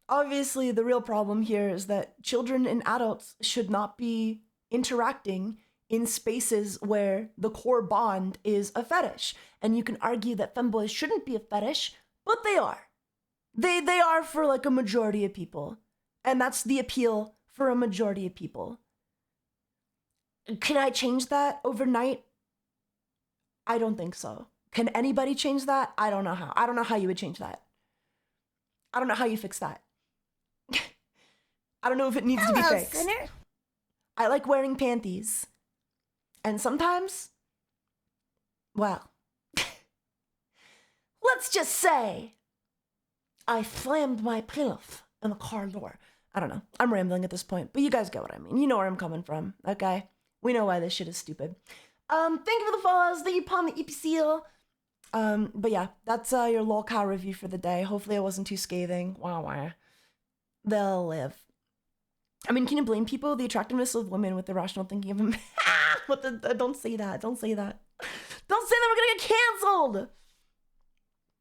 S1: Obviously, the real problem here is that children and adults should not be interacting in spaces where the core bond is a fetish. And you can argue that femboys shouldn't be a fetish, but they are. They are for like a majority of people. And that's the appeal for a majority of people. Can I change that overnight? I don't think so. Can anybody change that? I don't know how. I don't know how you would change that. I don't know how you fix that. I don't know if it needs to be fixed. Sinner. I like wearing panties. And sometimes, well, let's just say I slammed my pillow in the car door. I don't know. I'm rambling at this point, but you guys get what I mean. You know where I'm coming from, okay? We know why this shit is stupid. Thank you for the follows. Thank you, Palm the EP seal. But yeah, that's your lolcow review for the day. Hopefully I wasn't too scathing. Wow. They'll live. I mean, can you blame people? The attractiveness of women with irrational thinking of them. Don't say that. Don't say that. Don't say that, we're gonna get canceled.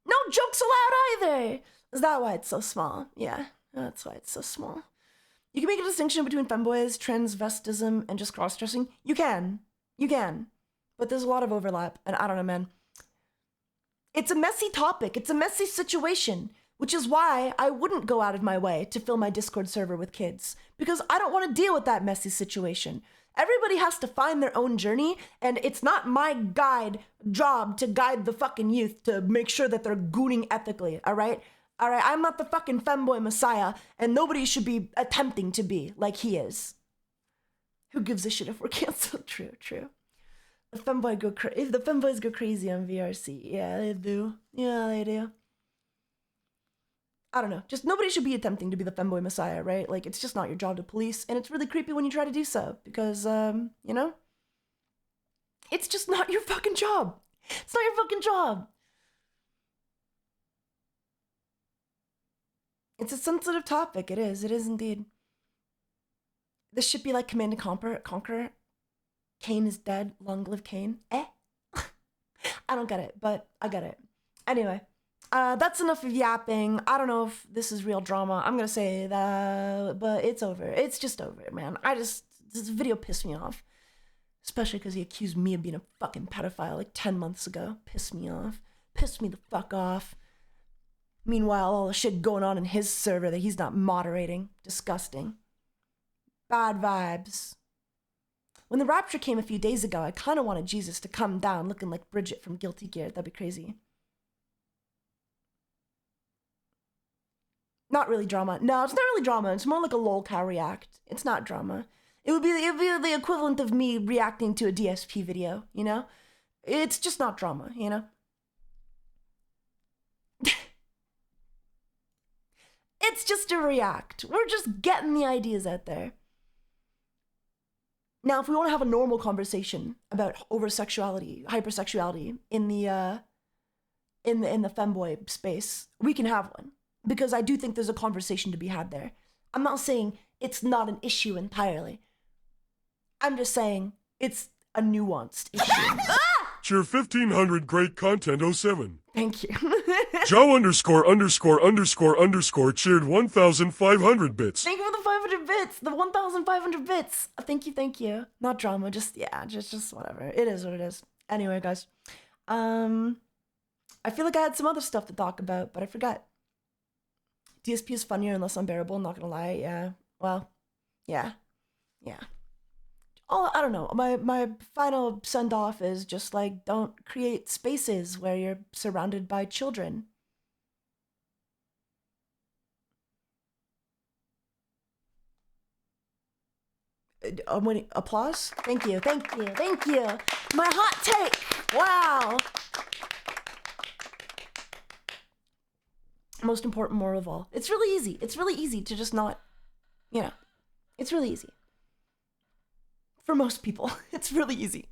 S1: No jokes allowed either. Is that why it's so small? Yeah, that's why it's so small. You can make a distinction between femboys, transvestism, and just cross-dressing. You can. But there's a lot of overlap, and I don't know, man. It's a messy topic. It's a messy situation, which is why I wouldn't go out of my way to fill my Discord server with kids, because I don't want to deal with that messy situation. Everybody has to find their own journey, and it's not my job to guide the fucking youth to make sure that they're gooning ethically, all right? All right, I'm not the fucking femboy messiah, and nobody should be attempting to be like he is. Who gives a shit if we're canceled? True. If the femboys go crazy on VRC, yeah, they do. I don't know. Just nobody should be attempting to be the femboy messiah, right? Like, it's just not your job to police, and it's really creepy when you try to do so, because, you know? It's just not your fucking job. It's not your fucking job. It's a sensitive topic. It is indeed. This should be like Command and Conquer. Cain is dead. Long live Cain. I don't get it, but I get it. Anyway, that's enough of yapping. I don't know if this is real drama. I'm gonna say that, but it's over. It's just over, man. This video pissed me off. Especially because he accused me of being a fucking pedophile like 10 months ago. Pissed me off. Pissed me the fuck off. Meanwhile, all the shit going on in his server that he's not moderating. Disgusting. Bad vibes. When the rapture came a few days ago, I kind of wanted Jesus to come down looking like Bridget from Guilty Gear. That'd be crazy. Not really drama. No, it's not really drama. It's more like a lol cow react. It's not drama. It would be the equivalent of me reacting to a DSP video, you know? It's just not drama, you know? It's just a react. We're just getting the ideas out there. Now, if we want to have a normal conversation about over-sexuality, hypersexuality in the femboy space, we can have one. Because I do think there's a conversation to be had there. I'm not saying it's not an issue entirely. I'm just saying it's a nuanced issue.
S3: Cheer 1500 great content 07.
S1: Thank you.
S3: Joe ____ cheered 1500 bits.
S1: Thank you for the 500 bits, the 1,500 bits. Thank you. Not drama, just whatever. It is what it is. Anyway, guys, I feel like I had some other stuff to talk about, but I forgot. DSP is funnier and less unbearable, not gonna lie. Yeah. Well, yeah. Oh, I don't know. My final send off is just like, don't create spaces where you're surrounded by children. I'm waiting. Applause? Thank you. My hot take. Wow. Most important moral of all. It's really easy. It's really easy to just not, it's really easy. For most people, it's really easy.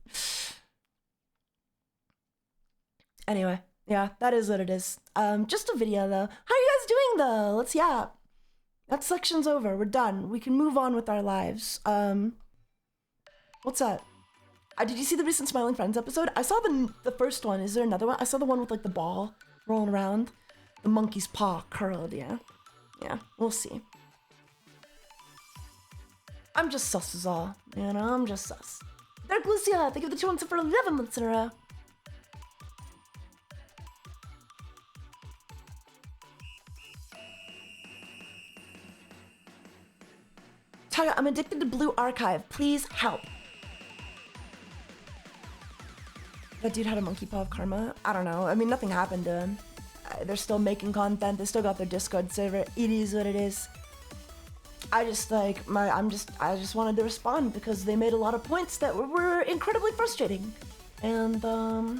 S1: Anyway, yeah, that is what it is. Just a video though. How are you guys doing though? Let's yap. That section's over. We're done. We can move on with our lives. What's that? Did you see the recent Smiling Friends episode? I saw the first one. Is there another one? I saw the one with like the ball rolling around. The monkey's paw curled, yeah. Yeah, we'll see. I'm just sus is all. I'm just sus. Dark Lucia, thank you for the 2 months for 11 months in a row. Taiga, I'm addicted to Blue Archive. Please help. That dude had a monkey paw of karma. I don't know. I mean, nothing happened to him. They're still making content. They still got their Discord server. It is what it is. I just wanted to respond because they made a lot of points that were incredibly frustrating. And I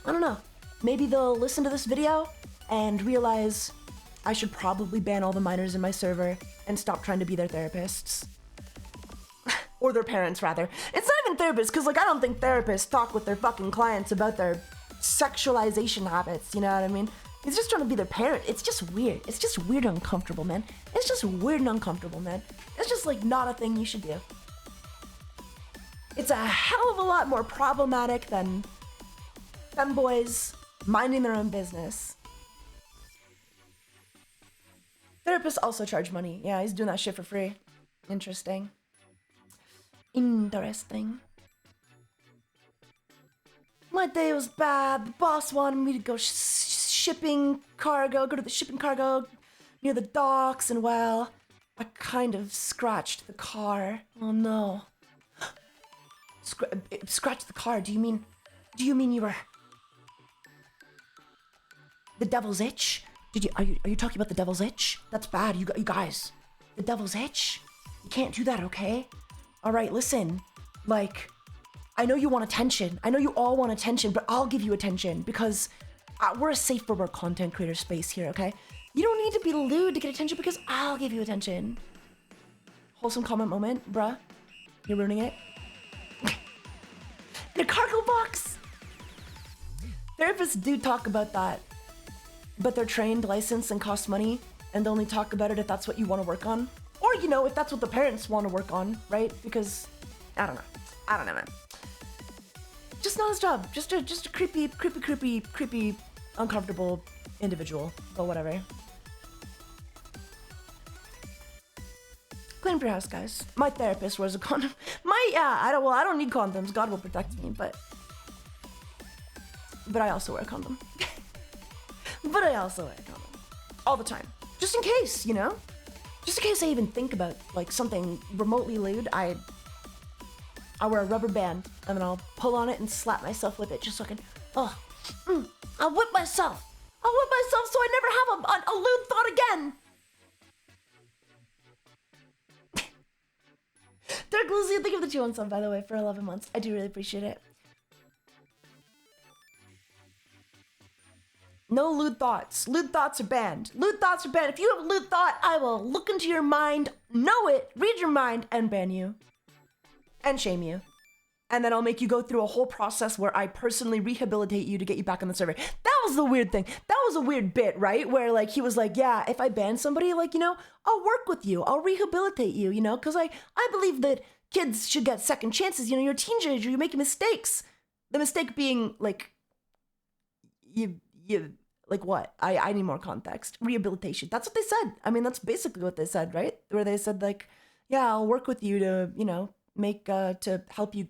S1: don't know. Maybe they'll listen to this video and realize I should probably ban all the minors in my server and stop trying to be their therapists. Or their parents, rather. It's not even therapists, because I don't think therapists talk with their fucking clients about their sexualization habits, you know what I mean? He's just trying to be their parent. It's just weird. It's just weird and uncomfortable, man. It's just weird and uncomfortable, man. It's just not a thing you should do. It's a hell of a lot more problematic than femboys minding their own business. Therapists also charge money. Yeah, he's doing that shit for free. Interesting. My day was bad. The boss wanted me to go shipping cargo, go to the shipping cargo near the docks, and well, I kind of scratched the car. Oh no. Scratched the car? Do you mean you were the devil's itch? Are you talking about the devil's itch? That's bad. You guys, the devil's itch? You can't do that, okay? All right, listen. I know you want attention. I know you all want attention, but I'll give you attention because we're a safe for work content creator space here, okay? You don't need to be lewd to get attention because I'll give you attention. Wholesome comment moment, bruh. You're ruining it. In a cargo box. Therapists do talk about that, but they're trained, licensed, and cost money, and they only talk about it if that's what you want to work on. Or, if that's what the parents want to work on, right? Because, I don't know, man. Just not his job. Just a creepy, uncomfortable individual, but whatever. Clean up your house, guys. My therapist wears a condom. I don't need condoms. God will protect me, but I also wear a condom. all the time, just in case, you know, just in case I even think about like something remotely lewd. I wear a rubber band and then I'll pull on it and slap myself with it just so I can, I'll whip myself. I'll whip myself so I never have a lewd thought again. Dark Lucy, thank you for the 2 sub, by the way, for 11 months. I do really appreciate it. No lewd thoughts. Lewd thoughts are banned. Lewd thoughts are banned. If you have a lewd thought, I will look into your mind, know it, read your mind, and ban you. And shame you. And then I'll make you go through a whole process where I personally rehabilitate you to get you back on the server. That was the weird thing. That was a weird bit, right? Where like he was like, yeah, if I ban somebody, like, you know, I'll work with you. I'll rehabilitate you, you know, because I believe that kids should get second chances. You know, you're a teenager, you're making mistakes. The mistake being like, you like what? I need more context. Rehabilitation. That's what they said. I mean, that's basically what they said, right? Where they said like, yeah, I'll work with you to, you know, make, to help you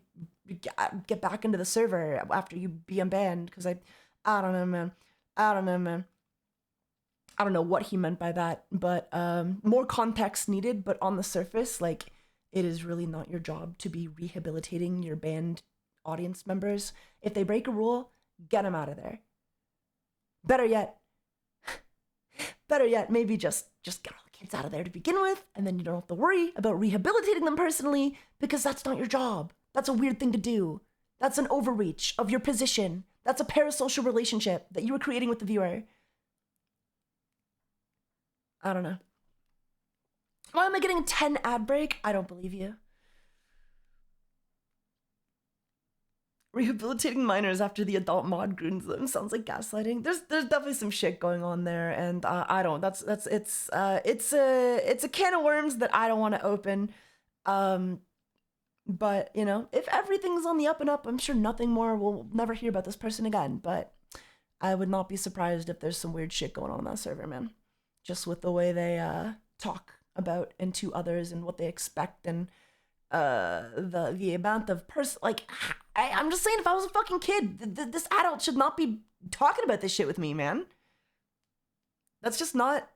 S1: get back into the server after you be unbanned. Because I don't know, man. I don't know what he meant by that, but more context needed. But on the surface, like, it is really not your job to be rehabilitating your banned audience members. If they break a rule, get them out of there. Better yet, maybe just get all the kids out of there to begin with, and then you don't have to worry about rehabilitating them personally, because that's not your job. That's a weird thing to do. That's an overreach of your position. That's a parasocial relationship that you were creating with the viewer. I don't know. Why am I getting a 10 ad break? I don't believe you. Rehabilitating minors after the adult mod groons them sounds like gaslighting. There's definitely some shit going on there, and I don't. It's a can of worms that I don't want to open. But you know, if everything's on the up and up, I'm sure nothing more. We'll never hear about this person again. But I would not be surprised if there's some weird shit going on that server, man. Just with the way they talk about and to others and what they expect and the amount of like I'm just saying, if I was a fucking kid, this adult should not be talking about this shit with me, man. That's just not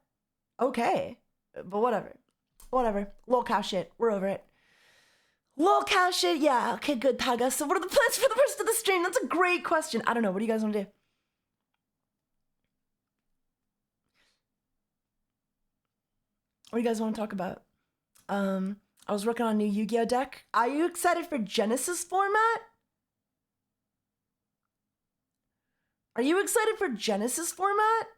S1: okay. But whatever. Lol cow shit. We're over it. Lol cow shit. Yeah. Okay. Good, Taiga. So what are the plans for the rest of the stream? That's a great question. I don't know. What do you guys want to do? What do you guys want to talk about? I was working on a new Yu-Gi-Oh deck. Are you excited for Genesis format? Are you excited for Genesis format?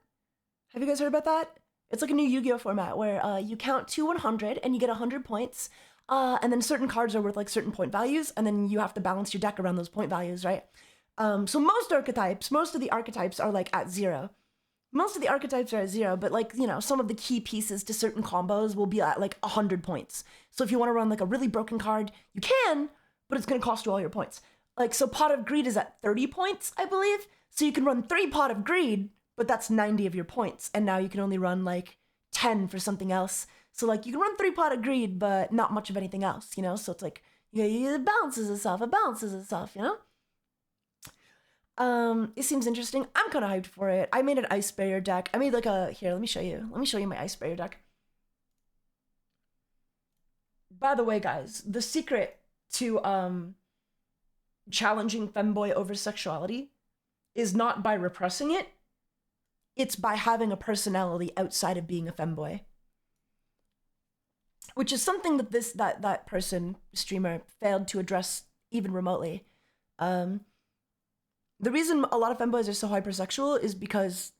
S1: Have you guys heard about that? It's like a new Yu-Gi-Oh format where you count to 100 and you get 100 points. And then certain cards are worth like certain point values, and then you have to balance your deck around those point values, right? So most of the archetypes are like at 0. Most of the archetypes are at 0, but like, you know, some of the key pieces to certain combos will be at like 100 points. So if you want to run like a really broken card, you can, but it's going to cost you all your points. Like, so Pot of Greed is at 30 points, I believe. So you can run 3 Pot of Greed, but that's 90 of your points. And now you can only run like 10 for something else. So like you can run 3 Pot of Greed, but not much of anything else, you know? So it's like, it balances itself, you know? It seems interesting. I'm kind of hyped for it. I made an ice barrier deck. I made like here, let me show you my ice barrier deck. By the way, guys, the secret to challenging femboy over sexuality is not by repressing it. It's by having a personality outside of being a femboy. Which is something that that person, streamer, failed to address even remotely. The reason a lot of femboys are so hypersexual is because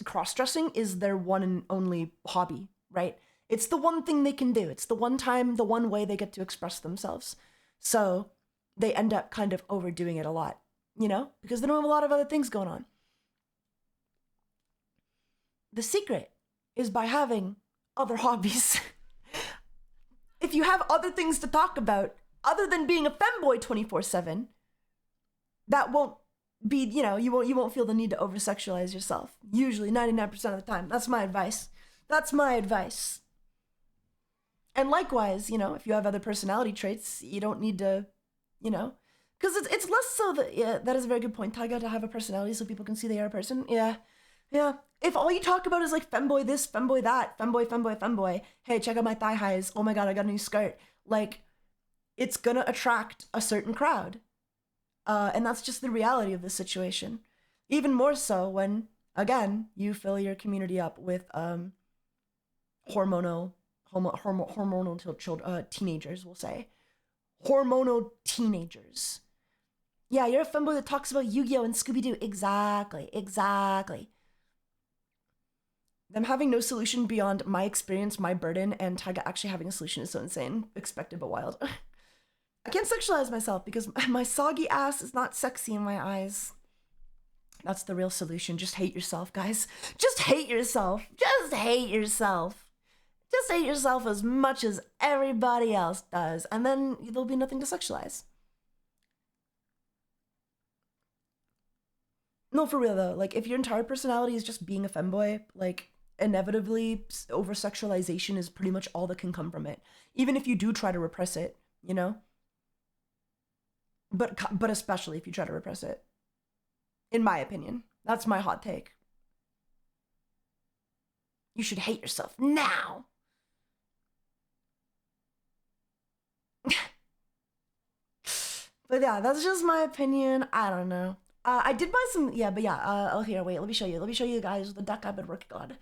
S1: cross-dressing is their one and only hobby, right? It's the one thing they can do. It's the one way they get to express themselves. So they end up kind of overdoing it a lot, you know? Because they don't have a lot of other things going on. The secret is by having other hobbies. If you have other things to talk about, other than being a femboy 24/7, that won't be, you know, you won't feel the need to over-sexualize yourself. Usually 99% of the time. That's my advice. And likewise, you know, if you have other personality traits, you don't need to, you know, because it's less so that, yeah, that is a very good point, Taiga, to have a personality so people can see they are a person. Yeah, Yeah. If all you talk about is like femboy this, femboy that, femboy, femboy, femboy, hey, check out my thigh highs. Oh my god, I got a new skirt. Like, it's gonna attract a certain crowd. And that's just the reality of this situation. Even more so when, again, you fill your community up with hormonal teenagers, we'll say. Hormonal teenagers. Yeah, you're a femboy that talks about Yu-Gi-Oh! And Scooby-Doo. Exactly. Them having no solution beyond my experience, my burden, and Taiga actually having a solution is so insane. Expected but wild. I can't sexualize myself because my soggy ass is not sexy in my eyes. That's the real solution. Just hate yourself, guys. Just hate yourself. Just hate yourself. Just hate yourself as much as everybody else does, and then there'll be nothing to sexualize. No, for real though. Like, if your entire personality is just being a femboy, like, inevitably over-sexualization is pretty much all that can come from it. Even if you do try to repress it, you know? But especially if you try to repress it. In my opinion. That's my hot take. You should hate yourself now. But yeah, that's just my opinion. I don't know. I did buy some, oh, here, wait, let me show you guys the deck I've been working on.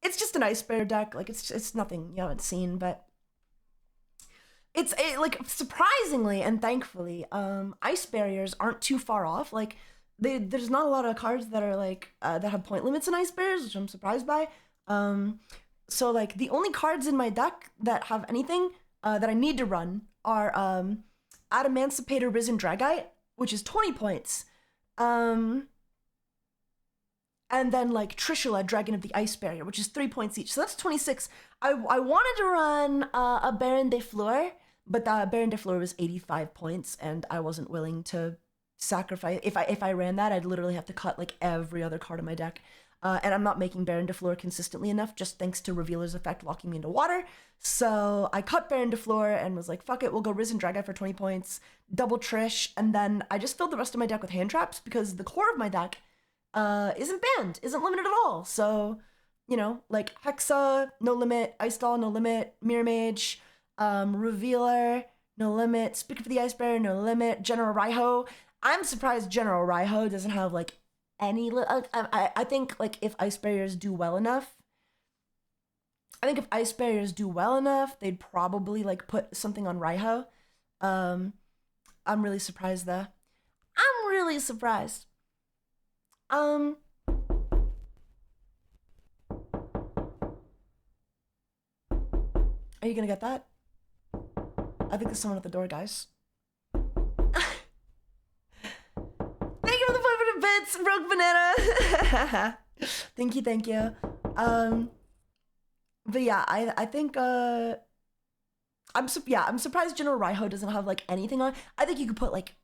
S1: It's just an ice bear deck. Like, it's nothing you haven't seen, but like, surprisingly and thankfully, ice barriers aren't too far off. Like, there's not a lot of cards that are like, that have point limits in ice bears, which I'm surprised by. So like, the only cards in my deck that have anything, that I need to run are, Adamancipator Risen Dragite, which is 20 points. And then like Trishula, Dragon of the Ice Barrier, which is 3 points each. So that's 26. I wanted to run a Baron de Fleur, but the Baron de Fleur was 85 points, and I wasn't willing to sacrifice. If I ran that, I'd literally have to cut like every other card in my deck. And I'm not making Baron de Fleur consistently enough, just thanks to Revealer's Effect locking me into water. So I cut Baron de Fleur and was like, fuck it, we'll go Risen Dragon for 20 points, double Trish, and then I just filled the rest of my deck with hand traps because the core of my deck isn't banned, isn't limited at all. So, you know, like Hexa, no limit, Ice Doll, no limit, Mirror Mage, Revealer, no limit, Speaker for the Ice Bear, no limit, General Raiho. I'm surprised General Raiho doesn't have like any, I think like if ice barriers do well enough, they'd probably like put something on Raiho. I'm really surprised though. I'm really surprised. Are you gonna get that? I think there's someone at the door, guys. Thank you for the 500 bits, Rogue Banana. Thank you. But yeah, I think I'm surprised General Raiho doesn't have like anything on. I think you could put like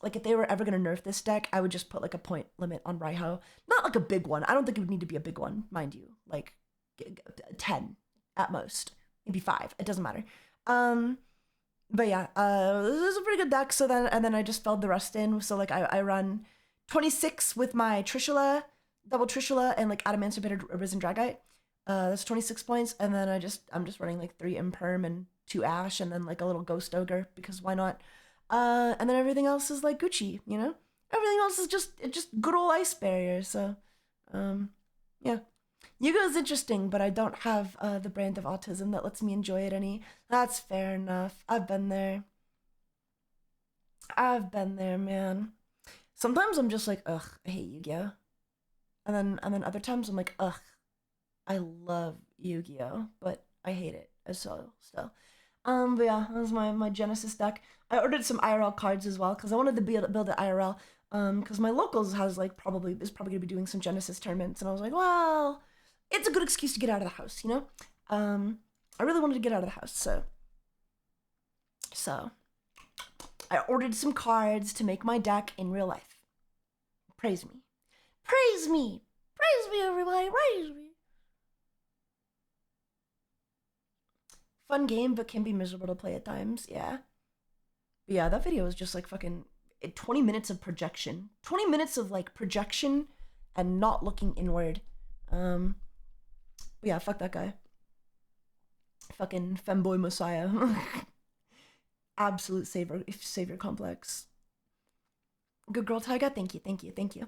S1: if they were ever gonna nerf this deck, I would just put like a point limit on Raiho. Not like a big one. I don't think it would need to be a big one, mind you. Like 10 at most, maybe 5. It doesn't matter. But yeah, this is a pretty good deck. So then I just filled the rest in. So like I run 26 with my Trishula, double Trishula, and like Adamancipator Risen Dragite. That's 26 points, and then I'm just running like 3 Imperm and 2 Ash, and then like a little Ghost Ogre because why not? And then everything else is like Gucci, you know. Everything else is just good old ice barrier. So, yeah. Yu-Gi-Oh's interesting, but I don't have the brand of autism that lets me enjoy it any. That's fair enough. I've been there, man. Sometimes I'm just like, ugh, I hate Yu-Gi-Oh. And then other times I'm like, ugh, I love Yu-Gi-Oh, but I hate it still. But yeah, that was my Genesis deck. I ordered some IRL cards as well because I wanted to build it IRL. Because my locals is probably gonna be doing some Genesis tournaments, and I was like, well, it's a good excuse to get out of the house, you know. I really wanted to get out of the house, so I ordered some cards to make my deck in real life. Praise me, everybody, praise me. Fun game, but can be miserable to play at times. Yeah. But yeah, that video was just like fucking 20 minutes of projection. 20 minutes of like projection and not looking inward. But yeah, fuck that guy. Fucking femboy messiah. Absolute savior complex. Good girl, Taiga. Thank you. Thank you.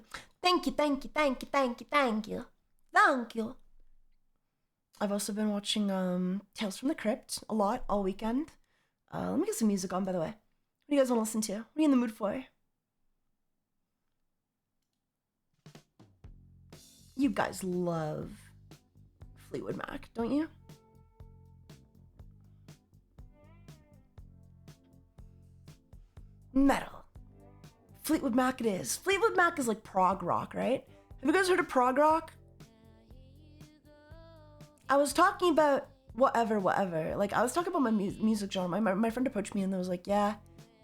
S1: I've also been watching Tales from the Crypt a lot all weekend. Let me get some music on, by the way. What do you guys want to listen to? What are you in the mood for? You guys love Fleetwood Mac, don't you? Metal. Fleetwood Mac it is. Fleetwood Mac is like prog rock, right? Have you guys heard of prog rock? I was talking about whatever. Like, I was talking about my music genre. My friend approached me and they was like, yeah,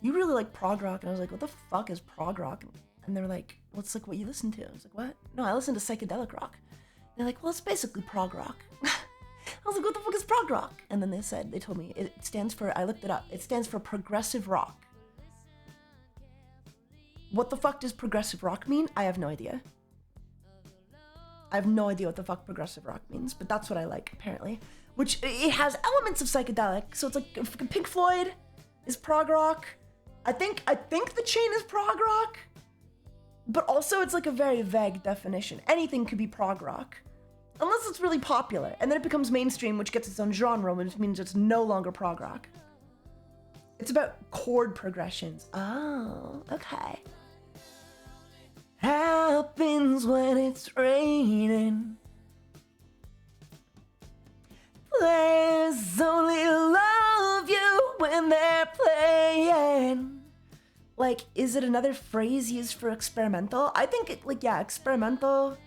S1: you really like prog rock. And I was like, what the fuck is prog rock? And they were like, what's like what you listen to? I was like, what? No, I listen to psychedelic rock. And they're like, well, it's basically prog rock. I was like, what the fuck is prog rock? And then they told me it stands for, I looked it up, it stands for progressive rock. What the fuck does progressive rock mean? I have no idea. I have no idea what the fuck progressive rock means, but that's what I like, apparently. Which, it has elements of psychedelic, so it's like Pink Floyd is prog rock. I think The Chain is prog rock, but also it's like a very vague definition. Anything could be prog rock, unless it's really popular, and then it becomes mainstream, which gets its own genre, which means it's no longer prog rock. It's about chord progressions. Oh, okay. Happens when it's raining. Players only love you when they're playing. Like, is it another phrase used for experimental? I think experimental,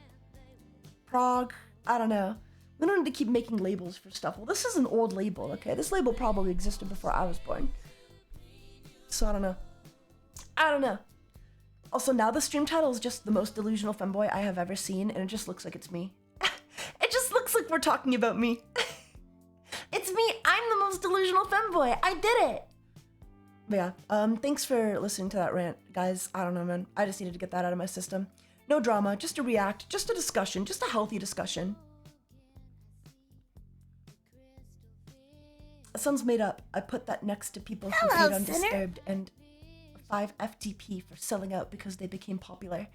S1: prog, I don't know. We don't need to keep making labels for stuff. Well, this is an old label, okay? This label probably existed before I was born. So I don't know. Also, now the stream title is just the most delusional femboy I have ever seen, and it just looks like it's me. It just looks like we're talking about me. It's me. I'm the most delusional femboy. I did it. But yeah, thanks for listening to that rant, guys. I don't know, man. I just needed to get that out of my system. No drama, just a react, just a discussion, just a healthy discussion. Sun's made up. I put that next to people who feed undisturbed and 5 FTP for selling out because they became popular.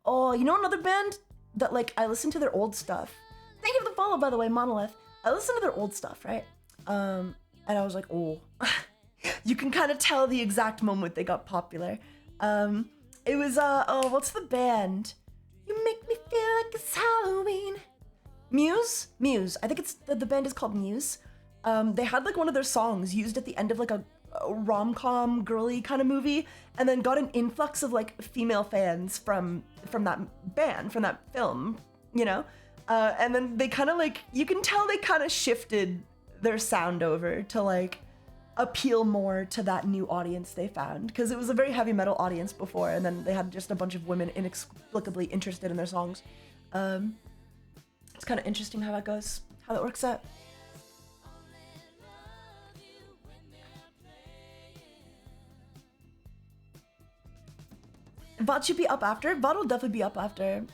S1: Oh, you know another band that, like, I listen to their old stuff. Thank you for the follow, by the way, Monolith. I listened to their old stuff, right? And I was like, oh. You can kind of tell the exact moment they got popular. It was, what's the band? You make me feel like it's Halloween. Muse? I think it's, the band is called Muse. They had, like, one of their songs used at the end of, like, a rom-com girly kind of movie, and then got an influx of like female fans from that band, from that film, you know? And then they kind of like, you can tell they kind of shifted their sound over to like appeal more to that new audience they found, because it was a very heavy metal audience before, and then they had just a bunch of women inexplicably interested in their songs. It's kind of interesting how that goes, how that works out. VOD should be up after. VOD will definitely be up after.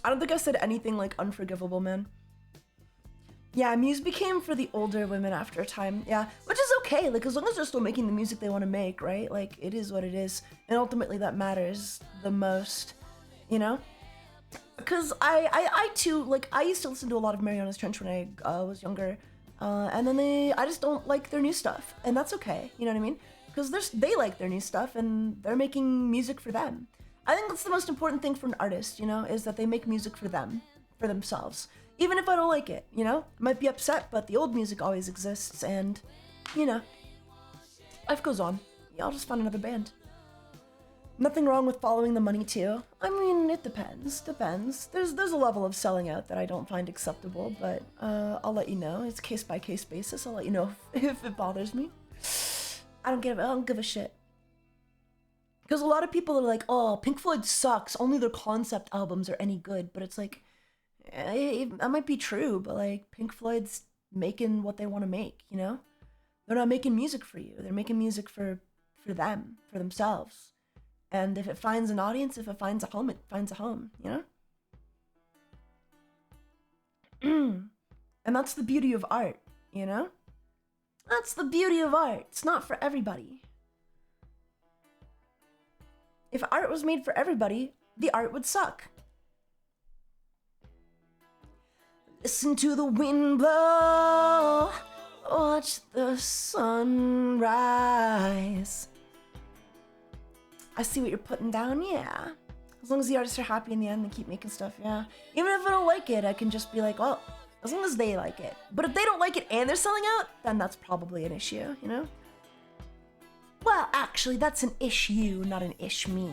S1: I don't think I said anything like unforgivable, man. Yeah, Muse became for the older women after a time. Yeah, which is okay. Like, as long as they're still making the music they want to make, right? Like, it is what it is. And ultimately that matters the most, you know? Because I too, like, I used to listen to a lot of Mariana's Trench when I was younger. And then I just don't like their new stuff. And that's okay, you know what I mean? Because they like their new stuff and they're making music for them. I think that's the most important thing for an artist, you know, is that they make music for them, for themselves. Even if I don't like it, you know? I might be upset, but the old music always exists and, you know, life goes on. Yeah, I'll just find another band. Nothing wrong with following the money too. I mean, it depends. There's a level of selling out that I don't find acceptable, but I'll let you know. It's case-by-case basis. I'll let you know if it bothers me. I don't give a shit. Because a lot of people are like, oh, Pink Floyd sucks. Only their concept albums are any good. But it's like, that might be true, but like Pink Floyd's making what they want to make, you know? They're not making music for you. They're making music for them, for themselves. And if it finds an audience, if it finds a home, it finds a home, you know? And that's the beauty of art, you know? That's the beauty of art. It's not for everybody. If art was made for everybody, the art would suck. Listen to the wind blow, watch the sun rise. I see what you're putting down, yeah. As long as the artists are happy in the end, they keep making stuff, yeah. Even if I don't like it, I can just be like, well, as long as they like it. But if they don't like it and they're selling out, then that's probably an issue, you know? Well, actually, that's an issue, not an ish-me.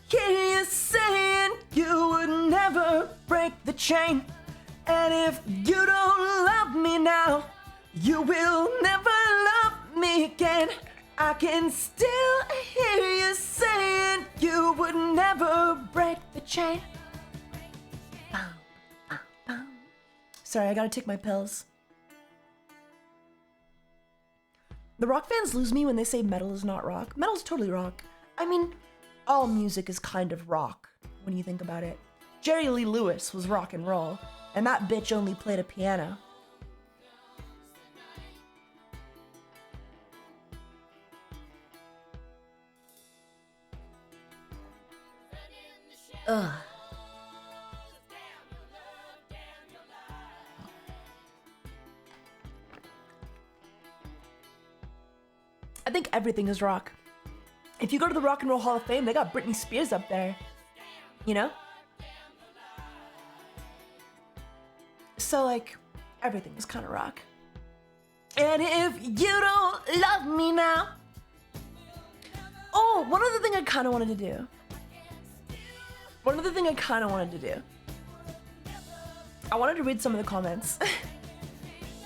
S1: Hear you saying you would never break the chain. And if you don't love me now, you will never love me again. I can still hear you saying you would never break the chain. Sorry, I gotta take my pills. The rock fans lose me when they say metal is not rock. Metal's totally rock. I mean, all music is kind of rock when you think about it. Jerry Lee Lewis was rock and roll, and that bitch only played a piano. Ugh. I think everything is rock. If you go to the Rock and Roll Hall of Fame, they got Britney Spears up there. You know? So, like, everything is kind of rock. And if you don't love me now... Oh, one other thing I kind of wanted to do. I wanted to read some of the comments.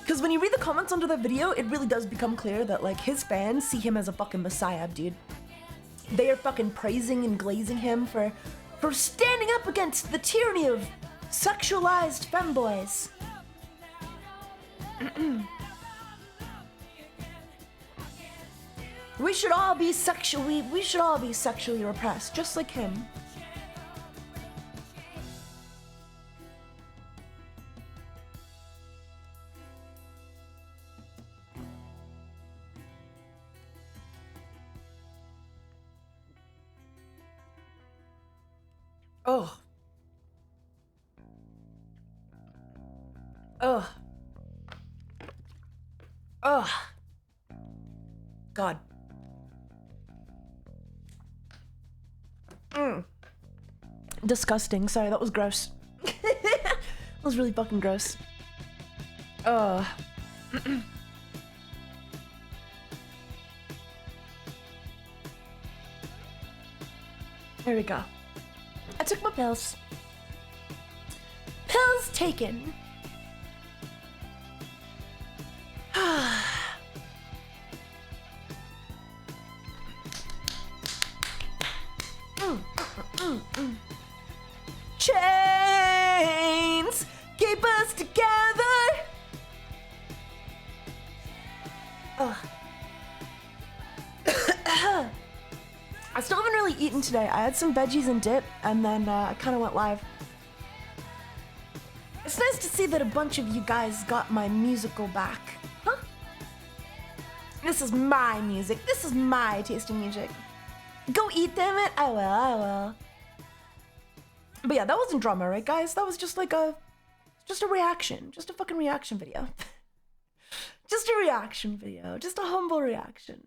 S1: Because when you read the comments under the video, it really does become clear that, like, his fans see him as a fucking messiah, dude. They are fucking praising and glazing him for standing up against the tyranny of sexualized femboys. We should all be sexually repressed, just like him. Oh. Ugh. Ugh. God. Disgusting. Sorry, that was gross. That was really fucking gross. Ugh. There we go. I took my pills. Pills taken. Chains keep us together. Ugh. I still haven't really eaten today. I had some veggies and dip, and then I kind of went live. It's nice to see that a bunch of you guys got my musical back. Huh? This is my music. This is my taste in music. Go eat, damn it. I will. But yeah, that wasn't drama, right, guys? That was just like just a reaction. Just a fucking reaction video. Just a reaction video. Just a humble reaction.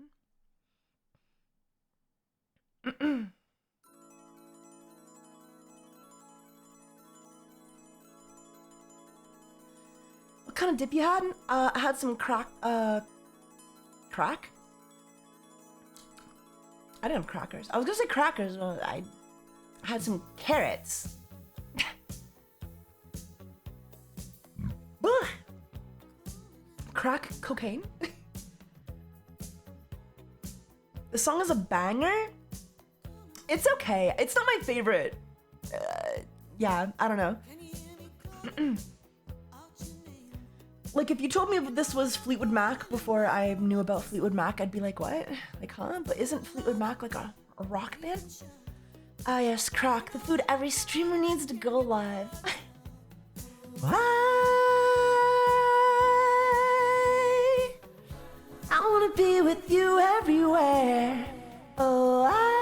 S1: What kind of dip you had? I had some crack? I didn't have crackers. I was gonna say crackers, but I had some carrots. Crack cocaine? The song is a banger? It's okay. It's not my favorite. Yeah, I don't know. Like, if you told me this was Fleetwood Mac before I knew about Fleetwood Mac, I'd be like, what? Like, huh? But isn't Fleetwood Mac like a rock band? Ah, yes, crack. The food every streamer needs to go live. I wanna be with you everywhere. Oh, I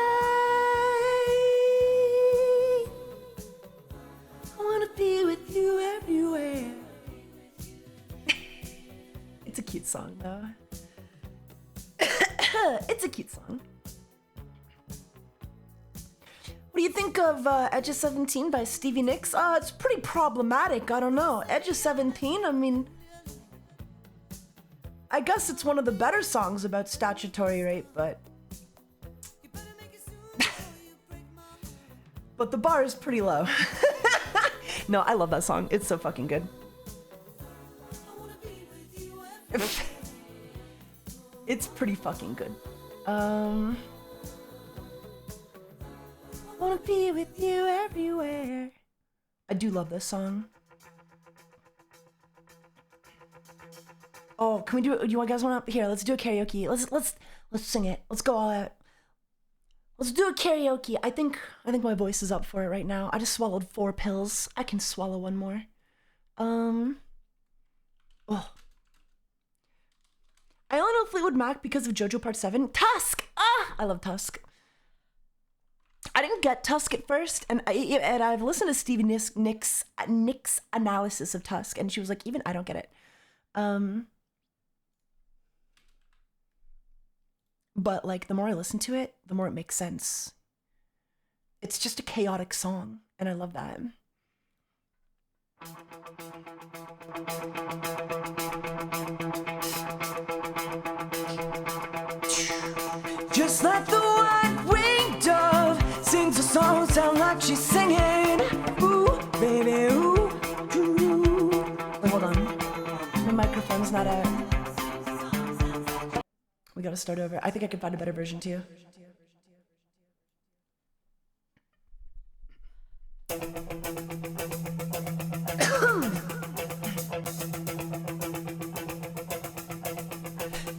S1: wanna be with you everywhere. It's a cute song, though. It's a cute song. What do you think of Edge of 17 by Stevie Nicks? It's pretty problematic. I don't know. Edge of 17, I mean, I guess it's one of the better songs about statutory rape, but but the bar is pretty low. No, I love that song. It's so fucking good. It's pretty fucking good. Wanna be with you everywhere. I do love this song. Oh, can we do it? You guys want to? Here, let's do a karaoke. Let's sing it. Let's go all out. Let's do a karaoke. I think my voice is up for it right now. I just swallowed 4 pills. I can swallow one more. Oh. I only know Fleetwood Mac because of JoJo Part 7. Tusk! Ah! I love Tusk. I didn't get Tusk at first, and I've listened to Stevie Nicks' analysis of Tusk, and she was like, even I don't get it. But like, the more I listen to it, the more it makes sense. It's just a chaotic song, and I love that. Just like the white-winged dove sings a song, sound like she's singing. Ooh, baby, ooh, ooh. Wait, hold on. My microphone's not out. We gotta start over. I think I can find a better version too.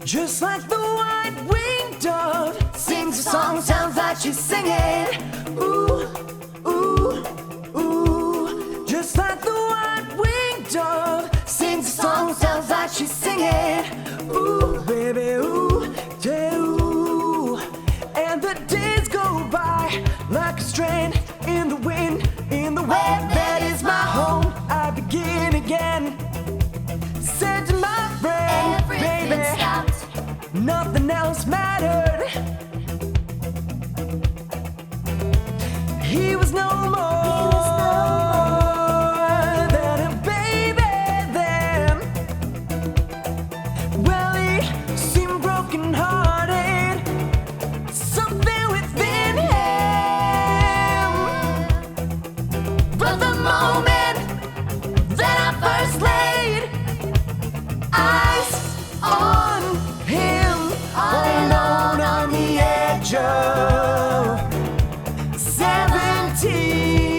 S1: Just like the white-winged dove sings a song, sounds like she's singing. Ooh, ooh, ooh. Just like the white-winged dove sings a song, sounds like she's singing. Ooh, baby, ooh, yeah, ooh. And the days go by like a strand in the wind, in the web that is my home. I begin again. Said to my friend, baby, stopped. Nothing else mattered. He was no more than a baby then. Well, he seemed broken hearted, something within him. But the moment that I first laid eyes on him, alone on the edge of 17.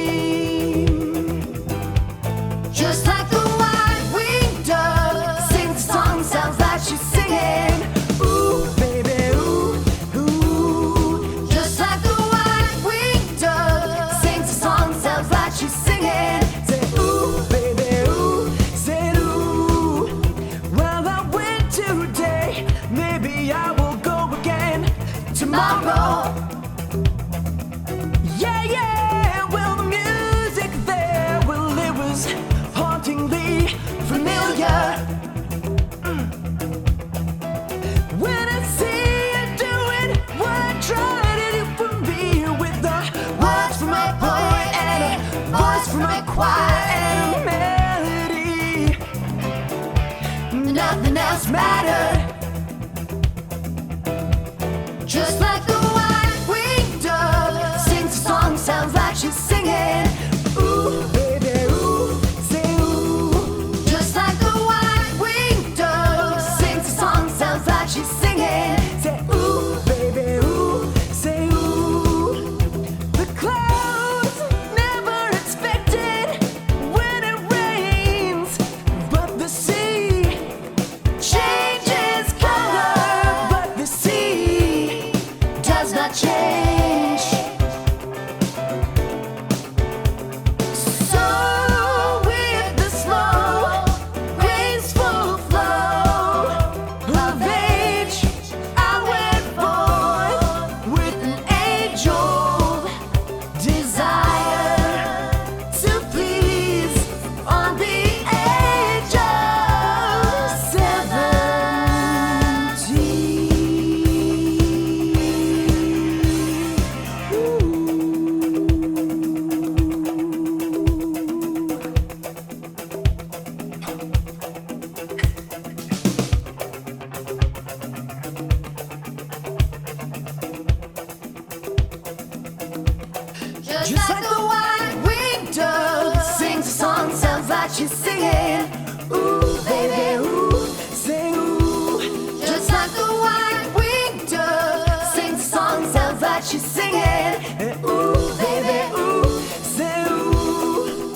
S1: Just like the white-winged dove sings a song, sounds like she's singing. Ooh, baby, ooh, sing ooh. Just like the white-winged dove sings a song, sounds like she's singing. Ooh, baby, ooh, sing ooh.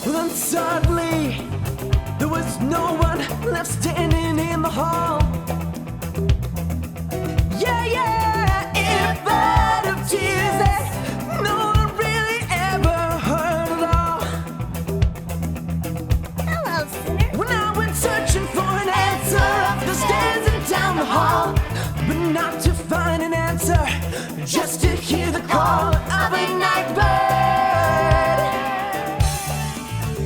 S1: Then suddenly there was no one left standing in the hall. Yeah, yeah, in a bed of tears that no one really ever heard at all.
S7: Hello, sinner.
S1: When I went searching for an answer up the stairs and down the hall, but not to find an answer, just to hear the call of a night bird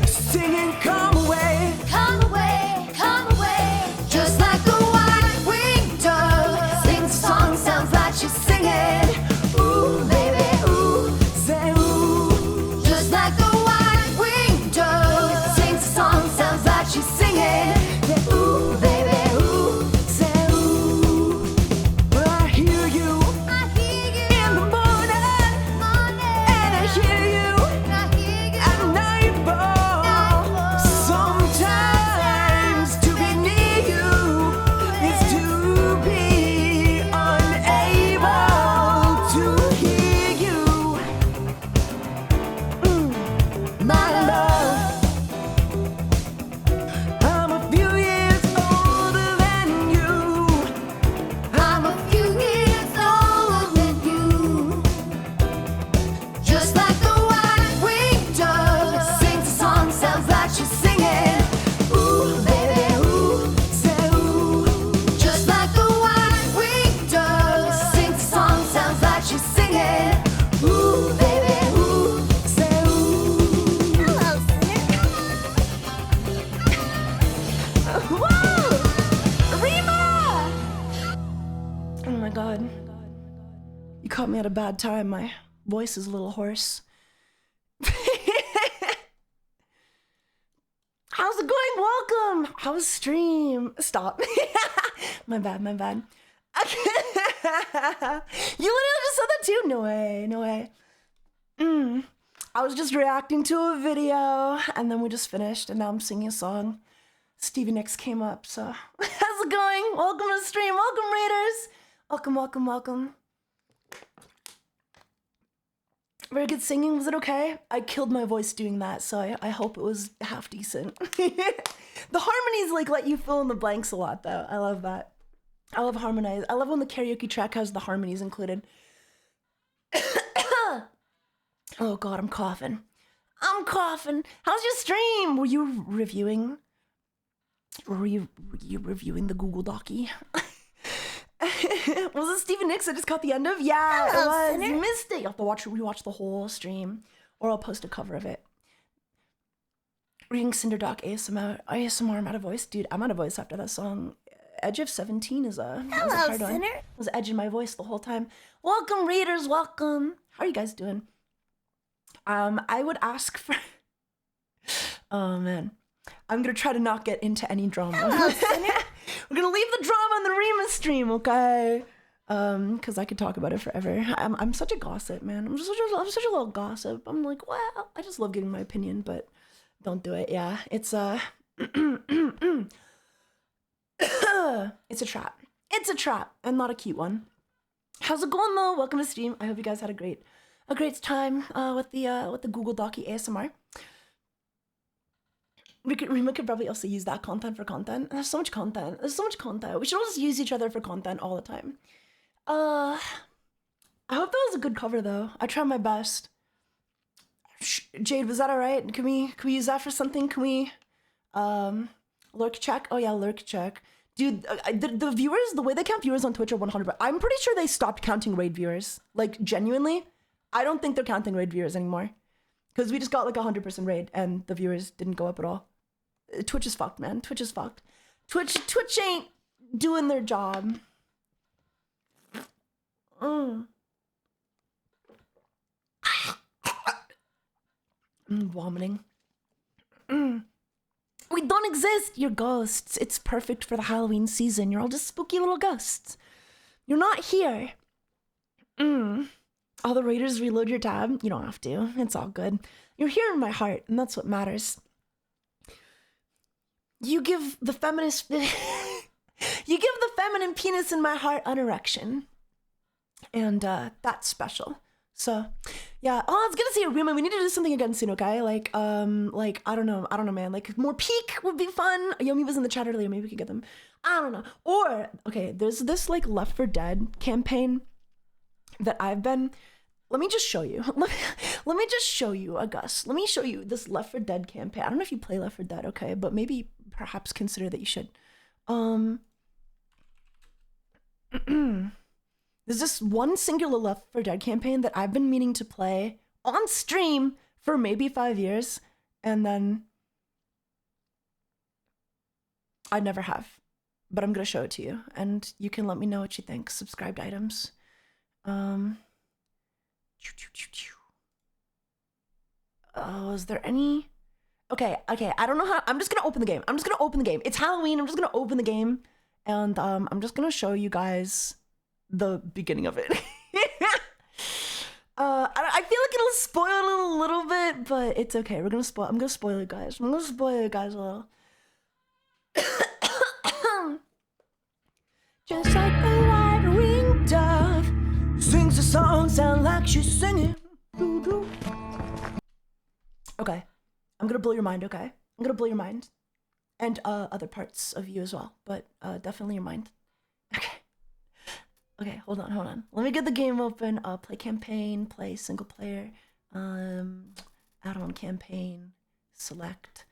S1: singing, come away,
S7: Come away, come away.
S1: just like the white-winged dove sings a song, sounds like she's singing. Ooh, baby, ooh, say ooh. Just like the white-winged dove sings a song, sounds like she's singing. Yeah, ooh, baby, ooh, say ooh. Well, I hear you
S7: I hear you
S1: in the morning, and I hear you
S7: I hear you
S1: at nightfall. Sometimes to be near you is to be unable to hear you. My love, I'm a few years older than you. I'm a few years older than you. Just like the white-winged dove sings a song, sounds like she's singing. Ooh, baby, ooh, say ooh. Just like the white-winged dove sings a song, sounds like she's singing. Ooh, baby, ooh, say ooh.
S7: Hello, sinner.
S1: Whoa! Rima! Oh my god. You caught me at a bad time. My voice is a little hoarse. How's it going? Welcome. How's stream? Stop. My bad, my bad. You literally just said that too? No way, no way. I was just reacting to a video and then we just finished and now I'm singing a song. Stevie Nicks came up, so how's it going? Welcome to the stream. Welcome, Raiders. Welcome, welcome, welcome. Very good singing. Was it okay? I killed my voice doing that, so I hope it was half decent. The harmonies like let you fill in the blanks a lot, though. I love that. I love harmonize. I love when the karaoke track has the harmonies included. Oh god, I'm coughing. I'm coughing. How's your stream? Were you reviewing? Were you reviewing the Google Docky? Was it Stevie Nicks I just caught the end of? Yeah,
S7: Hello,
S1: it was.
S7: sinner.
S1: You missed it. You have to rewatch the whole stream, or I'll post a cover of it. Reading Cinderdoc ASMR. I'm out of voice, dude. I'm out of voice after that song. Edge of 17 is a
S7: Hello,
S1: hard one.
S7: sinner.
S1: I was edging my voice the whole time. Welcome, readers. Welcome. How are you guys doing? I would ask for. Oh man, I'm gonna try to not get into any drama.
S7: Hello, sinner.
S1: We're gonna leave the drama on the Rima stream, okay? Because I could talk about it forever. I'm such a gossip, man. I'm such a little gossip. I'm like, well, I just love giving my opinion, but don't do it. Yeah, it's it's a trap. It's a trap, and not a cute one. How's it going though? Welcome to stream. I hope you guys had a great time with the Google Docky ASMR. Rima could probably also use that content for content. There's so much content. There's so much content. We should all just use each other for content all the time. I hope that was a good cover though. I tried my best. Jade, was that alright? Can we use that for something? Can we lurk check? Oh yeah, lurk check. Dude, the viewers, the way they count viewers on Twitch are 100%. I'm pretty sure they stopped counting raid viewers. Like genuinely, I don't think they're counting raid viewers anymore. Because we just got like 100% raid and the viewers didn't go up at all. Twitch is fucked, man. Twitch is fucked. Twitch ain't doing their job. I'm vomiting. We don't exist. You're ghosts. It's perfect for the Halloween season. You're all just spooky little ghosts. You're not here. All the raiders reload your tab. You don't have to. It's all good. You're here in my heart, and that's what matters. You give the feminist you give the feminine penis in my heart an erection. And that's special. So yeah. Oh, I was gonna say Arima, we need to do something again soon, okay? Like I don't know, man. Like more peak would be fun. Yomi was in the chat earlier, maybe we could get them. I don't know. Or okay, there's this like Left 4 Dead campaign that I've been. Let me just show you. Let me just show you, August. Let me show you this Left 4 Dead campaign. I don't know if you play Left 4 Dead, okay, but maybe perhaps consider that you should. There's this one singular Left 4 Dead campaign that I've been meaning to play on stream for maybe 5 years, and then I never have. But I'm gonna show it to you, and you can let me know what you think. Subscribed items. Oh, is there any? Okay, I don't know how. I'm just gonna open the game. It's Halloween. I'm just gonna open the game, and I'm just gonna show you guys the beginning of it. I feel like it'll spoil it a little bit, but it's okay. I'm gonna spoil it, guys. I'm gonna spoil it, guys, a little. Just like a white-winged dove sings a song, sound like she's singing. Okay, I'm gonna blow your mind. Okay, I'm gonna blow your mind, and other parts of you as well, but definitely your mind. Okay, hold on. Let me get the game open. Play campaign, play single player, add on campaign, select,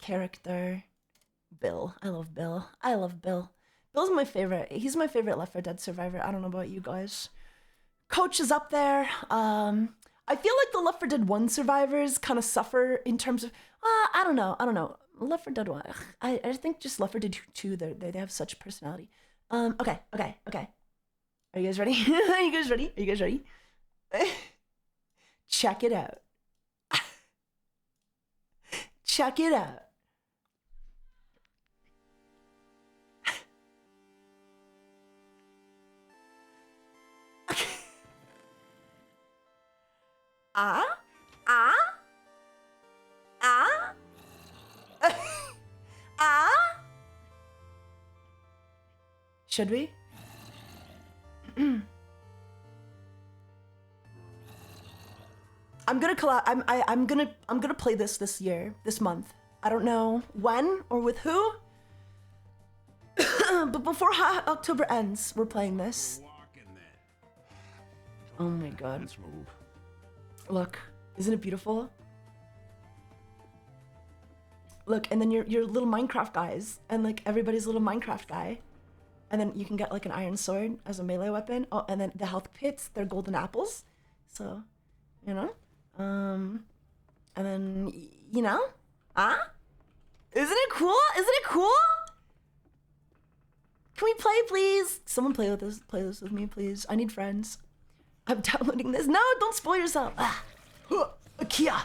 S1: character, Bill. I love Bill. Bill's my favorite. He's my favorite Left 4 Dead survivor. I don't know about you guys. Coach is up there. I feel like the Left 4 Dead 1 survivors kind of suffer in terms of, I don't know. Left 4 Dead 1. I think just Left 4 Dead 2, they have such personality. Okay. Are you guys ready? Are you guys ready? Check it out. Check it out. Should we? I'm gonna play this year, this month. I don't know when or with who, but before October ends, we're playing this. Oh my god!
S2: Let's move.
S1: Look, isn't it beautiful? Look, and then your little Minecraft guys, and like everybody's little Minecraft guy. And then you can get like an iron sword as a melee weapon. Oh, and then the health pits, they're golden apples. So, you know. And then, you know. Isn't it cool? Can we play, please? Someone play this with me, please. I need friends. I'm downloading this. No, don't spoil yourself. Kia.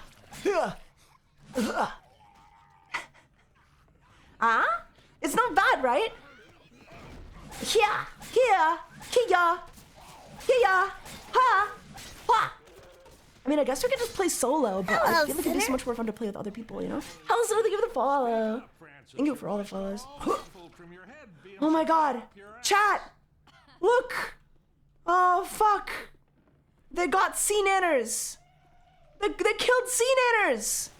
S1: It's not bad, right? Here, ha. I mean, I guess we could just play solo, but I feel like it'd be so much more fun to play with other people, you know? Hello, Sinner, thank you for the follow. Thank you for all the follows. Oh my god. Chat! Look! Oh, fuck. They got sea nanners. They killed sea nanners.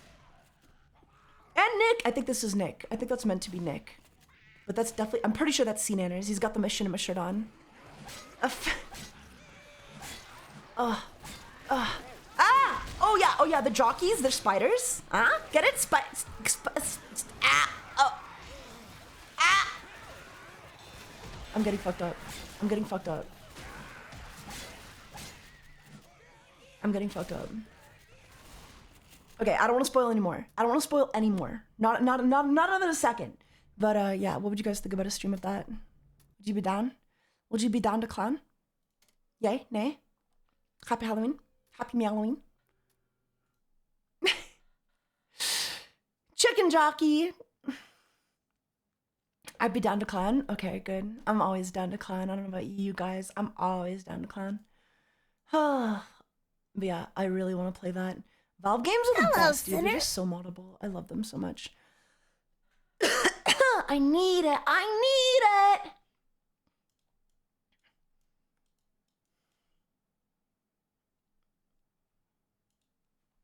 S1: And Nick. I think this is Nick. I think that's meant to be Nick. But that's definitely, I'm pretty sure that's Sea Nanners. He's got the machinima shirt on. Oh yeah, the jockeys, they're spiders. Get it? I'm getting fucked up. Okay, I don't want to spoil anymore. Not another second. But yeah, what would you guys think about a stream of that? Would you be down? Would you be down to clown? Yay? Nay? Happy Halloween? Happy Halloween? Chicken jockey! I'd be down to clown? Okay, good. I'm always down to clown. I don't know about you guys. I'm always down to clown. But yeah, I really want to play that. Valve games are the
S7: Hello,
S1: best, dude. They're
S7: sinner.
S1: just so moddable. I love them so much. I need it. I need it.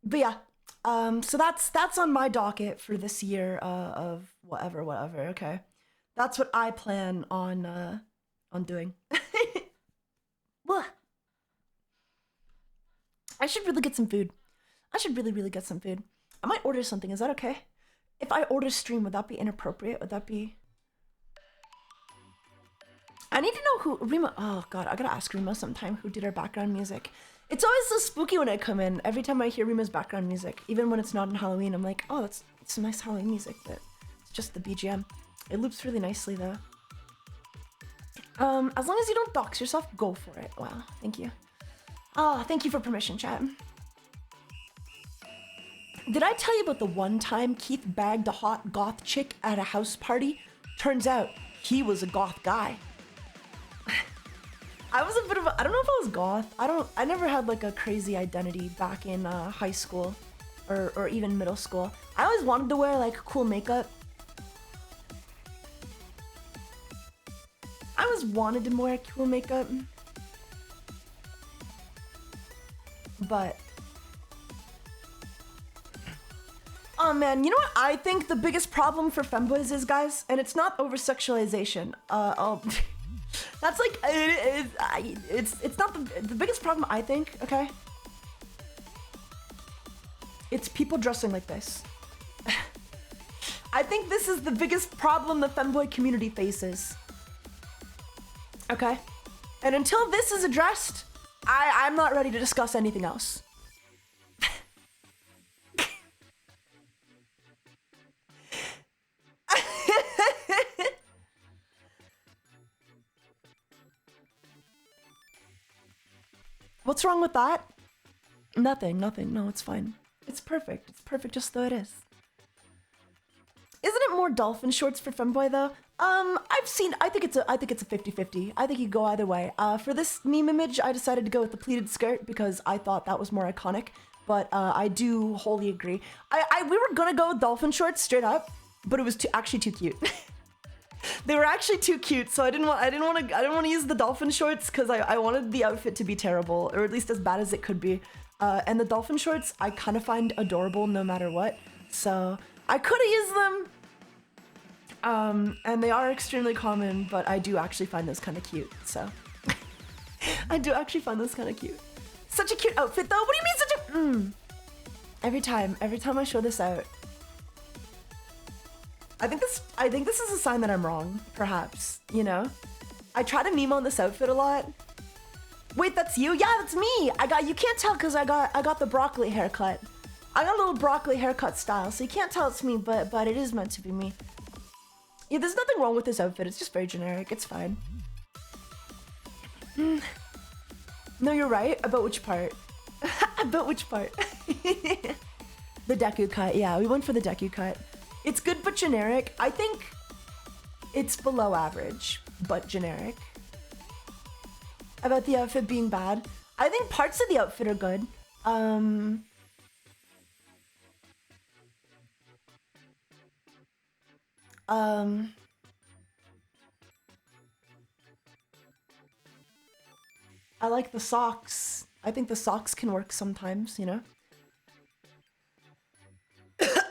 S1: But yeah, so that's on my docket for this year of whatever. Okay, that's what I plan on doing. Blah. I should really get some food. I should really get some food. I might order something. Is that okay? If I order stream, would that be inappropriate? Would that be? I need to know who Rima. Oh God, I gotta ask Rima sometime who did our background music. It's always so spooky when I come in. Every time I hear Rima's background music, even when it's not in Halloween, I'm like, oh, that's some nice Halloween music, but it's just the BGM. It loops really nicely though. As long as you don't dox yourself, go for it. Wow, thank you. Ah, thank you for permission, chat. Did I tell you about the one time Keith bagged a hot goth chick at a house party? Turns out he was a goth guy. I was a bit of a, I don't know if I was goth. I never had like a crazy identity back in high school or even middle school. I always wanted to wear like cool makeup. I always wanted to wear cool makeup. But oh man, you know what I think the biggest problem for femboys is, guys? And it's not over-sexualization. That's like, it's not the biggest problem, I think, okay? It's people dressing like this. I think this is the biggest problem the femboy community faces. Okay? And until this is addressed, I'm not ready to discuss anything else. What's wrong with that? Nothing. No, it's fine. It's perfect. It's perfect just though it is. Isn't it more dolphin shorts for femboy though? I think it's a 50-50. I think you go either way. For this meme image, I decided to go with the pleated skirt because I thought that was more iconic. But I do wholly agree. We were gonna go with dolphin shorts straight up, but it was actually too cute. They were actually too cute, so I didn't want to use the dolphin shorts because I wanted the outfit to be terrible, or at least as bad as it could be. And the dolphin shorts I kind of find adorable no matter what, so I could have used them. And they are extremely common, but I do actually find those kind of cute. So I do actually find those kind of cute. Such a cute outfit, though. What do you mean such a? Every time I show this out. I think this is a sign that I'm wrong, perhaps, you know? I try to meme on this outfit a lot. Wait, that's you? Yeah, that's me. You can't tell because I got the broccoli haircut. I got a little broccoli haircut style, so you can't tell it's me, but it is meant to be me. Yeah, there's nothing wrong with this outfit. It's just very generic. It's fine. No, you're right. About which part? About which part? The Deku cut. Yeah, we went for the Deku cut. It's good but generic. I think it's below average, but generic. About the outfit being bad. I think parts of the outfit are good. I like the socks. I think the socks can work sometimes, you know?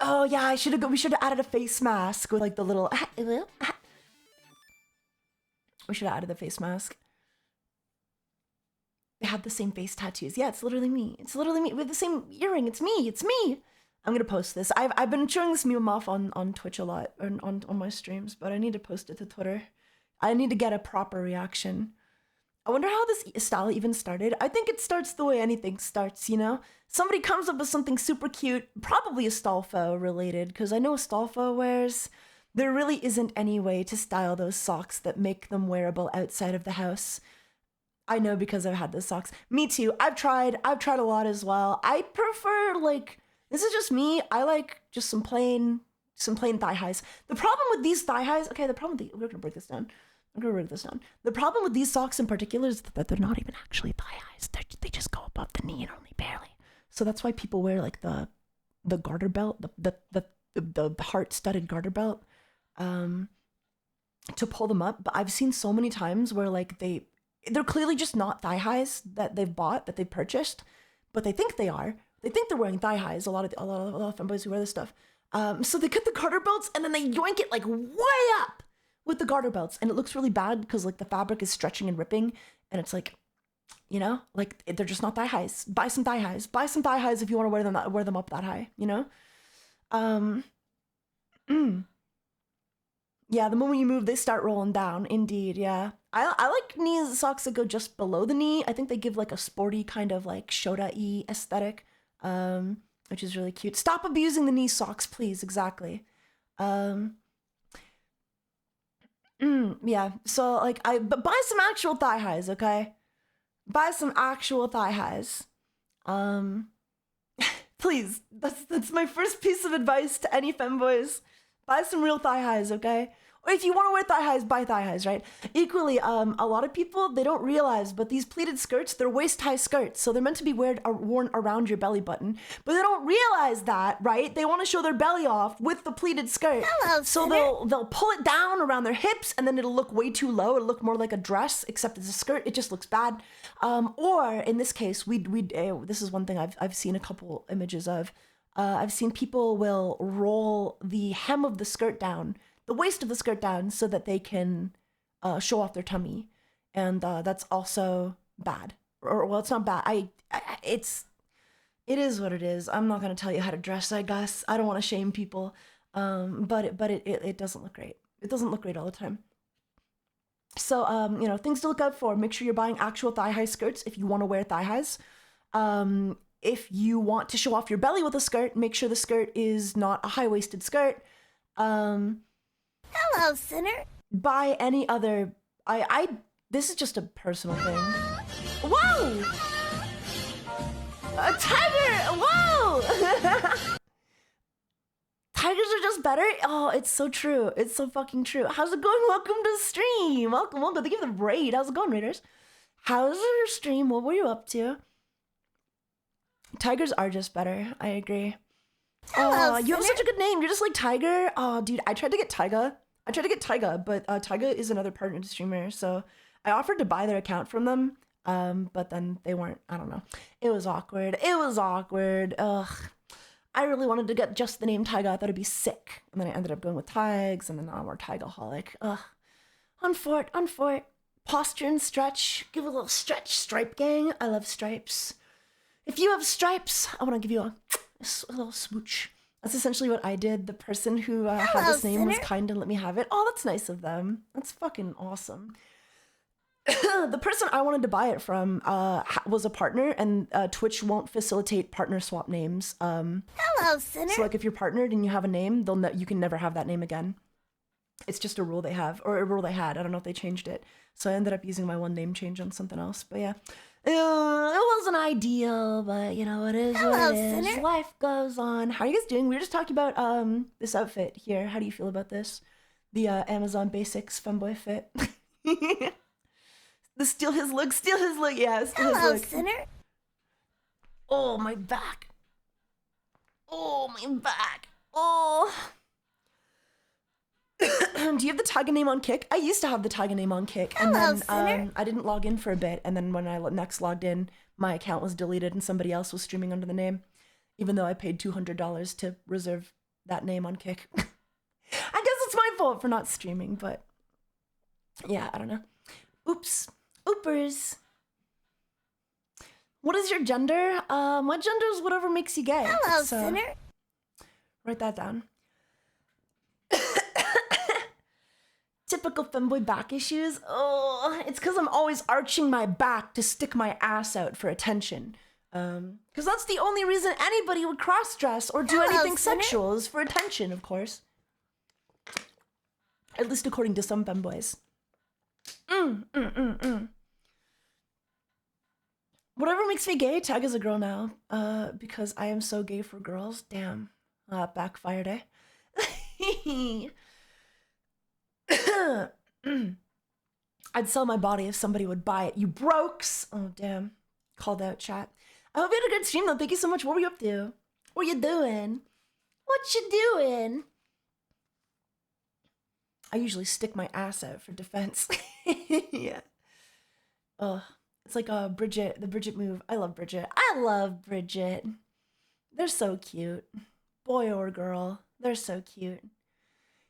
S1: Oh yeah, we should have added a face mask with like the little. We should have added the face mask. They have the same face tattoos. Yeah, it's literally me. It's literally me with the same earring. It's me. It's me. I'm gonna post this. I've been showing this meme off on Twitch a lot and on my streams, but I need to post it to Twitter. I need to get a proper reaction. I wonder how this style even started. I think it starts the way anything starts, you know? Somebody comes up with something super cute, probably Astolfo related, because I know Astolfo wears. There really isn't any way to style those socks that make them wearable outside of the house. I know because I've had those socks. Me too. I've tried a lot as well. I prefer like, this is just me. I like just some plain thigh highs. The problem with these thigh highs, okay, we're gonna break this down. I'm gonna write this down. The problem with these socks in particular is that they're not even actually thigh highs. They just go above the knee and only barely. So that's why people wear like the garter belt, the heart studded garter belt, to pull them up. But I've seen so many times where like they're clearly just not thigh highs that they've bought, that they've purchased, but they think they are. They think they're wearing thigh highs. A lot of femboys who wear this stuff. So they cut the garter belts and then they yoink it like way up with the garter belts, and it looks really bad because like the fabric is stretching and ripping, and it's like, you know, like they're just not thigh highs. Buy some thigh highs. Buy some thigh highs if you want to wear them up that high. You know. Yeah, the moment you move, they start rolling down. Indeed, yeah. I like knee socks that go just below the knee. I think they give like a sporty kind of like Shota-y aesthetic, which is really cute. Stop abusing the knee socks, please. Exactly. Yeah. So like but buy some actual thigh highs, okay? Buy some actual thigh highs. Please. That's my first piece of advice to any femboys. Buy some real thigh highs, okay? Or if you want to wear thigh highs, buy thigh highs, right? Equally, a lot of people, they don't realize, but these pleated skirts, they're waist-high skirts, so they're meant to be worn around your belly button, but they don't realize that, right? They want to show their belly off with the pleated skirt.
S7: Hello,
S1: so they'll pull it down around their hips, and then it'll look way too low. It'll look more like a dress, except it's a skirt. It just looks bad. Or in this case, this is one thing I've seen a couple images of. I've seen people will roll the hem of the skirt down, the waist of the skirt down, so that they can show off their tummy, and that's also bad. Or well, it's not bad. It is what it is. I'm not gonna tell you how to dress. I guess I don't want to shame people, but it doesn't look great. It doesn't look great all the time. So you know, things to look out for. Make sure you're buying actual thigh high skirts if you want to wear thigh highs. If you want to show off your belly with a skirt, make sure the skirt is not a high-waisted skirt.
S7: Hello, sinner.
S1: Buy any other... This is just a personal thing. Whoa! A tiger! Whoa! Tigers are just better? Oh, it's so true. It's so fucking true. How's it going? Welcome to the stream. Welcome. Thank you for the raid. How's it going, raiders? How's your stream? What were you up to? Tigers are just better. I agree.
S7: Hello,
S1: You have
S7: sinner.
S1: such a good name. You're just like Tiger. Oh, dude, I tried to get Taiga, but Taiga is another partner streamer, so I offered to buy their account from them, but then they weren't. I don't know. It was awkward. Ugh. I really wanted to get just the name Taiga. I thought it'd be sick, and then I ended up going with Tags, and then now we're TaigaxHolic. Ugh. Unfort. Posture and stretch. Give a little stretch. Stripe gang. I love stripes. If you have stripes, I want to give you a little smooch. That's essentially what I did. The person who had this name was
S7: sinner.
S1: kind and let me have it. Oh, that's nice of them. That's fucking awesome. The person I wanted to buy it from was a partner, and Twitch won't facilitate partner swap names.
S7: Hello, sinner.
S1: So like if you're partnered and you have a name, you can never have that name again. It's just a rule they have, or a rule they had. I don't know if they changed it. So I ended up using my one name change on something else. But yeah, it wasn't ideal, but you know, it is
S7: Hello,
S1: what it is.
S7: sinner.
S1: Life goes on. How are you guys doing? We were just talking about this outfit here. How do you feel about this? The Amazon Basics femboy fit. Steal his look. Yeah, steal his
S7: Hello,
S1: look.
S7: sinner.
S1: Oh, my back. Oh. Do you have the Taiga name on Kick? I used to have the Taiga name on Kick, and
S7: Hello,
S1: then
S7: sinner.
S1: I didn't log in for a bit, and then when I next logged in, my account was deleted and somebody else was streaming under the name, even though I paid $200 to reserve that name on Kick. I guess it's my fault for not streaming, but yeah, I don't know. Oopers. What is your gender? My gender is whatever makes you gay.
S7: Hello,
S1: so
S7: sinner.
S1: write that down. Typical femboy back issues. Oh, it's because I'm always arching my back to stick my ass out for attention. Because that's the only reason anybody would cross-dress or do
S7: Hello,
S1: anything
S7: sinner.
S1: sexual is for attention, of course. At least according to some femboys. Whatever makes me gay, Tag is a girl now. Because I am so gay for girls. Damn. Backfired, eh? I'd sell my body if somebody would buy it. You brokes. Oh, damn. Called out, chat. I hope you had a good stream, though. Thank you so much. What were you up to? What you doing? What you doing? I usually stick my ass out for defense. Yeah. Oh, it's like Bridget, the Bridget move. I love Bridget. I love Bridget. They're so cute. Boy or girl, they're so cute.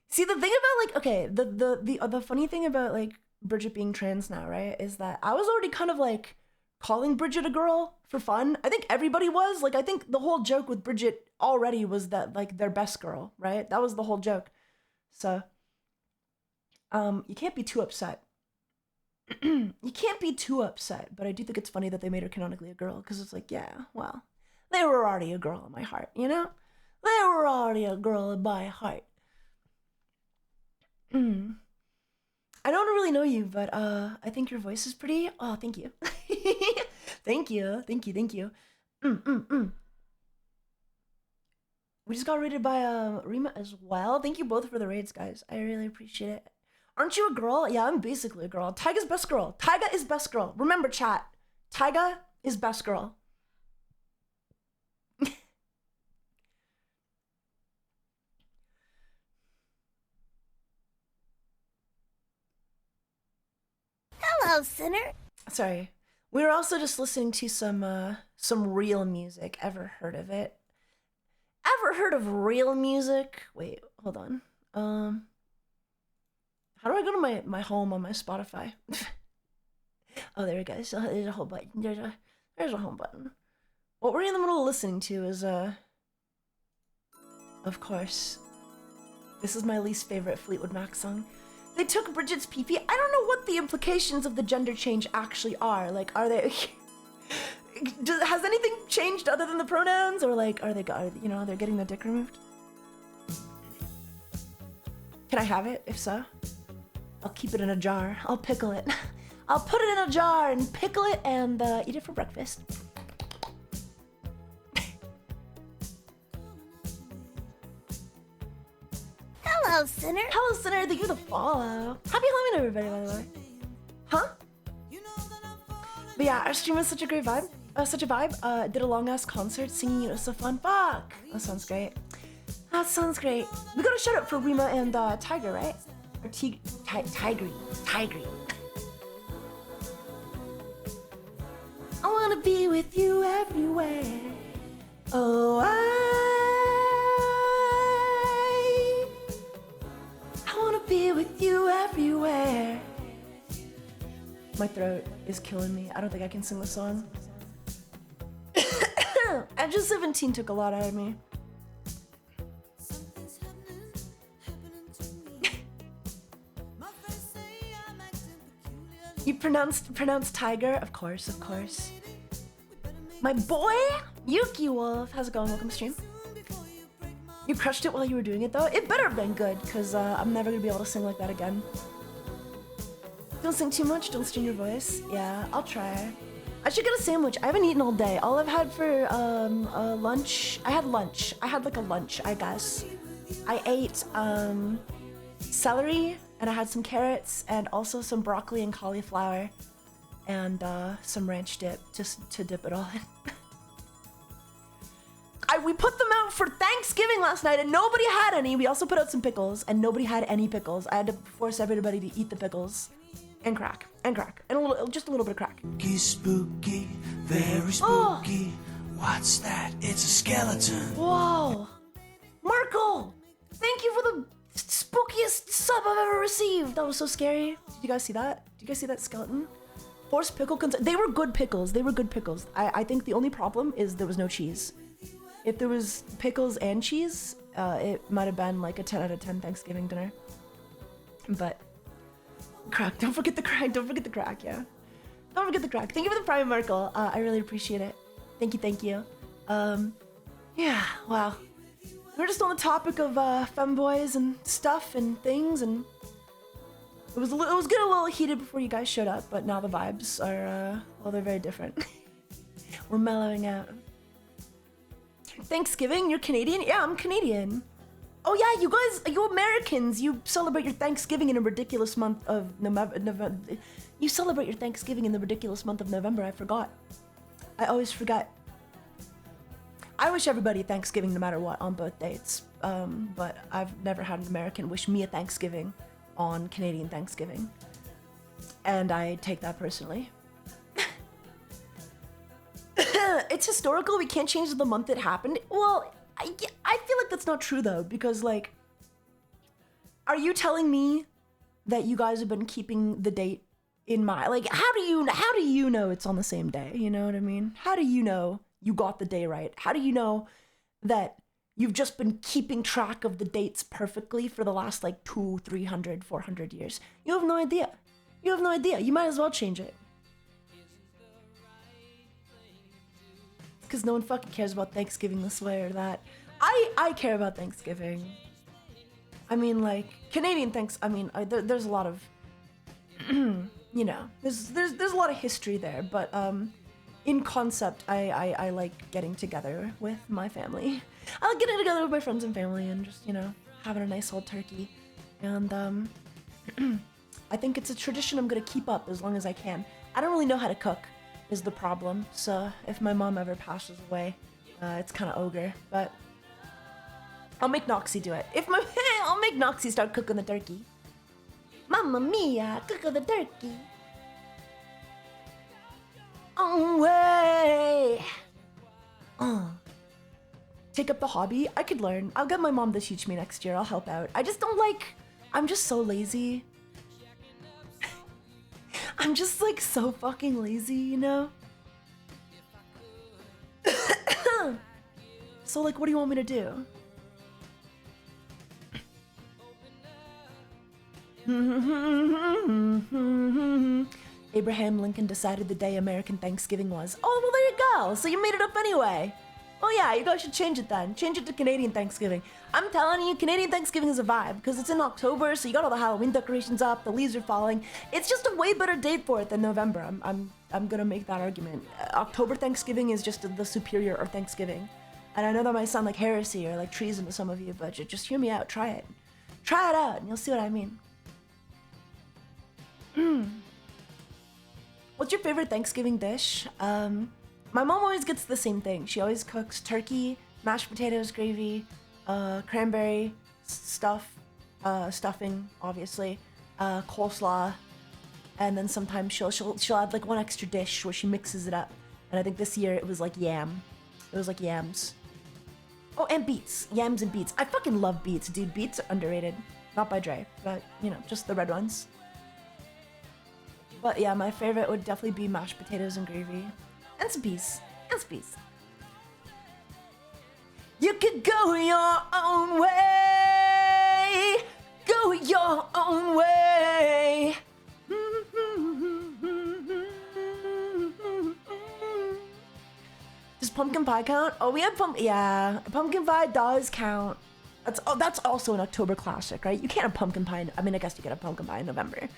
S1: See, the thing about like, okay, the funny thing about like Bridget being trans now, right, is that I was already kind of like calling Bridget a girl for fun. I think everybody was. Like, I think the whole joke with Bridget already was that like their best girl, right? That was the whole joke. So, you can't be too upset. You can't be too upset, but I do think it's funny that they made her canonically a girl, because it's like, yeah, well, they were already a girl in my heart, you know? They were already a girl in my heart. I don't really know you, but I think your voice is pretty. Oh, thank you. Thank you. Thank you. Thank you. We just got raided by Rima as well. Thank you both for the raids, guys. I really appreciate it. Aren't you a girl? Yeah, I'm basically a girl. Taiga's best girl. Taiga is best girl. Remember, chat. Taiga is best girl.
S7: Hello, sinner.
S1: Sorry. We were also just listening to some real music. Ever heard of it? Ever heard of real music? Wait, hold on. How do I go to my home on my Spotify? Oh, there we go. So there's a whole button. There's a home button. What we're in the middle of listening to is of course, this is my least favorite Fleetwood Mac song. They took Bridget's PP. I don't know what the implications of the gender change actually are. Like, are they? Has anything changed other than the pronouns, or like, are they they're getting their dick removed? Can I have it? If so, I'll keep it in a jar. I'll pickle it. I'll put it in a jar and pickle it and eat it for breakfast.
S7: Hello, sinner.
S1: Hello, sinner. Thank you for the follow. Happy Halloween, everybody, by the way. Huh? But yeah, our stream was such a great vibe. Such a vibe. Did a long-ass concert singing. It was so fun. Fuck. That sounds great. That sounds great. We got a shout out for Rima and Tiger, right? Or Tigry. I wanna be with you everywhere. Oh, I wanna be with you everywhere. My throat is killing me. I don't think I can sing the song. Edge of 17 took a lot out of me. You pronounced tiger? Of course. My boy, Yuki Wolf. How's it going? Welcome to stream. You crushed it while you were doing it though? It better have been good, because I'm never gonna be able to sing like that again. Don't sing too much, don't strain your voice. Yeah, I'll try. I should get a sandwich. I haven't eaten all day. All I've had for lunch, I had like a lunch, I guess. I ate celery, and I had some carrots, and also some broccoli and cauliflower, and some ranch dip, just to dip it all in. We put them out for Thanksgiving last night, and nobody had any. We also put out some pickles, and nobody had any pickles. I had to force everybody to eat the pickles. And crack, and just a little bit of crack.
S2: Spooky, very spooky. What's that? It's a skeleton.
S1: Whoa. Merkel, thank you for the spookiest sub I've ever received. That was so scary. Did you guys see that? Did you guys see that skeleton? Horse pickle, they were good pickles. I think the only problem is there was no cheese. If there was pickles and cheese, it might have been like a 10 out of 10 Thanksgiving dinner. But crack, don't forget the crack, yeah. Don't forget the crack. Thank you for the Prime Merkel. I really appreciate it. Thank you. Yeah, wow. We're just on the topic of femboys and stuff and things, and it was getting a little heated before you guys showed up, but now the vibes are, well, they're very different. We're mellowing out. Thanksgiving? You're Canadian? Yeah, I'm Canadian. Oh yeah, you guys, you Americans, you celebrate your Thanksgiving in a ridiculous month of November. You celebrate your Thanksgiving in the ridiculous month of November. I forgot. I always forget. I wish everybody Thanksgiving no matter what on both dates. But I've never had an American wish me a Thanksgiving on Canadian Thanksgiving. And I take that personally. It's historical. We can't change the month it happened. Well, I feel like that's not true though, because like, are you telling me that you guys have been keeping the date in mind? Like, how do you know it's on the same day? You know what I mean? How do you know you got the day right? How do you know that you've just been keeping track of the dates perfectly for the last like 200, 300, 400 years? You have no idea. You have no idea. You might as well change it. Because no one fucking cares about Thanksgiving this way or that. I care about Thanksgiving. I mean, like, Canadian there's a lot of, you know, there's a lot of history there, but in concept, I like getting together with my family. I like getting together with my friends and family and just, you know, having a nice old turkey. And I think it's a tradition I'm gonna keep up as long as I can. I don't really know how to cook, is the problem. So if my mom ever passes away, it's kind of ogre, but I'll make Noxie do it. I'll make Noxie start cooking the turkey. Mamma mia, cook the turkey. Oh way. Take up the hobby. I could learn. I'll get my mom to teach me next year. I'll help out. I just don't like. I'm just so lazy. I'm just like so fucking lazy, you know? So like, what do you want me to do? Abraham Lincoln decided the day American Thanksgiving was. Oh, well, there you go. So you made it up anyway. Oh yeah, you guys should change it then. Change it to Canadian Thanksgiving. I'm telling you, Canadian Thanksgiving is a vibe because it's in October, so you got all the Halloween decorations up, the leaves are falling. It's just a way better date for it than November. I'm gonna make that argument. October Thanksgiving is just the superior or Thanksgiving. And I know that might sound like heresy or like treason to some of you, but just hear me out. Try it. Try it out, and you'll see what I mean. What's your favorite Thanksgiving dish? My mom always gets the same thing. She always cooks turkey, mashed potatoes, gravy, cranberry stuffing, obviously, coleslaw, and then sometimes she'll add like one extra dish where she mixes it up. And I think this year it was like yam. It was like yams. Oh, and beets. Yams and beets. I fucking love beets, dude. Beets are underrated. Not by Dre, but you know, just the red ones. But yeah, my favorite would definitely be mashed potatoes and gravy. And some peas. And some peas. You could go your own way. Go your own way. Does pumpkin pie count? Oh, we have yeah, pumpkin pie does count. That's also an October classic, right? You can't have pumpkin pie. I mean, I guess you get a pumpkin pie in November.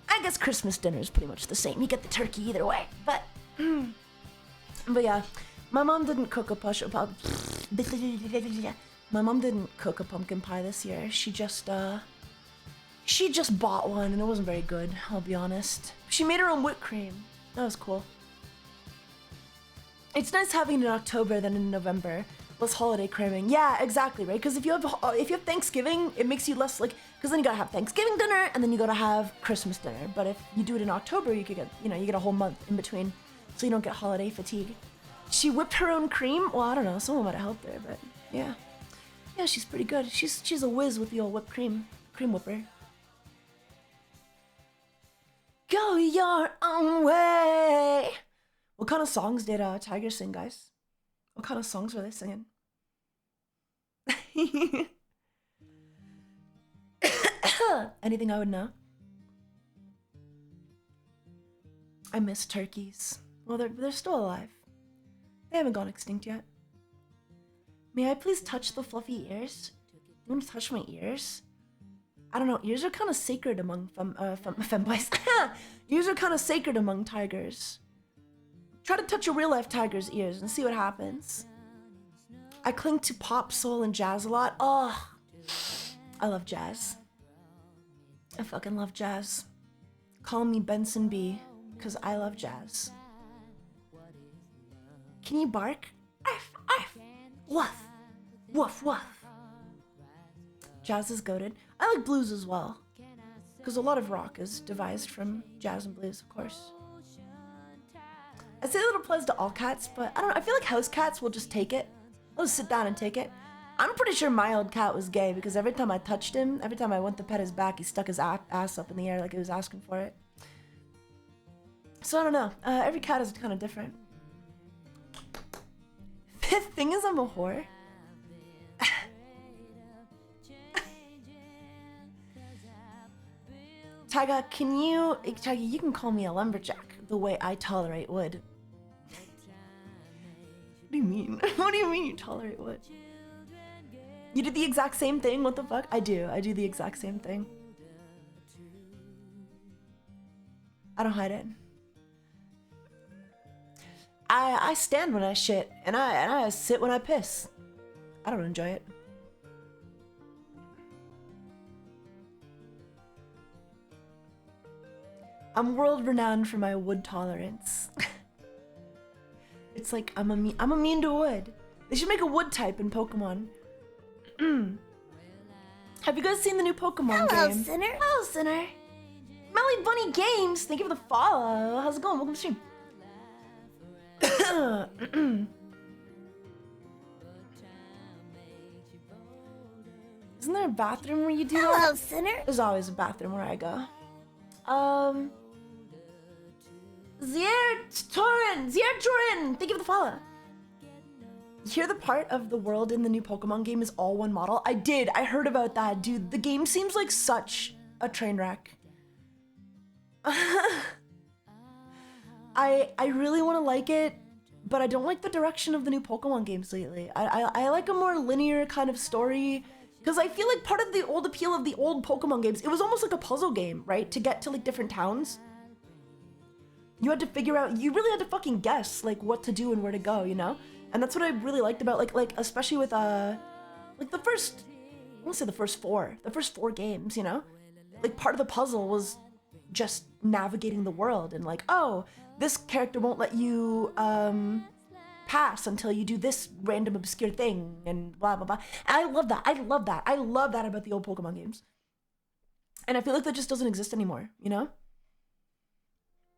S1: I guess Christmas dinner is pretty much the same. You get the turkey either way, but yeah, my mom didn't cook a My mom didn't cook a pumpkin pie this year. She just bought one, and it wasn't very good. I'll be honest. She made her own whipped cream. That was cool. It's nice having it in October than in November. Less holiday craving. Yeah, exactly, right? Because if you have Thanksgiving, it makes you less like. Because then you gotta have Thanksgiving dinner, and then you gotta have Christmas dinner. But if you do it in October, you could get, you get a whole month in between, so you don't get holiday fatigue. She whipped her own cream. Well, I don't know. Someone might have helped her, but yeah, she's pretty good. She's a whiz with the old whipped cream whipper. Go your own way. What kind of songs did Tiger sing, guys? What kind of songs were they singing? Anything I would know? I miss turkeys. Well, they're still alive. They haven't gone extinct yet. May I please touch the fluffy ears? You want to touch my ears? I don't know. Ears are kind of sacred among femboys. Ears are kind of sacred among tigers. Try to touch a real-life tiger's ears and see what happens. I cling to pop, soul, and jazz a lot. Oh, I love jazz. I fucking love jazz. Call me Benson B, because I love jazz. Can you bark? Arf, arf. Woof. Woof, woof. Jazz is goated. I like blues as well, because a lot of rock is devised from jazz and blues, of course. I say that it applies to all cats, but I don't know. I feel like house cats will just take it. They'll just sit down and take it. I'm pretty sure my old cat was gay because every time I touched him, every time I went to pet his back, he stuck his ass up in the air like he was asking for it. So I don't know. Every cat is kind of different. The thing is, I'm a whore. Taiga, Taiga, you can call me a lumberjack the way I tolerate wood. What do you mean? What do you mean you tolerate wood? You did the exact same thing? What the fuck? I do the exact same thing. I don't hide it. I stand when I shit, and I sit when I piss. I don't enjoy it. I'm world renowned for my wood tolerance. It's like I'm immune to wood. They should make a wood type in Pokemon. Have you guys seen the new Pokemon
S7: Hello,
S1: game?
S7: Sinner.
S1: Hello, Sinner. Melly Bunny Games, thank you for the follow. How's it going? Welcome to stream. Isn't there a bathroom where you do that?
S7: Hello, Sinner.
S1: There's always a bathroom where I go. Ziertorin, thank you for the follow. You hear the part of the world in the new Pokemon game is all one model? I did, I heard about that, dude. The game seems like such a train wreck. I really want to like it, but I don't like the direction of the new Pokemon games lately. I like a more linear kind of story, because I feel like part of the old appeal of the old Pokemon games, it was almost like a puzzle game, right? To get to like different towns. You had to figure out, you really had to fucking guess like what to do and where to go, you know? And that's what I really liked about like especially with like the first, I want to say the first four games, you know? Like part of the puzzle was just navigating the world and like, oh, this character won't let you pass until you do this random obscure thing and blah blah blah. And I love that. I love that about the old Pokemon games. And I feel like that just doesn't exist anymore, you know?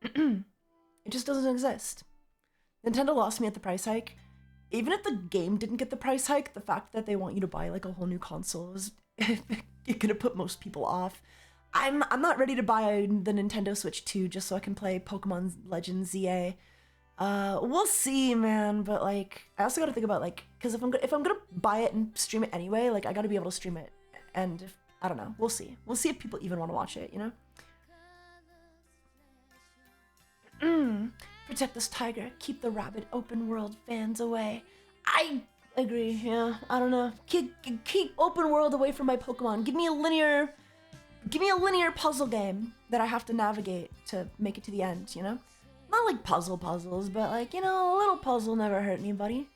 S1: It just doesn't exist. Nintendo lost me at the price hike. Even if the game didn't get the price hike, the fact that they want you to buy like a whole new console is gonna put most people off. I'm not ready to buy the Nintendo Switch 2 just so I can play Pokemon Legends ZA. We'll see, man. But like, I also got to think about like, because if I'm gonna buy it and stream it anyway, like I got to be able to stream it. And if, I don't know, we'll see. We'll see if people even want to watch it, you know. Protect this tiger. Keep the rabid open world fans away. I agree. Yeah, I don't know. Keep open world away from my Pokemon. Give me a linear puzzle game that I have to navigate to make it to the end, you know? Not like puzzles, but like, you know, a little puzzle never hurt anybody.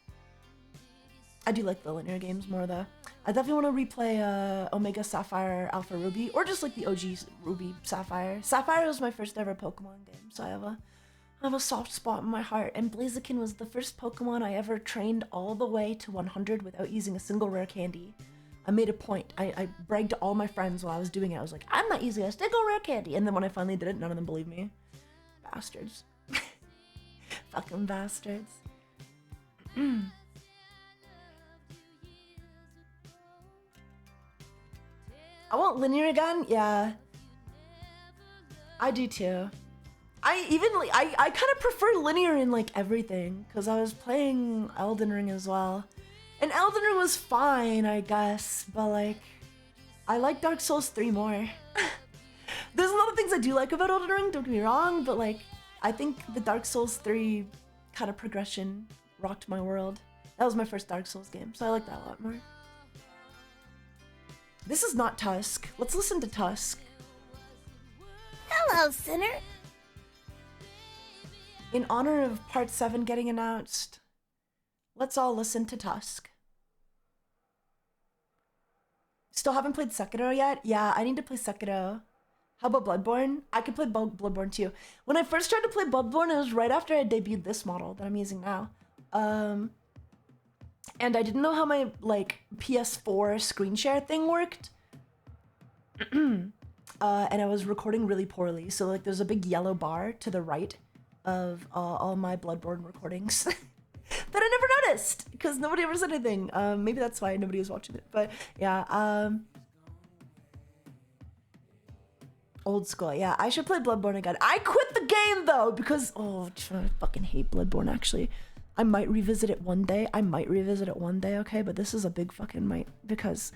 S1: I do like the linear games more though. I definitely want to replay Omega Sapphire Alpha Ruby, or just like the OG Ruby Sapphire. Sapphire was my first ever Pokemon game, so I have a soft spot in my heart, and Blaziken was the first Pokemon I ever trained all the way to 100 without using a single rare candy. I made a point. I bragged to all my friends while I was doing it. I was like, I'm not using a single rare candy. And then when I finally did it, none of them believed me. Bastards. Fucking bastards. I want linear again? Yeah. I do too. I kind of prefer linear in like everything, because I was playing Elden Ring as well. And Elden Ring was fine, I guess, but like, I like Dark Souls 3 more. There's a lot of things I do like about Elden Ring, don't get me wrong, but like, I think the Dark Souls 3 kind of progression rocked my world. That was my first Dark Souls game, so I like that a lot more. This is not Tusk. Let's listen to Tusk.
S7: Hello, Sinner.
S1: In honor of Part 7 getting announced, let's all listen to Tusk. Still haven't played Sekiro yet? Yeah, I need to play Sekiro. How about Bloodborne? I could play Bloodborne too. When I first tried to play Bloodborne, it was right after I debuted this model that I'm using now. And I didn't know how my like PS4 screen share thing worked. And I was recording really poorly. So like there's a big yellow bar to the right of all my Bloodborne recordings that I never noticed because nobody ever said anything. Maybe that's why nobody was watching it. But yeah, old school. Yeah, I should play Bloodborne again. I quit the game though because I fucking hate Bloodborne actually. I might revisit it one day. Okay, but this is a big fucking might because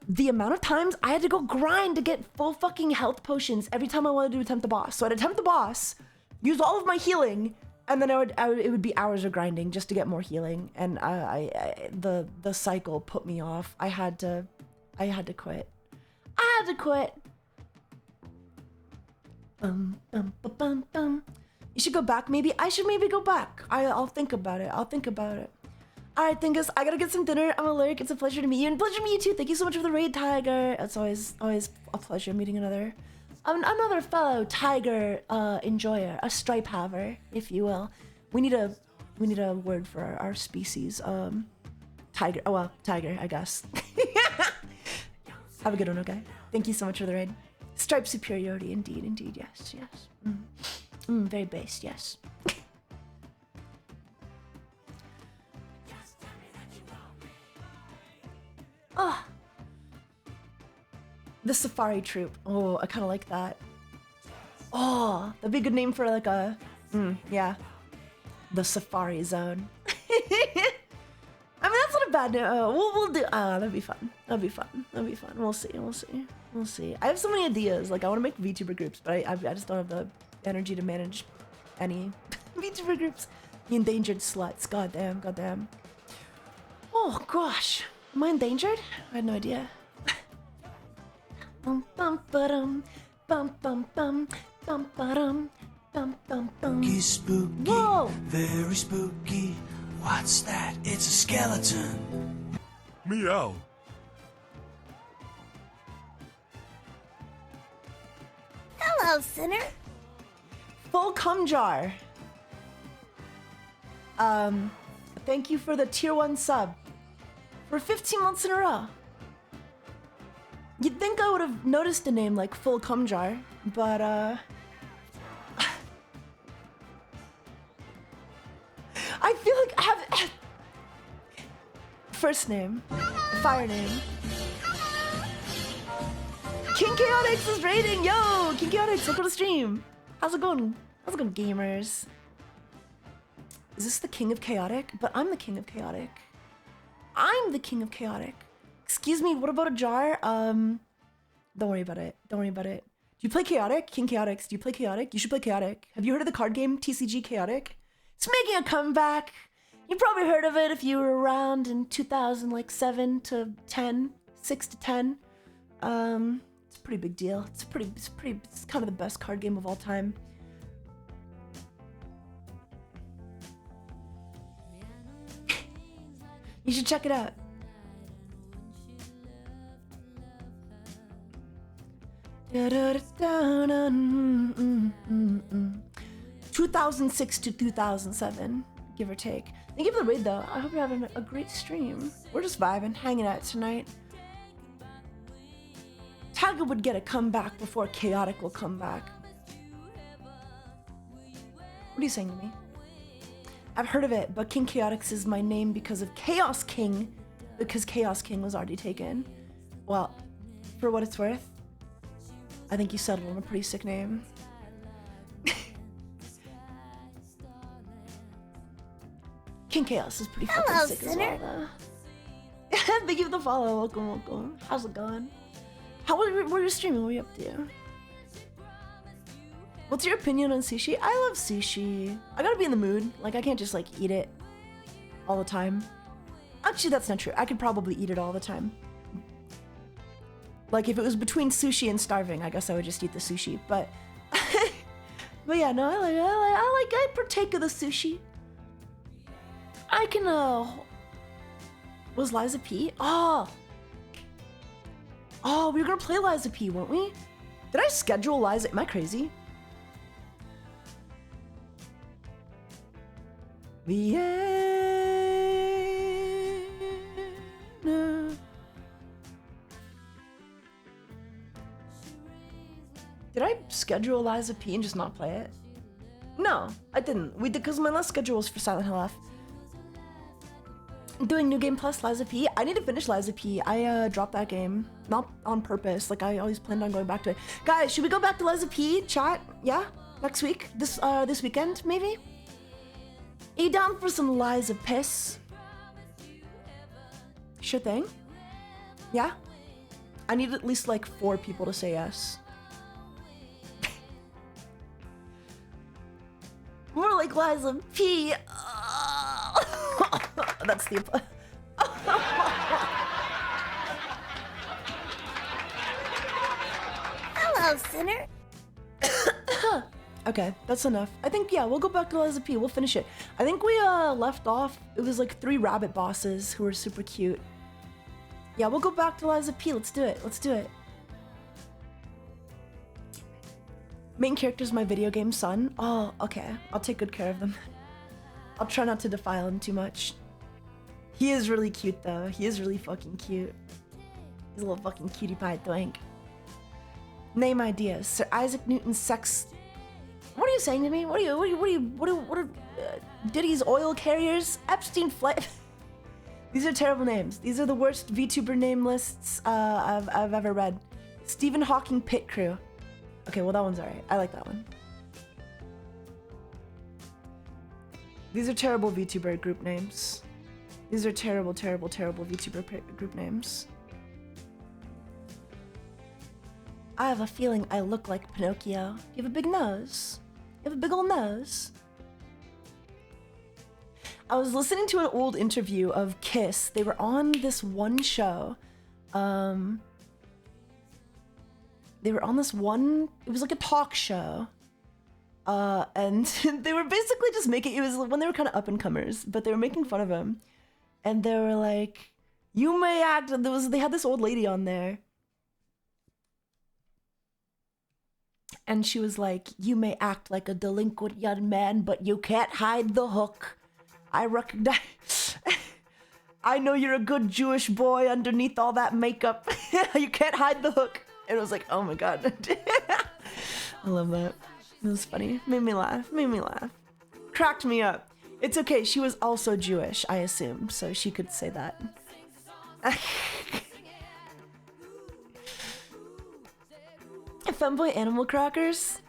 S1: the amount of times I had to go grind to get full fucking health potions every time I wanted to attempt the boss. So I'd attempt the boss, use all of my healing, and then it would be hours of grinding just to get more healing. And the cycle put me off. I had to quit. You should go back, maybe. I should maybe go back. I'll think about it. All right, Dingus, I gotta get some dinner. I'm Alaric. It's a pleasure to meet you, and pleasure to meet you too. Thank you so much for the raid, Tiger. It's always a pleasure meeting another fellow Tiger enjoyer, a stripe haver, if you will. We need a word for our species. Tiger. Oh well, tiger, I guess. Have a good one, okay? Thank you so much for the raid. Stripe superiority, indeed, yes. Very based, yes. Oh, the Safari Troop. Oh, I kind of like that. Oh, that'd be a good name for like a, yeah, the Safari Zone. I mean, that's not a bad name. We'll do. That'd be fun. We'll see. I have so many ideas. Like I want to make VTuber groups, but I just don't have the energy to manage any VTuber groups. The endangered sluts. Goddamn. Oh gosh. Am I endangered? I had no idea.
S2: Spooky,
S1: Whoa!
S2: very spooky. What's that? It's a skeleton.
S3: Meow.
S7: Hello, Sinner.
S1: Full cum jar. Thank you for the tier 1 sub. For 15 months in a row. You'd think I would have noticed a name like Full Cum Jar, but I feel like I have first name, fire name. King Chaotix is raiding, yo! King Chaotix, welcome to the stream. How's it going, gamers? Is this the King of Chaotic? But I'm the King of Chaotic. Excuse me, what about a jar? Don't worry about it. Do you play Chaotic? King Chaotix, do you play Chaotic? You should play Chaotic. Have you heard of the card game TCG Chaotic? It's making a comeback. You probably heard of it if you were around in 2007 to 10, 6 to 10. It's a pretty big deal. It's kind of the best card game of all time. You should check it out. Da, da, da, da, da, 2006 to 2007, give or take. Thank you for the raid though. I hope you're having a great stream. We're just vibing, hanging out tonight. Taiga would get a comeback before Chaotic will come back. What are you saying to me? I've heard of it, but King Chaotix is my name because of Chaos King, because Chaos King was already taken. Well, for what it's worth, I think you settled on a pretty sick name. King Chaos is pretty fucking sick as well, though. Thank you for the follow. Welcome. How's it going? What are you streaming? What are you up to? What's your opinion on sushi? I love sushi. I gotta be in the mood. Like, I can't just, like, eat it all the time. Actually, that's not true. I could probably eat it all the time. Like, if it was between sushi and starving, I guess I would just eat the sushi. But, but yeah, no, I partake of the sushi. I can, was Liza P? Oh! Oh, we were gonna play Liza P, weren't we? Did I schedule Liza? Am I crazy? Vienna. Did I schedule Liza P and just not play it? No, I didn't. We did because my last schedule was for Silent Hill F. Doing New Game Plus Liza P. I need to finish Liza P. I dropped that game. Not on purpose. Like, I always planned on going back to it. Guys, should we go back to Liza P? Chat? Yeah? Next week? This weekend, maybe? Are you down for some Liza Piss? Sure thing. Yeah? I need at least like 4 people to say yes. More like Liza P. That's the...
S7: Hello, sinner.
S1: Okay, that's enough. I think, yeah, we'll go back to Liza P. We'll finish it. I think we left off, it was like 3 rabbit bosses who were super cute. Yeah, we'll go back to Liza P. Let's do it. Let's do it. Main character's my video game son. Oh, okay. I'll take good care of them. I'll try not to defile him too much. He is really cute, though. He is really fucking cute. He's a little fucking cutie pie doink. Name ideas. Sir Isaac Newton's sex... What are you saying to me? What are Diddy's oil carriers? Epstein flight... These are terrible names. These are the worst VTuber name lists I've ever read. Stephen Hawking Pit Crew. Okay, well that one's alright. I like that one. These are terrible VTuber group names. These are terrible, terrible, terrible VTuber group names. I have a feeling I look like Pinocchio. You have a big nose. You have a big old nose. I was listening to an old interview of Kiss. They were on this one show. They were on this one, it was like a talk show. And they were basically just making, it was when they were kind of up and comers, but they were making fun of him. And they were like, you may act, they had this old lady on there. And she was like, you may act like a delinquent young man, but you can't hide the hook. I recognize, I know you're a good Jewish boy underneath all that makeup. You can't hide the hook. And it was like, oh my God. I love that. It was funny. Made me laugh. Made me laugh. Cracked me up. It's okay. She was also Jewish, I assume. So she could say that. Femboy animal crackers.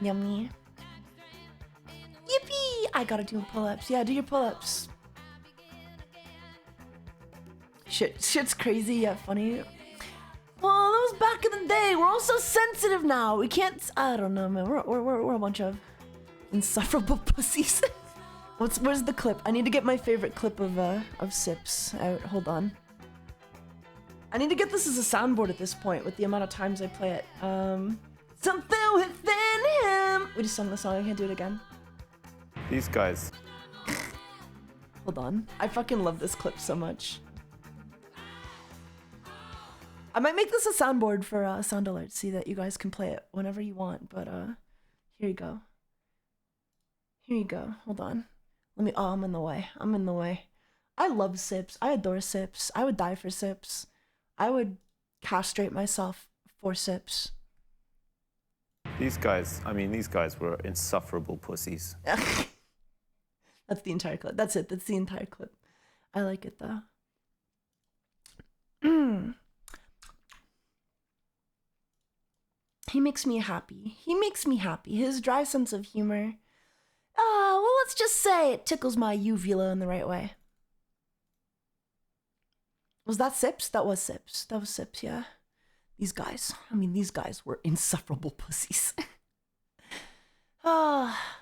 S1: Yummy. Yippee! I gotta do pull-ups. Yeah, do your pull-ups. Shit's crazy yet funny. Well, that was back in the day. We're all so sensitive now. We can't. I don't know, man. We're a bunch of insufferable pussies. Where's the clip? I need to get my favorite clip of Sips out. Hold on. I need to get this as a soundboard at this point with the amount of times I play it. Something within him. We just sung the song. I can't do it again.
S8: These guys.
S1: Hold on. I fucking love this clip so much. I might make this a soundboard for sound alerts, so that you guys can play it whenever you want. But here you go. Here you go. Hold on. Let me. Oh, I'm in the way. I'm in the way. I love Sips. I adore Sips. I would die for Sips. I would castrate myself for Sips.
S8: These guys. I mean, these guys were insufferable pussies.
S1: That's the entire clip. That's it. That's the entire clip. I like it though. He makes me happy. He makes me happy. His dry sense of humor. Oh, well, let's just say it tickles my uvula in the right way. Was that Sips? That was Sips. That was Sips, yeah. These guys. I mean, these guys were insufferable pussies. Ah.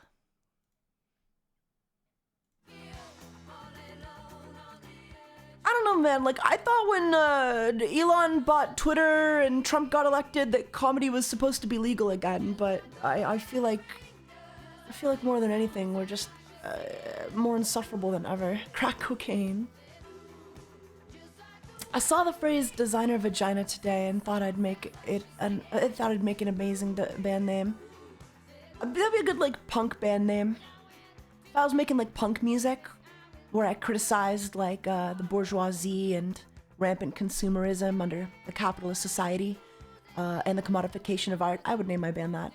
S1: I don't know, man. Like, I thought when Elon bought Twitter and Trump got elected that comedy was supposed to be legal again, but I feel like more than anything we're just more insufferable than ever. Crack cocaine. I saw the phrase designer vagina today and thought I'd make it I thought I'd make an amazing band name. That'd be a good like punk band name. If I was making like punk music where I criticized like the bourgeoisie and rampant consumerism under the capitalist society and the commodification of art, I would name my band that.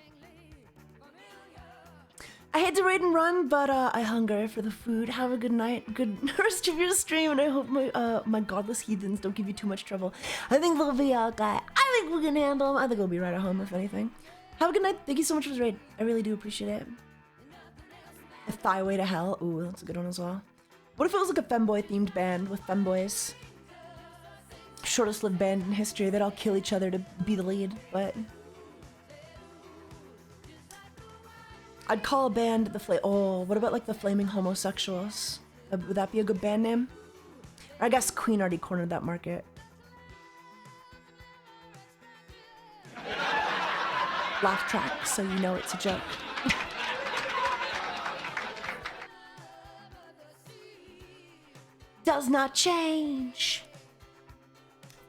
S1: I hate to raid and run, but I hunger for the food. Have a good night, good rest of your stream, and I hope my godless heathens don't give you too much trouble. I think they'll be okay. I think we can handle them. I think we'll be right at home, if anything. Have a good night. Thank you so much for this raid. I really do appreciate it. A Thigh Way to Hell. Ooh, that's a good one as well. What if it was like a femboy themed band with femboys? Shortest lived band in history. They'd all kill each other to be the lead, but I'd call a band the oh, what about like the Flaming Homosexuals? Would that be a good band name? I guess Queen already cornered that market. Laugh track, so you know it's a joke. Does not change.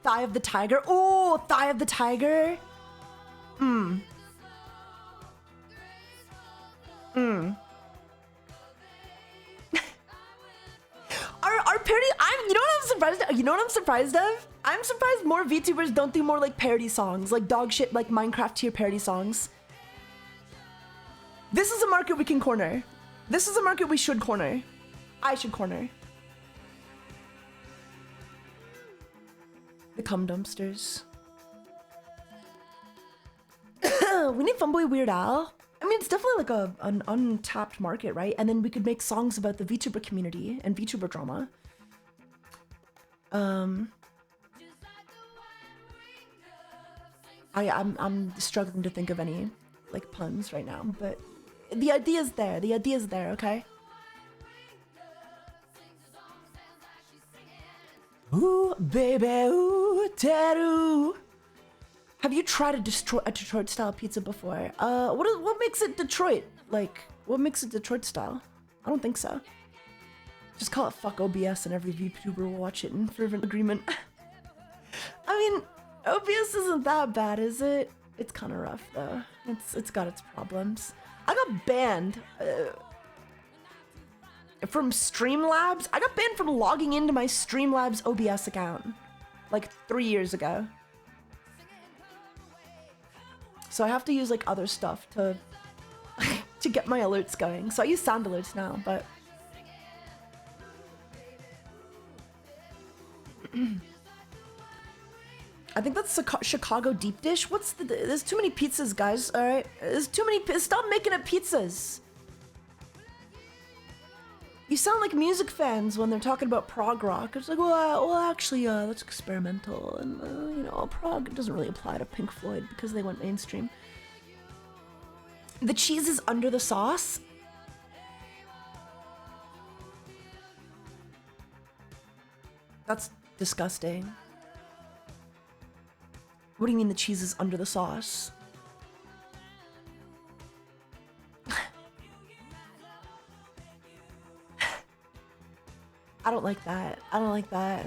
S1: Thigh of the Tiger. Oh, Thigh of the Tiger. Our parody, you know what I'm surprised of? You know what I'm surprised of? I'm surprised more VTubers don't do more like parody songs, like dog shit, like Minecraft tier parody songs. This is a market we can corner. This is a market we should corner. I should corner. The cum dumpsters. We need Femboy Weird Al. I mean, it's definitely like an untapped market, right? And then we could make songs about the VTuber community and VTuber drama. I'm struggling to think of any like puns right now, but the idea's there. The idea's there, okay? Ooh, baby, ooh, Teru. Have you tried a Detroit style pizza before? What makes it Detroit? Like, what makes it Detroit style? I don't think so. Just call it fuck OBS and every VTuber will watch it in fervent agreement. I mean, OBS isn't that bad, is it? It's kind of rough though. It's got its problems. I got banned from Streamlabs. I got banned from logging into my Streamlabs OBS account like 3 years ago. So I have to use like other stuff to to get my alerts going. So I use sound alerts now, but I think that's Chicago deep dish. There's too many pizzas, guys. All right, there's too many. Stop making up pizzas. You sound like music fans when they're talking about prog rock. It's like, well, actually, that's experimental, and you know, prog doesn't really apply to Pink Floyd because they went mainstream. The cheese is under the sauce. That's disgusting. What do you mean the cheese is under the sauce? I don't like that. I don't like that.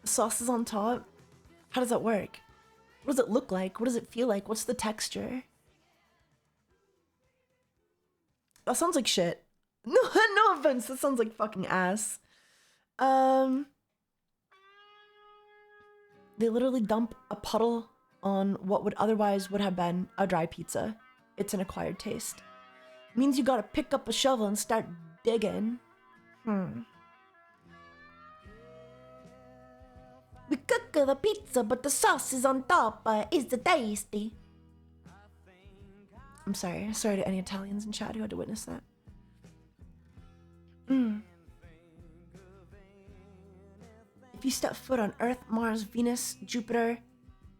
S1: The sauce is on top? How does that work? What does it look like? What does it feel like? What's the texture? That sounds like shit. No, no offense. That sounds like fucking ass. They literally dump a puddle on what would otherwise would have been a dry pizza. It's an acquired taste. Means you gotta pick up a shovel and start digging. We cook the pizza, but the sauce is on top. Is it tasty? I'm sorry. Sorry to any Italians in chat who had to witness that. If you step foot on Earth, Mars, Venus, Jupiter,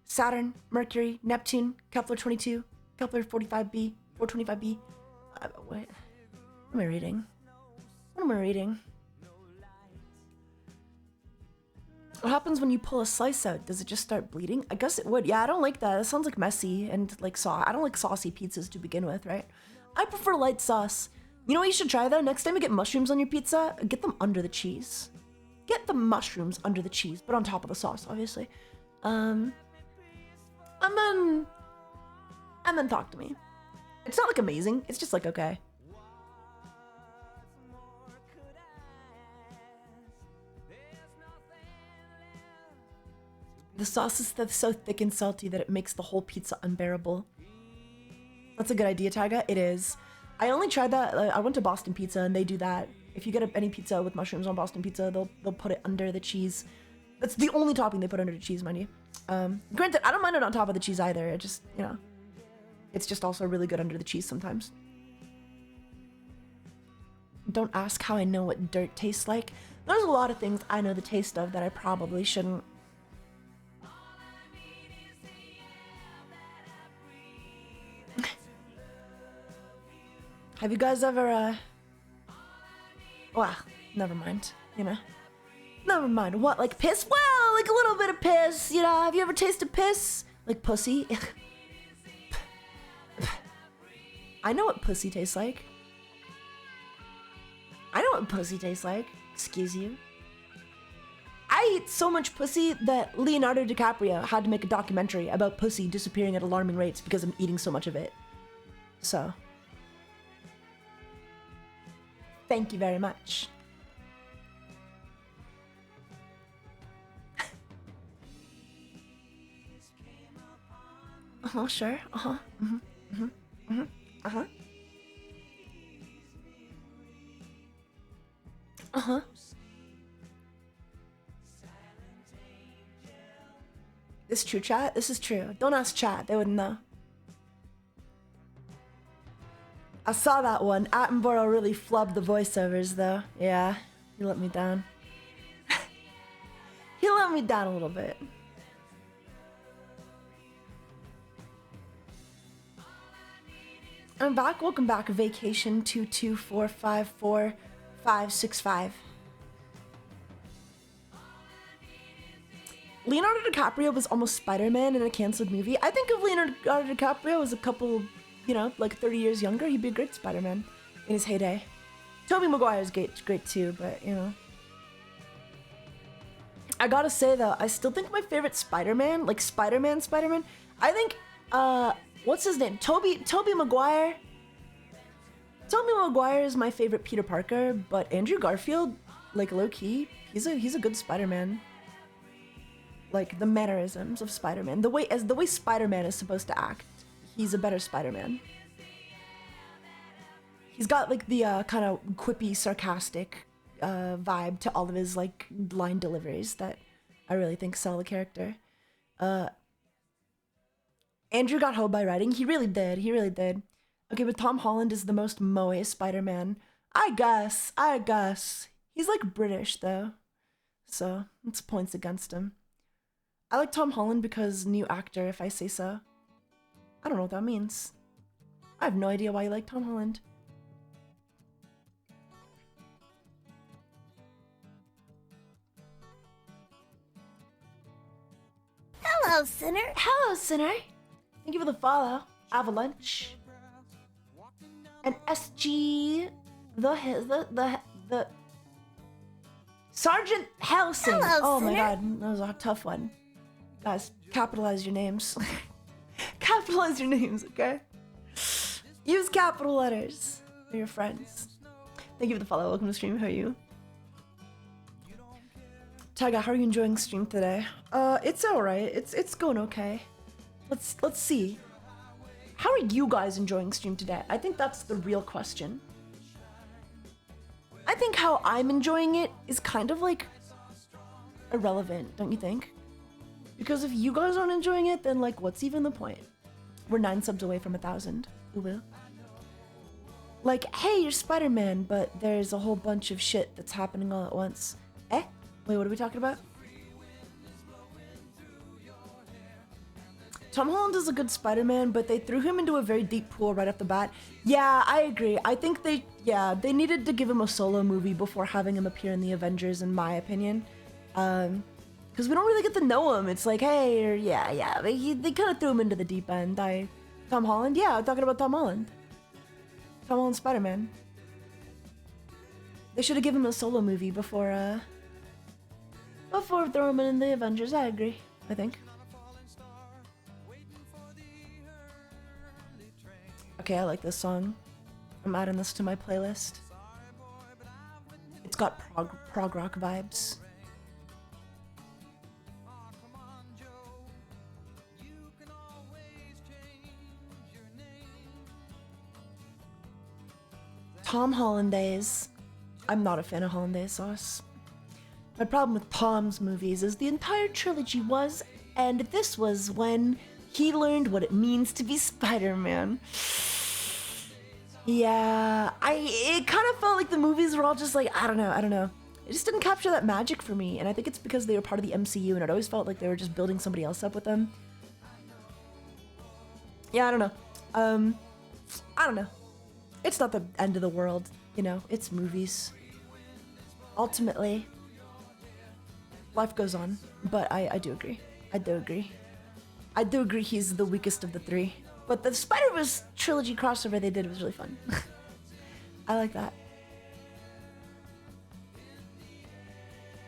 S1: Saturn, Mercury, Neptune, Kepler 22, Kepler 45b, 425b. What am I reading? What am I reading? What happens when you pull a slice out? Does it just start bleeding? I guess it would. Yeah, I don't like that. It sounds like messy and like sauce. I don't like saucy pizzas to begin with, right? I prefer light sauce. You know what you should try though? Next time you get mushrooms on your pizza, get them under the cheese. Get the mushrooms under the cheese, but on top of the sauce, obviously. And then talk to me. It's not like amazing. It's just like okay. The sauce is so thick and salty that it makes the whole pizza unbearable. That's a good idea, Taiga. It is. I only tried that. I went to Boston Pizza and they do that. If you get any pizza with mushrooms on Boston Pizza, they'll put it under the cheese. That's the only topping they put under the cheese, mind you. Granted, I don't mind it on top of the cheese either. It just, you know, it's just also really good under the cheese sometimes. Don't ask how I know what dirt tastes like. There's a lot of things I know the taste of that I probably shouldn't. Have you guys ever, well, never mind, you know. Never mind, what, like piss? Well, like a little bit of piss, you know. Have you ever tasted piss? Like pussy? I know what pussy tastes like. I know what pussy tastes like, excuse you. I eat so much pussy that Leonardo DiCaprio had to make a documentary about pussy disappearing at alarming rates because I'm eating so much of it. So. Thank you very much. Uh-huh, sure. Uh-huh. Mm-hmm. Mm-hmm. Mm-hmm. Uh-huh. Uh-huh. This is true, chat? This is true. Don't ask chat. They wouldn't know. I saw that one. Attenborough really flubbed the voiceovers, though. Yeah, he let me down. He let me down a little bit. I'm back. Welcome back. Vacation 224545565. Leonardo DiCaprio was almost Spider-Man in a canceled movie. I think if Leonardo DiCaprio was a couple, you know, like 30 years younger, he'd be a great Spider-Man in his heyday. Tobey Maguire is great too, but, you know. I gotta say, though, I still think my favorite Spider-Man, like Spider-Man, I think, what's his name? Tobey Maguire. Tobey Maguire is my favorite Peter Parker, but Andrew Garfield, like low-key, he's a good Spider-Man. Like the mannerisms of Spider-Man, the way Spider-Man is supposed to act, he's a better Spider-Man. He's got like the kind of quippy, sarcastic vibe to all of his like line deliveries that I really think sell the character. Andrew got hoed by writing. He really did. Okay, but Tom Holland is the most moe Spider-Man. I guess. He's like British though, so it's points against him. I like Tom Holland because new actor, if I say so. I don't know what that means. I have no idea why you like Tom Holland.
S7: Hello, Sinner.
S1: Hello, Sinner. Thank you for the follow. Avalanche. And SG, the Sergeant Helsing.
S7: Hello,
S1: oh my
S7: Sinner.
S1: god, that was a tough one. Guys, capitalize your names. Capitalize your names, okay? Use capital letters for your friends. Thank you for the follow. Welcome to the stream. How are you? Taiga, how are you enjoying stream today? It's alright. It's going okay. Let's see. How are you guys enjoying stream today? I think that's the real question. I think how I'm enjoying it is kind of like irrelevant, don't you think? Because if you guys aren't enjoying it, then like what's even the point? We're 9 subs away from 1,000. Ooh. Like, hey, you're Spider-Man, but there's a whole bunch of shit that's happening all at once. Eh? Wait, what are we talking about? Tom Holland is a good Spider-Man, but they threw him into a very deep pool right off the bat. Yeah, I agree. I think they needed to give him a solo movie before having him appear in the Avengers, in my opinion. Because we don't really get to know him. It's like, hey, or, yeah. They kind of threw him into the deep end. Tom Holland? Yeah, I'm talking about Tom Holland. Tom Holland Spider-Man. They should have given him a solo movie before throwing him in the Avengers. I agree. I think. Okay, I like this song. I'm adding this to my playlist. It's got prog rock vibes. Tom Hollandaise. I'm not a fan of Hollandaise sauce. My problem with Tom's movies is the entire trilogy was, and this was when he learned what it means to be Spider-Man. Yeah, it kind of felt like the movies were all just like, I don't know. It just didn't capture that magic for me, and I think it's because they were part of the MCU, and it always felt like they were just building somebody else up with them. Yeah, I don't know. I don't know. It's not the end of the world, you know, it's movies. Ultimately, life goes on, but I do agree. I do agree he's the weakest of the three. But the Spider-Verse trilogy crossover they did was really fun. I like that.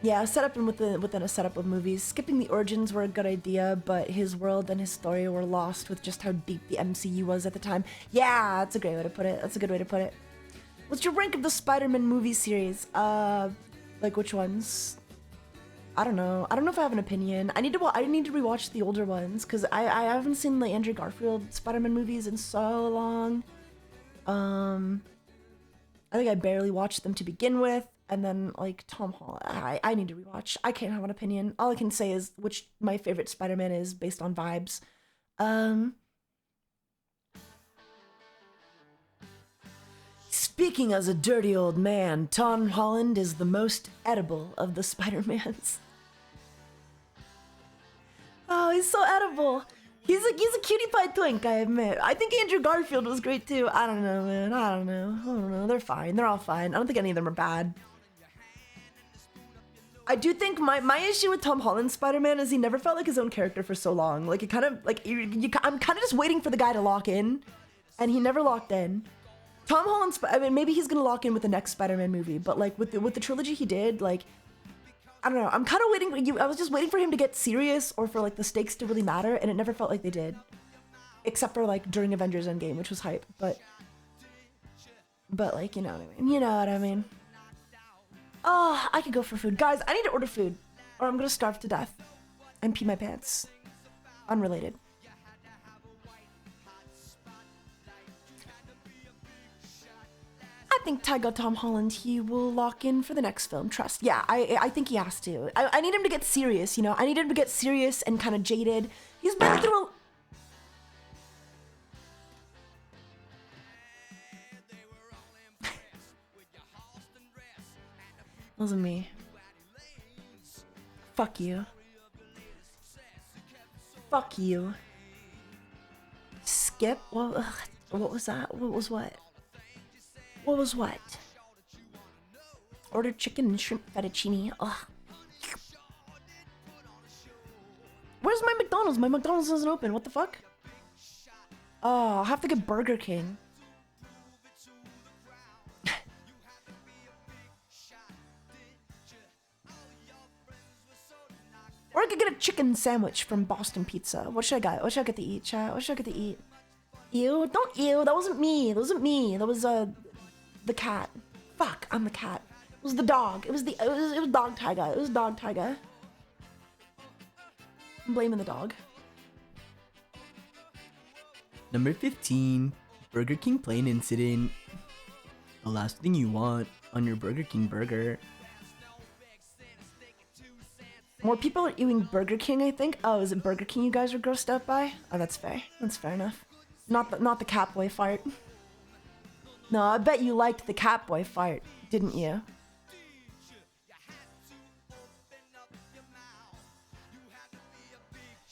S1: Yeah, a setup and within a setup of movies. Skipping the origins were a good idea, but his world and his story were lost with just how deep the MCU was at the time. Yeah, that's a great way to put it. That's a good way to put it. What's your rank of the Spider-Man movie series? Like which ones? I don't know. I don't know if I have an opinion. I need to rewatch the older ones because I haven't seen the Andrew Garfield Spider-Man movies in so long. I think I barely watched them to begin with. And then, like, Tom Holland, I need to rewatch. I can't have an opinion. All I can say is which my favorite Spider-Man is based on vibes. Speaking as a dirty old man, Tom Holland is the most edible of the Spider-Mans. Oh, he's so edible. He's a cutie pie twink, I admit. I think Andrew Garfield was great too. I don't know, man. I don't know. They're fine. They're all fine. I don't think any of them are bad. I do think my issue with Tom Holland's Spider-Man is he never felt like his own character for so long. Like, it kind of, like, I'm kind of just waiting for the guy to lock in, and he never locked in. Tom Holland's, I mean, maybe he's gonna lock in with the next Spider-Man movie, but, like, with the trilogy he did, like, I don't know. I'm kind of waiting, I was just waiting for him to get serious or for, like, the stakes to really matter, and it never felt like they did. Except for, like, during Avengers Endgame, which was hype, but, like, you know what I mean. You know what I mean. Oh, I could go for food. Guys, I need to order food, or I'm gonna starve to death and pee my pants. Unrelated. I think Taiga Tom Holland, he will lock in for the next film. Trust. Yeah, I think he has to. I need him to get serious, you know? I need him to get serious and kind of jaded. He's been through a... Wasn't me. Fuck you. Fuck you. Skip? What was that? What was what? What was what? Ordered chicken and shrimp fettuccine. Ugh. Where's my McDonald's? My McDonald's isn't open. What the fuck? Oh, I'll have to get Burger King. Or I could get a chicken sandwich from Boston Pizza. What should I get? What should I get to eat, chat? What should I get to eat? Ew, don't ew. That wasn't me. That wasn't me. That was the cat. Fuck, I'm the cat. It was the dog. It was dog Taiga. It was dog Taiga. I'm blaming the dog.
S9: Number 15, Burger King plane incident. The last thing you want on your Burger King burger.
S1: More people are eating Burger King, I think. Oh, is it Burger King you guys are grossed out by? Oh, that's fair. That's fair enough. Not the Catboy fart. No, I bet you liked the Catboy fart, didn't you?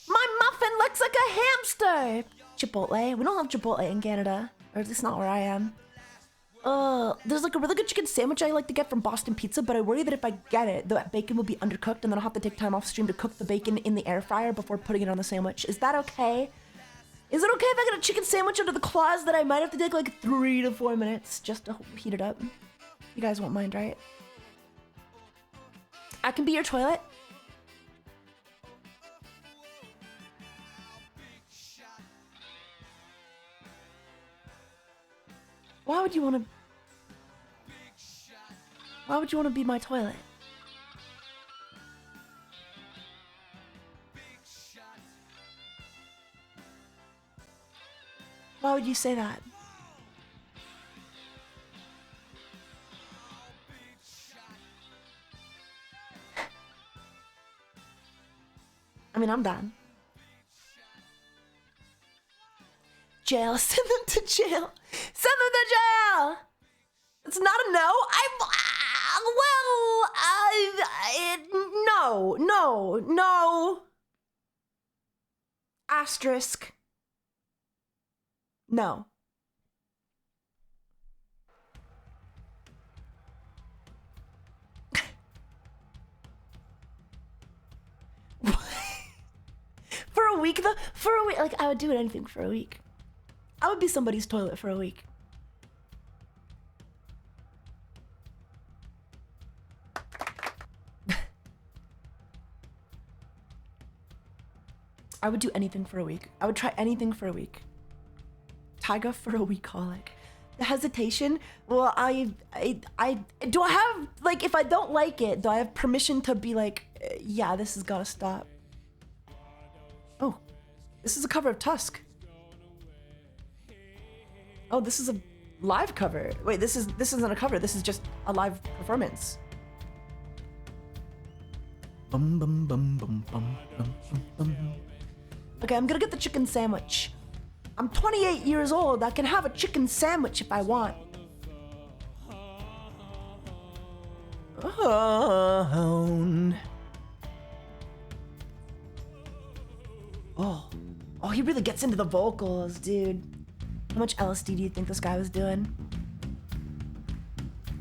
S1: My muffin looks like a hamster! Chipotle. We don't have Chipotle in Canada. Or at least not where I am. There's like a really good chicken sandwich I like to get from Boston Pizza, but I worry that if I get it, the bacon will be undercooked and then I'll have to take time off stream to cook the bacon in the air fryer before putting it on the sandwich. Is that okay? Is it okay if I get a chicken sandwich under the clause that I might have to take like 3 to 4 minutes just to heat it up? You guys won't mind, right? I can be your toilet. Why would you want to? Why would you want to be my toilet? Why would you say that? I mean, I'm done. Jail. Send them to jail. Send them to jail. It's not a no. No. Asterisk. No. For a week though? For a week, like I would do anything for a week. I would be somebody's toilet for a week. I would do anything for a week. I would try anything for a week. Taiga for a week-holic. The hesitation, well, I do I have, like, if I don't like it, do I have permission to be like, yeah, this has gotta stop? Oh, this is a cover of Tusk. Oh, this is a live cover. Wait, this isn't a cover, this is just a live performance. Bum bum bum bum bum bum bum. Okay, I'm gonna get the chicken sandwich. I'm 28 years old. I can have a chicken sandwich if I want. Oh, he really gets into the vocals, dude. How much LSD do you think this guy was doing?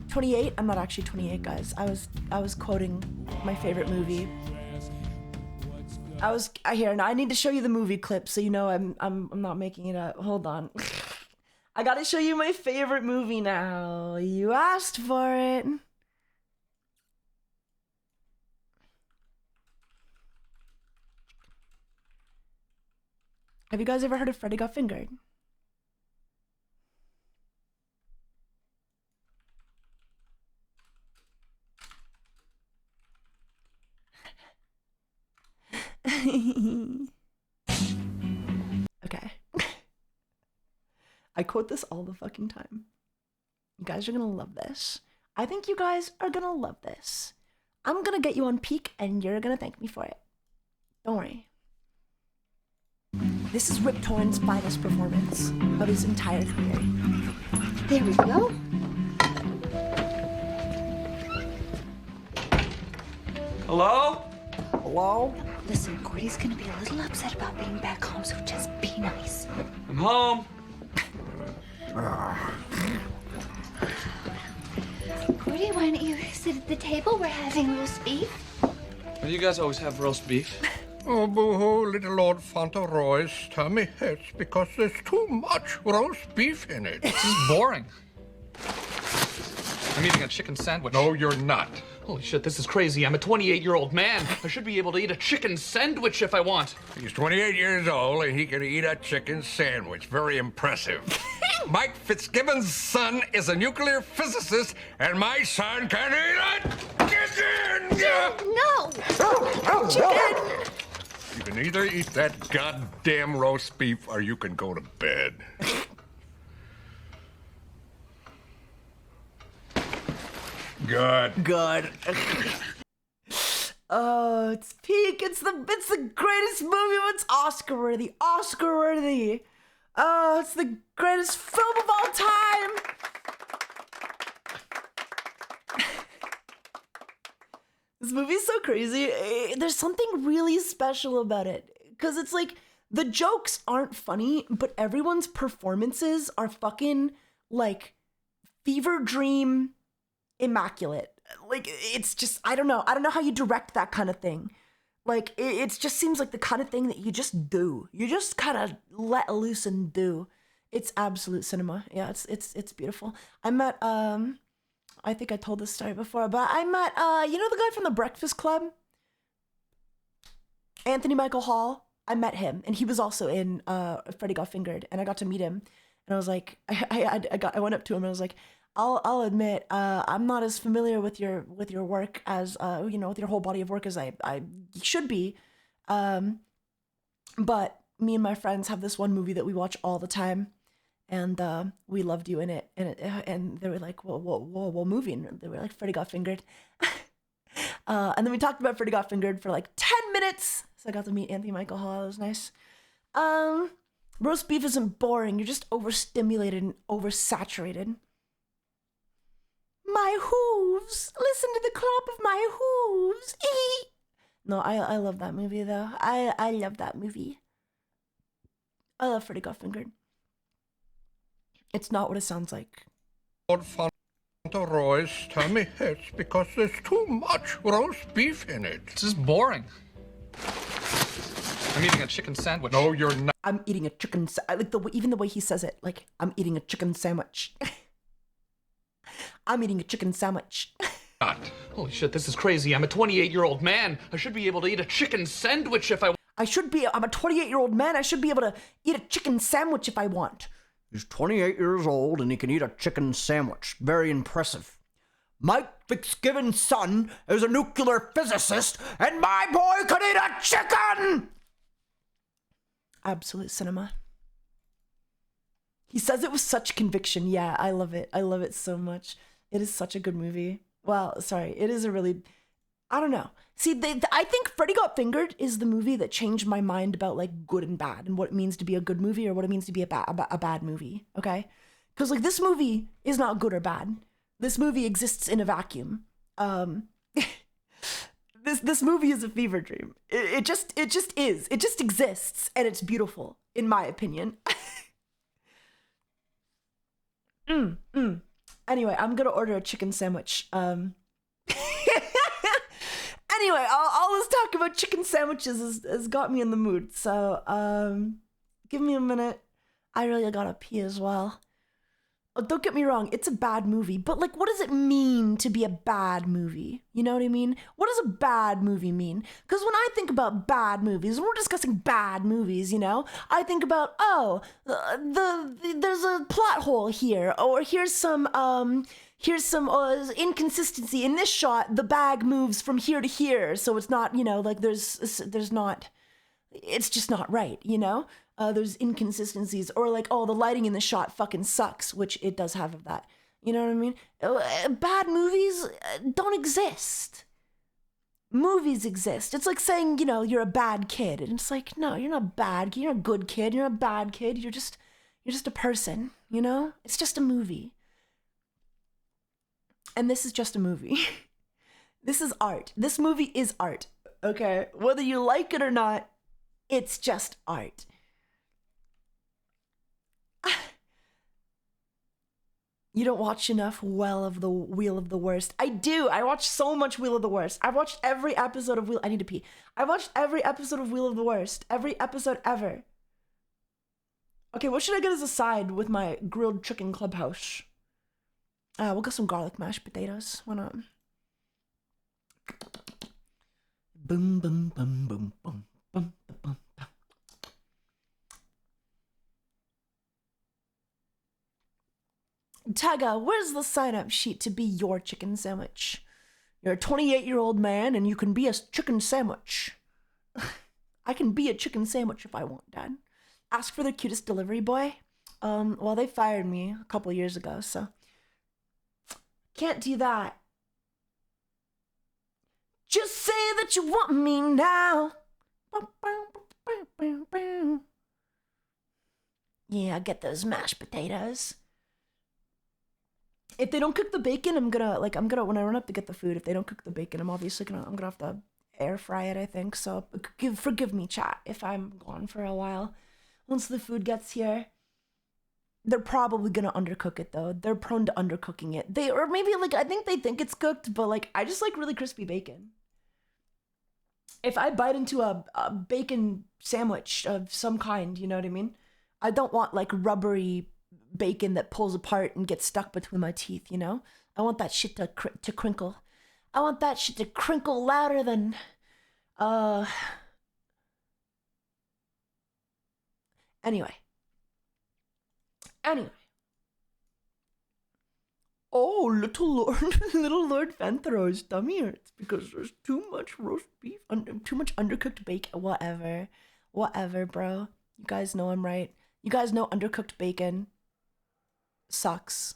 S1: 28? I'm not actually 28, guys. I was quoting my favorite movie. Here, now I need to show you the movie clip so you know I'm not making it up. Hold on. I gotta show you my favorite movie now. You asked for it. Have you guys ever heard of Freddy Got Fingered? Okay. I quote this all the fucking time. You guys are gonna love this. I think you guys are gonna love this. I'm gonna get you on peak and you're gonna thank me for it. Don't worry. This is Rip Torn's finest performance of his entire career.
S7: There we go.
S2: Hello?
S1: Hello?
S7: Listen, Gordy's gonna be a little upset about being back home, so just be nice.
S2: I'm home.
S7: Gordy, why don't you sit at the table? We're having roast beef.
S2: Well, you guys always have roast beef.
S10: Oh, boo-hoo, little Lord Fauntleroy's tummy hurts because there's too much roast beef in it.
S11: This is boring. I'm eating a chicken sandwich.
S10: No, you're not.
S11: Holy shit, this is crazy. I'm a 28-year-old man. I should be able to eat a chicken sandwich if I want.
S10: He's 28 years old and he can eat a chicken sandwich. Very impressive. Mike Fitzgibbon's son is a nuclear physicist, and my son can eat a chicken!
S7: No!
S10: Chicken! You can either eat that goddamn roast beef or you can go to bed.
S9: Good.
S1: Oh, it's peak. It's the greatest movie. It's Oscar worthy. Oscar worthy. Oh, it's the greatest film of all time. This movie's so crazy. There's something really special about it. Because it's like, the jokes aren't funny, but everyone's performances are fucking, like, fever dream immaculate. Like, it's just, I don't know how you direct that kind of thing. Like, it just seems like the kind of thing that you just do. You just kind of let loose and do. It's absolute cinema. Yeah, it's beautiful. I met I think I told this story before, but I met, you know the guy from The Breakfast Club? Anthony Michael Hall. I met him, and he was also in Freddy Got Fingered, and I got to meet him, and I was like, I went up to him, and I was like, I'll admit, I'm not as familiar with your work as, you know, with your whole body of work as I should be, but me and my friends have this one movie that we watch all the time, and we love doing it, and they were like, what movie? And they were like, Freddy Got Fingered. And then we talked about Freddy Got Fingered for like 10 minutes. So I got to meet Anthony Michael Hall. It was nice. Roast beef isn't boring. You're just overstimulated and oversaturated. My hooves. Listen to the clop of my hooves. No, I love that movie though. I love that movie. I love Freddy Got Fingered. It's not what it sounds like.
S10: Roy's tummy hurts because there's too much roast beef in it.
S11: It's just boring. I'm eating a chicken sandwich.
S10: No, you're not.
S1: I'm eating a chicken. I like even the way he says it. Like, I'm eating a chicken sandwich. I'm eating a chicken sandwich.
S11: Not. Holy shit, this is crazy. I'm a 28-year-old man. I should be able to eat a chicken sandwich if I.
S1: I'm a 28-year-old man. I should be able to eat a chicken sandwich if I want.
S9: He's 28 years old and he can eat a chicken sandwich. Very impressive. Mike Fitzgibbon's son is a nuclear physicist, and my boy can eat a chicken!
S1: Absolute cinema. He says it with such conviction. Yeah, I love it. I love it so much. It is such a good movie. Well, sorry. It is a really... I don't know. See, I think Freddy Got Fingered is the movie that changed my mind about like good and bad and what it means to be a good movie or what it means to be a bad movie, okay? Because like this movie is not good or bad. This movie exists in a vacuum. This movie is a fever dream. It just is. It just exists and it's beautiful, in my opinion. Anyway, I'm gonna order a chicken sandwich. Anyway, all this talk about chicken sandwiches has got me in the mood. So, give me a minute. I really gotta pee as well. Oh, don't get me wrong, it's a bad movie, but like, what does it mean to be a bad movie? You know what I mean? What does a bad movie mean? Because when I think about bad movies, when we're discussing bad movies, you know, I think about, oh, there's a plot hole here, or here's some inconsistency in this shot. The bag moves from here to here, so it's not, you know, like it's just not right, you know. There's inconsistencies, or like, oh, the lighting in the shot fucking sucks, which it does have of that. You know what I mean? Bad movies don't exist. Movies exist. It's like saying, you know, you're a bad kid, and it's like, no, you're not bad. You're a good kid. You're a bad kid. You're just a person. You know? It's just a movie. And this is just a movie. This is art. This movie is art. Okay? Whether you like it or not, it's just art. You don't watch enough Wheel of the Worst. I do. I watch so much Wheel of the Worst. I've watched every episode of Wheel. I need to pee. I watched every episode of Wheel of the Worst. Every episode ever. Okay, what should I get as a side with my grilled chicken clubhouse? We'll get some garlic mashed potatoes. Why not? Boom, boom, boom, boom, boom, boom, boom, boom. Taiga, where's the sign-up sheet to be your chicken sandwich? You're a 28-year-old man and you can be a chicken sandwich. I can be a chicken sandwich if I want, Dad. Ask for the cutest delivery boy. Well, they fired me a couple years ago, so can't do that. Just say that you want me now. Yeah, get those mashed potatoes. If they don't cook the bacon, I'm gonna when I run up to get the food, if they don't cook the bacon, I'm gonna have to air fry it, I think. So forgive me, chat, if I'm gone for a while. Once the food gets here, they're probably gonna undercook it though. They're prone to undercooking it. Or maybe like, I think they think it's cooked, but like, I just like really crispy bacon. If I bite into a bacon sandwich of some kind, you know what I mean? I don't want like rubbery bacon that pulls apart and gets stuck between my teeth, you know? I want that shit to crinkle. I want that shit to crinkle louder than Anyway. Oh, little Lord Fenthero's tummy hurts because there's too much roast beef, too much undercooked bacon. Whatever, bro. You guys know I'm right. You guys know undercooked bacon sucks.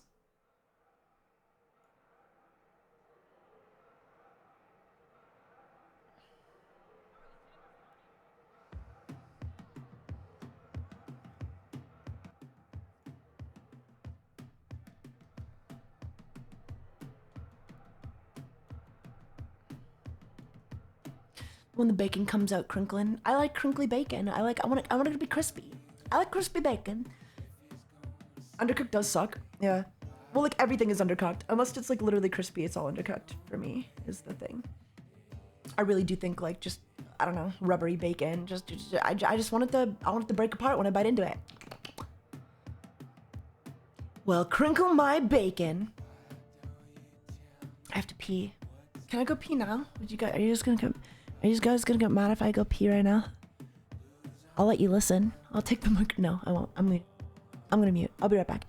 S1: When the bacon comes out crinkling, I like crinkly bacon. I want it to be crispy. I like crispy bacon. Undercooked does suck. Yeah. Well, like everything is undercooked. Unless it's like literally crispy, it's all undercooked for me, is the thing. I really do think like just, I don't know, rubbery bacon. I just want it to break apart when I bite into it. Well, crinkle my bacon. I have to pee. Can I go pee now? Are you guys gonna get mad if I go pee right now? I'll let you listen. I'll take the mic. No, I won't. I'm gonna mute. I'll be right back.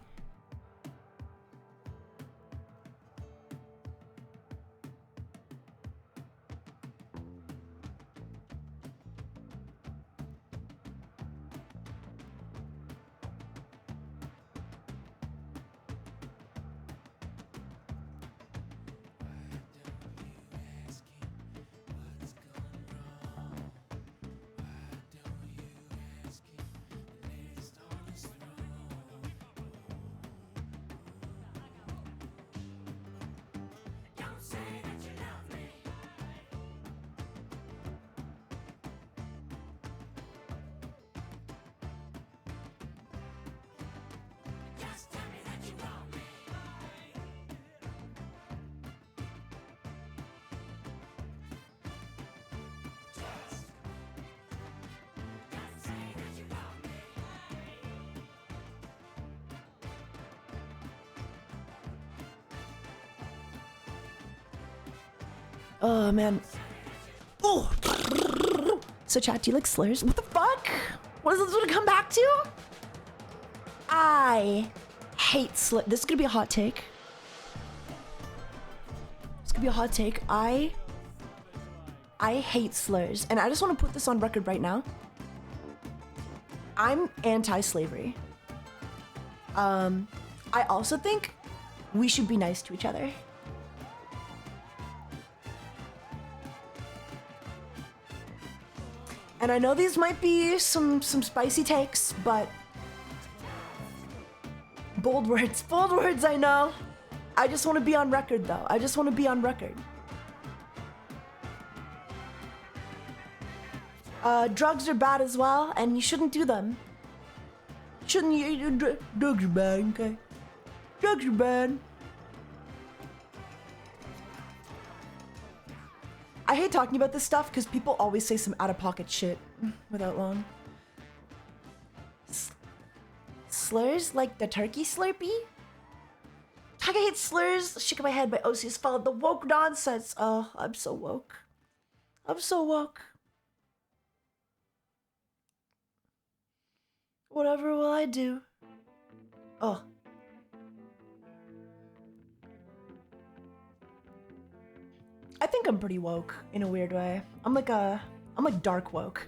S1: Oh man. Oh. So chat, do you like slurs? What the fuck? What is this gonna come back to? I hate slurs. This is gonna be a hot take. I hate slurs, and I just want to put this on record right now. I'm anti-slavery. I also think we should be nice to each other. And I know these might be some spicy takes, but bold words, I know. I just want to be on record, though. I just want to be on record. Drugs are bad as well, and you shouldn't do them. Drugs are bad, okay? Drugs are bad. I hate talking about this stuff because people always say some out-of-pocket shit without long. Slurs like the turkey slurpee? Taiga hates slurs. Shake my head by OCS followed the woke nonsense. Oh, I'm so woke. I'm so woke. Whatever will I do? Oh. I think I'm pretty woke in a weird way. I'm like dark woke.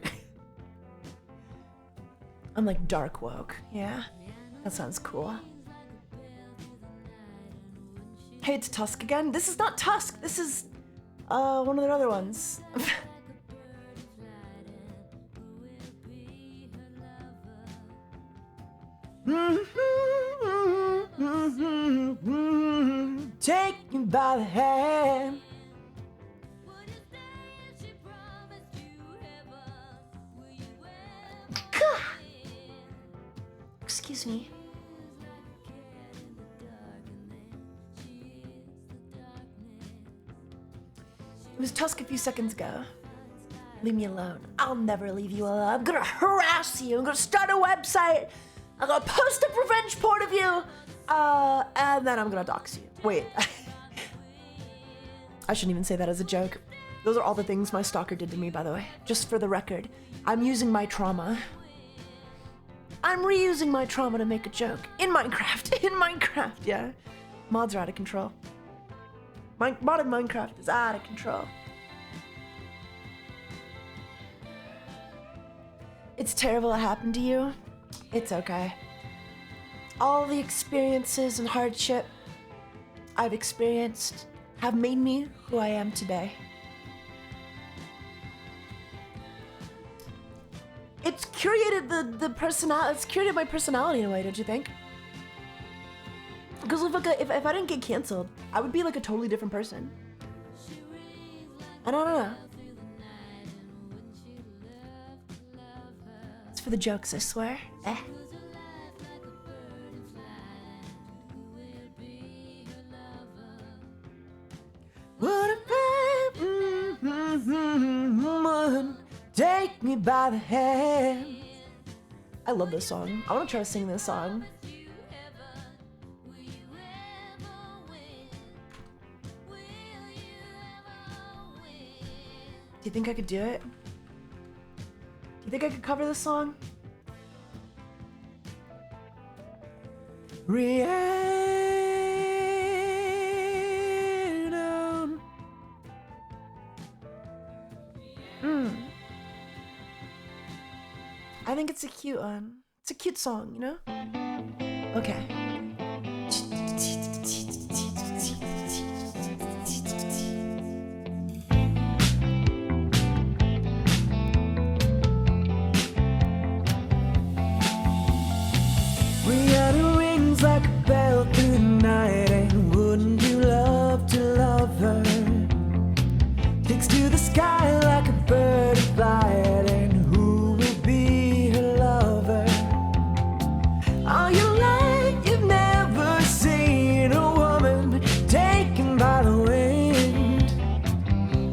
S1: I'm like dark woke. Yeah, that sounds cool. Hey, it's Tusk again. This is not Tusk. This is one of their other ones. Take me by the hand. Excuse me. It was Tusk a few seconds ago. Leave me alone. I'll never leave you alone. I'm gonna harass you. I'm gonna start a website. I'm gonna post a revenge porn of you. And then I'm gonna dox you. Wait. I shouldn't even say that as a joke. Those are all the things my stalker did to me, by the way. Just for the record. I'm using my trauma. I'm reusing my trauma to make a joke. In Minecraft. In Minecraft, yeah. Mods are out of control. Modded Minecraft is out of control. It's terrible it happened to you. It's okay. All the experiences and hardship I've experienced have made me who I am today. It's curated the personality. It's curated my personality in a way, don't you think? Because if I didn't get canceled, I would be like a totally different person. I don't know. It's for the jokes, I swear. What if woman take me by the hand? I love this song. I want to try to sing this song. Do you think I could do it? Do you think I could cover this song? Rhiannon. I think it's a cute one. It's a cute song, you know? Okay. Rihanna rings like a bell through the night, and wouldn't you love to love her? Takes to the sky like a bird of flight, and who will be her lover? All your life you've never seen a woman taken by the wind.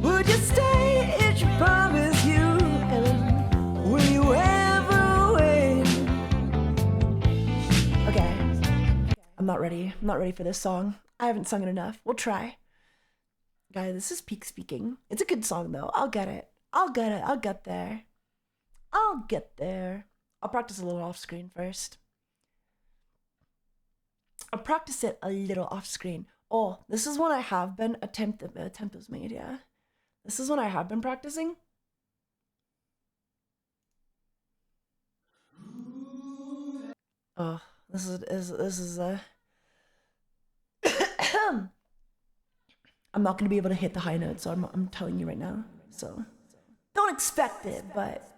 S1: Would you stay if she promised you, and will you ever win? Okay, I'm not ready. I'm not ready for this song. I haven't sung it enough. We'll try. Guys, this is peak speaking. It's a good song though. I'll get it. I'll get it. I'll get there. I'll get there. I'll practice a little off screen first. I'll practice it a little off screen. Oh, this is one I have been attempt was made, yeah. This is one I have been practicing. Oh, this is I'm not gonna be able to hit the high notes, so I'm telling you right now. So don't expect it, but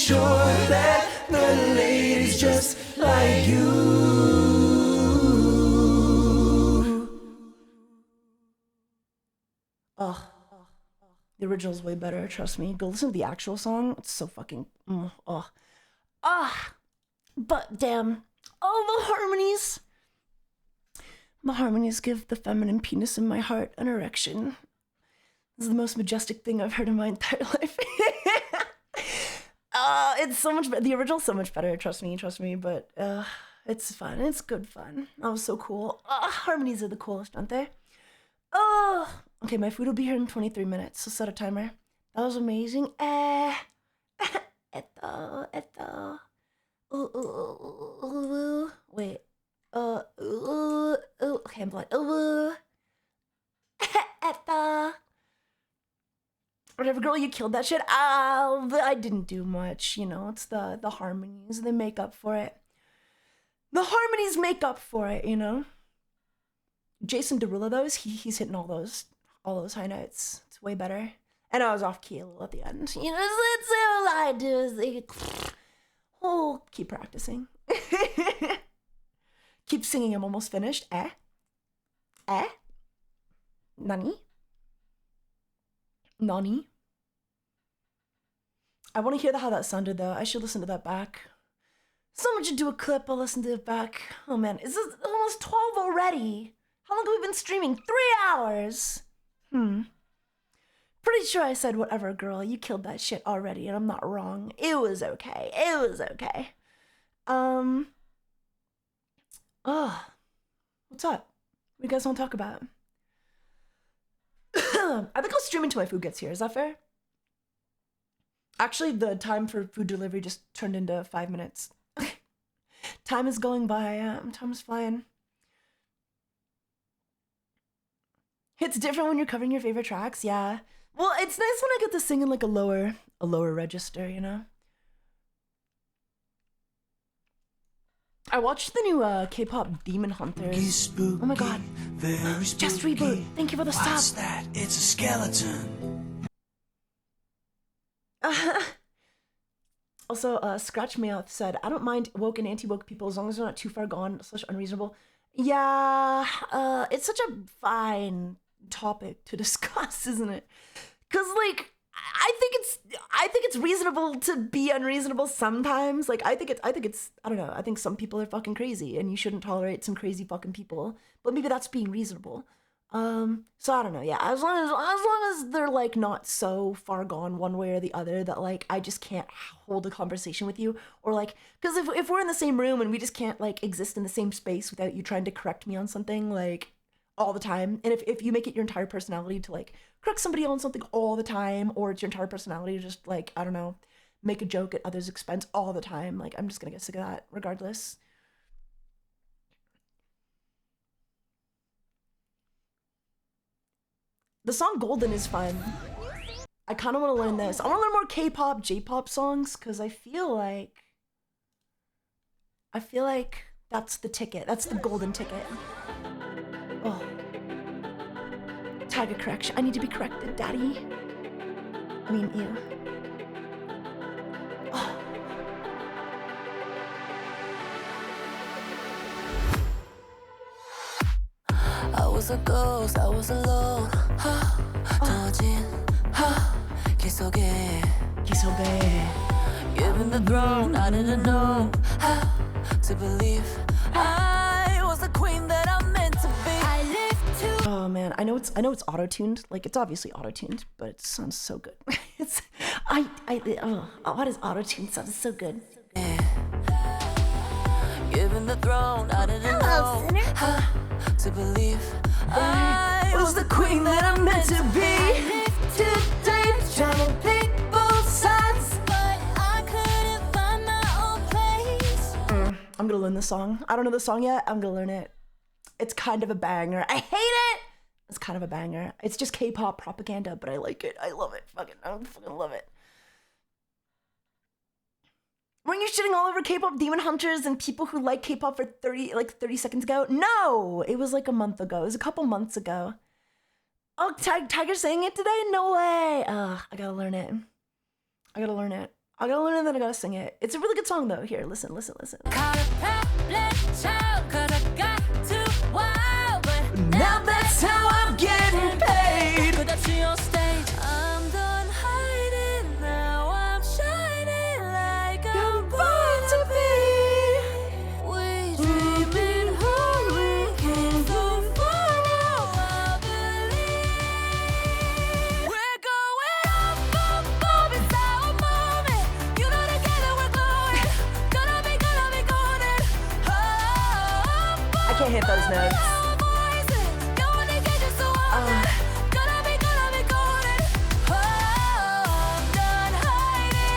S2: sure that the ladies just like you.
S1: Ugh. The original's way better, trust me. Go listen to the actual song. It's so fucking... ugh. Ah! But damn. Oh, the harmonies! The harmonies give the feminine penis in my heart an erection. This is the most majestic thing I've heard in my entire life. It's so much better. The original's so much better, trust me, but it's fun. It's good fun. That was so cool. Harmonies are the coolest, aren't they? Oh, okay, my food will be here in 23 minutes, so set a timer. That was amazing. Wait. Okay, I'm blind. Whatever, girl, you killed that shit. I didn't do much, you know. It's the harmonies. They make up for it. The harmonies make up for it, you know. Jason Derulo, though, he's hitting all those high notes. It's way better. And I was off key a little at the end. You know, it's all I do is keep practicing. Keep singing. I'm almost finished. Nani? I want to hear how that sounded, though. I should listen to that back. Someone should do a clip. I'll listen to it back. Oh, man. Is this almost 12 already? How long have we been streaming? 3 hours. Pretty sure I said whatever, girl. You killed that shit already, and I'm not wrong. It was okay. What's up? What do you guys want to talk about? I think I'll stream until my food gets here. Is that fair? Actually, the time for food delivery just turned into 5 minutes. Time is going by. Time is flying. It's different when you're covering your favorite tracks. Yeah. Well, it's nice when I get to sing in like a lower register, you know? I watched the new K-pop Demon Hunters. Oh my god. Just reboot. Thank you for the sub.
S2: What's that? It's a skeleton.
S1: Also, Scratch Mouth said, I don't mind woke and anti-woke people as long as they're not too far gone / unreasonable. Yeah, it's such a fine topic to discuss, isn't it? Because, like, I think it's reasonable to be unreasonable sometimes. Like, I think it's I don't know, I think some people are fucking crazy and you shouldn't tolerate some crazy fucking people. But maybe that's being reasonable. So I don't know, yeah, as long as they're like not so far gone one way or the other that like I just can't hold a conversation with you, or like, because if we're in the same room and we just can't like exist in the same space without you trying to correct me on something like all the time, and if you make it your entire personality to like correct somebody on something all the time, or it's your entire personality to just like, I don't know, make a joke at others' expense all the time, like I'm just gonna get sick of that regardless. The song Golden is fun. I kind of want to learn this. I want to learn more K-pop, J-pop songs because I feel like that's the ticket. That's the golden ticket. Oh. Taiga correction. I need to be corrected, daddy. I mean, ew. Oh.
S12: I was a ghost, I was alone. 기속에 given the throne, I didn't know how to believe I was the queen that I'm meant to be. I live to.
S1: Oh man, I know it's auto-tuned. Like it's obviously auto-tuned, but it sounds so good. It's why does auto-tune sound so good?
S12: Given the throne, I didn't know how to believe I was the queen that I'm meant to be. Today, trying to pick both sides, but I couldn't find my own place.
S1: I'm gonna learn the song. I don't know the song yet. I'm gonna learn it. It's kind of a banger. I hate it. It's kind of a banger. It's just K-pop propaganda, but I like it. I love it. I fucking love it. Weren't you shitting all over K-pop Demon Hunters and people who like K-pop for 30 seconds ago? No, it was like a month ago. It was a couple months ago. Oh, Tiger's saying it today? No way. I gotta learn it. I gotta learn it and then I gotta sing it. It's a really good song though. Here, listen. Now that's how I'm getting paid.
S12: Put that shit on stage. I'm done hiding now. I'm shining like I'm born to be. We dreaming hurricane so far now. I believe we're going up. It's our moment. You know together we're glowing. Gonna be golden.
S1: I can't hit those notes.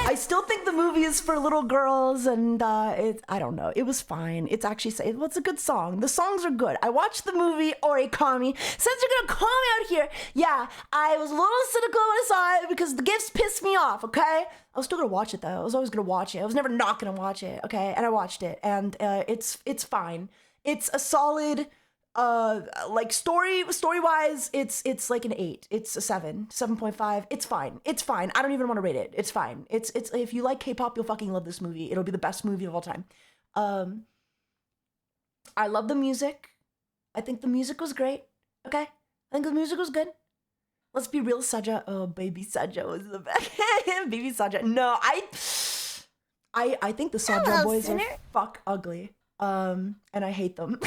S1: I still think the movie is for little girls, and I don't know. It was fine. It's actually well, it's a good song. The songs are good. I watched the movie Origami. Since you're gonna call me out here, yeah, I was a little cynical when I saw it because the gifts pissed me off. Okay, I was still gonna watch it though. I was always gonna watch it. I was never not gonna watch it. Okay, and I watched it, and it's fine. It's a solid. Like story-wise, it's like an 8. It's a 7.5. It's fine. I don't even want to rate it. It's fine. It's if you like K-pop, you'll fucking love this movie. It'll be the best movie of all time. I love the music. I think the music was great. Okay, I think the music was good. Let's be real, Saja. Oh, baby Saja was the best. Baby Saja. No, I think the Saja boys are fuck ugly. And I hate them.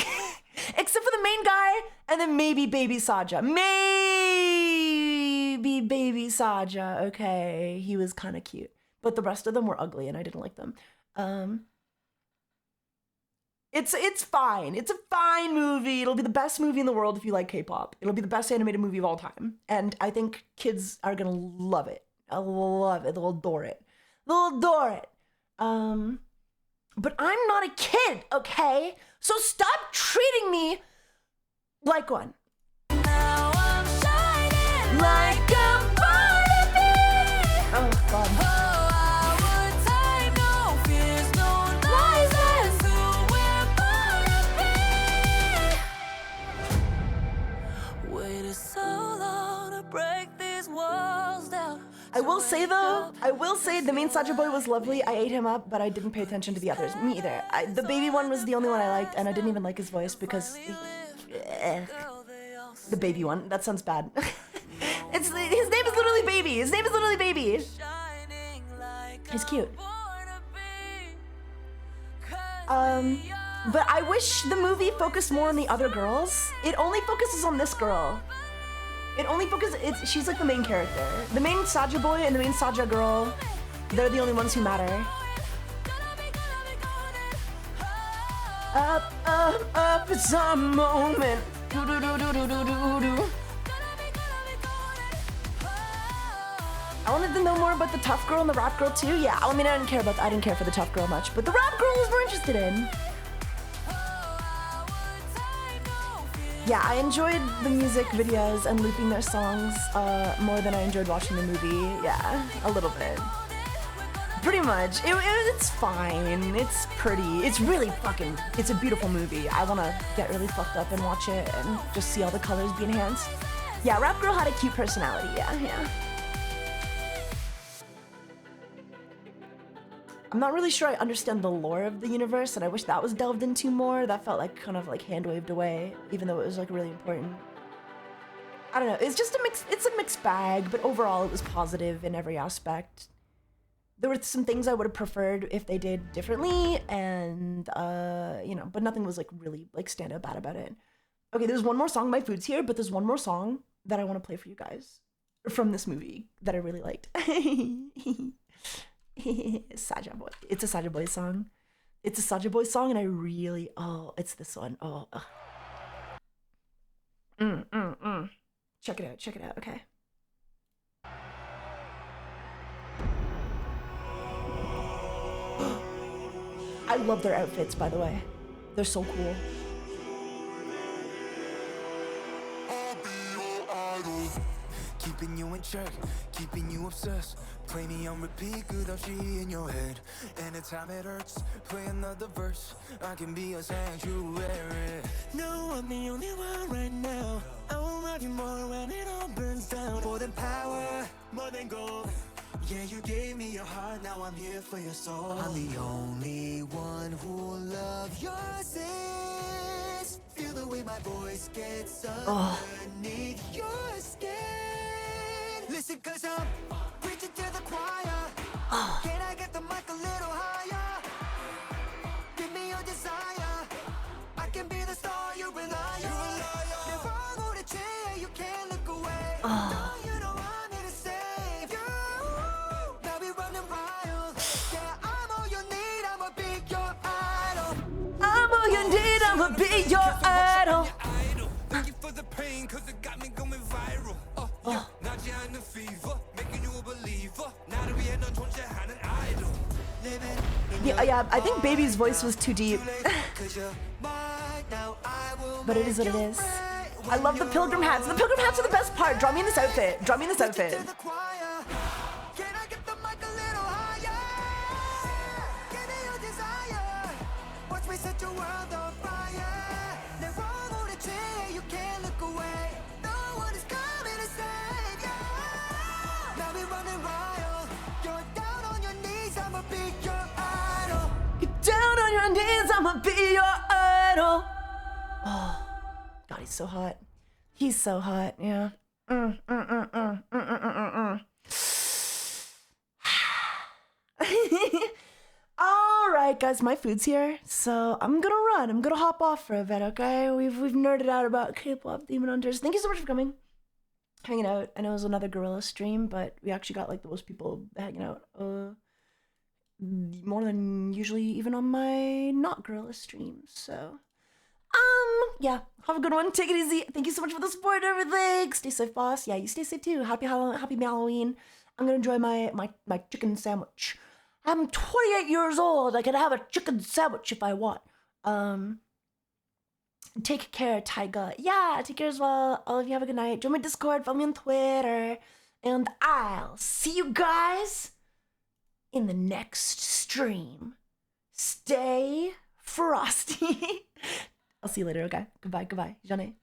S1: Except for the main guy, and then maybe Baby Saja. Maybe Baby Saja. Okay, he was kind of cute. But the rest of them were ugly, and I didn't like them. It's fine. It's a fine movie. It'll be the best movie in the world if you like K-pop. It'll be the best animated movie of all time. And I think kids are gonna love it. I'll love it. They'll adore it. But I'm not a kid, okay? So stop treating me like one.
S12: Now I'm shining like I'm born to be.
S1: Oh, God.
S12: Our time, no fears, no lies, that's who we're born to be. Waited so long to break these walls down.
S1: I will say the main Saja boy was lovely. I ate him up, but I didn't pay attention to the others. Me either. The baby one was the only one I liked, and I didn't even like his voice because the baby one. That sounds bad. His name is literally Baby. He's cute. But I wish the movie focused more on the other girls. It only focuses on this girl. She's like the main character. The main Saja boy and the main Saja girl, they're the only ones who matter. Up, it's a moment. I wanted to know more about the tough girl and the rap girl too. Yeah, I mean, I didn't care for the tough girl much, but the rap girl was more interested in. Yeah, I enjoyed the music videos and looping their songs more than I enjoyed watching the movie. Yeah, a little bit. Pretty much. It's fine. It's pretty. It's really fucking... It's a beautiful movie. I want to get really fucked up and watch it and just see all the colors be enhanced. Yeah, Rap Girl had a cute personality. Yeah. I'm not really sure I understand the lore of the universe, and I wish that was delved into more. That felt like kind of like hand-waved away, even though it was like really important. I don't know. It's just it's a mixed bag, but overall it was positive in every aspect. There were some things I would have preferred if they did differently, and but nothing was like really like stand out bad about it. Okay, there's one more song. My food's here, but there's one more song that I want to play for you guys from this movie that I really liked. Saja Boy. It's a Saja Boy song. And I really it's this one. Check it out. Okay. I love their outfits, by the way. They're so cool.
S2: Keeping you in check, keeping you obsessed. Play me on repeat, good how she in your head. Anytime it hurts, play another verse. I can be a sanctuary. No, I'm the only one right now. I will love you more when it all burns down. More than power, more than gold. Yeah, you gave me your heart, now I'm here for your soul. I'm the only one who'll love your sins. Feel the way my voice gets underneath your skin. Listen, cause I'm preaching to the choir. Can I get the mic a little higher? Give me your desire. I can be the star you rely on. Never go to chair, you can't look away. Now you know I'm here to save you. Now we running wild. Yeah, I'm all you need, I'ma be your idol.
S1: I'm all you need, I'ma be your idol.
S2: Thank you for the pain, cause it got me going viral. Yeah, now you're in the fever, making you a believer. Now that we had no choice, you had an idol.
S1: Yeah, I think Baby's voice was too deep. But it is what it is. I love the pilgrim hats. The pilgrim hats are the best part. Draw me in this outfit. Draw me in this outfit. Down on your knees, I'ma be your idol. Oh, God, he's so hot. He's so hot, yeah. All right, guys, my food's here, so I'm gonna run. I'm gonna hop off for a bit, okay? We've nerded out about K-pop Demon Hunters. Thank you so much for coming, hanging out. I know it was another gorilla stream, but we actually got like the most people hanging out. More than usually even on my not gorilla streams. So yeah, have a good one. Take it easy. Thank you so much for the support and everything. Stay safe, boss. Yeah, you stay safe too. Happy Halloween. I'm gonna enjoy my chicken sandwich. I'm 28 years old. I can have a chicken sandwich if I want. Take care, Taiga. Yeah, take care as well. All of you have a good night. Join my Discord, follow me on Twitter, and I'll see you guys in the next stream. Stay frosty. I'll see you later, okay? Goodbye. Johnny.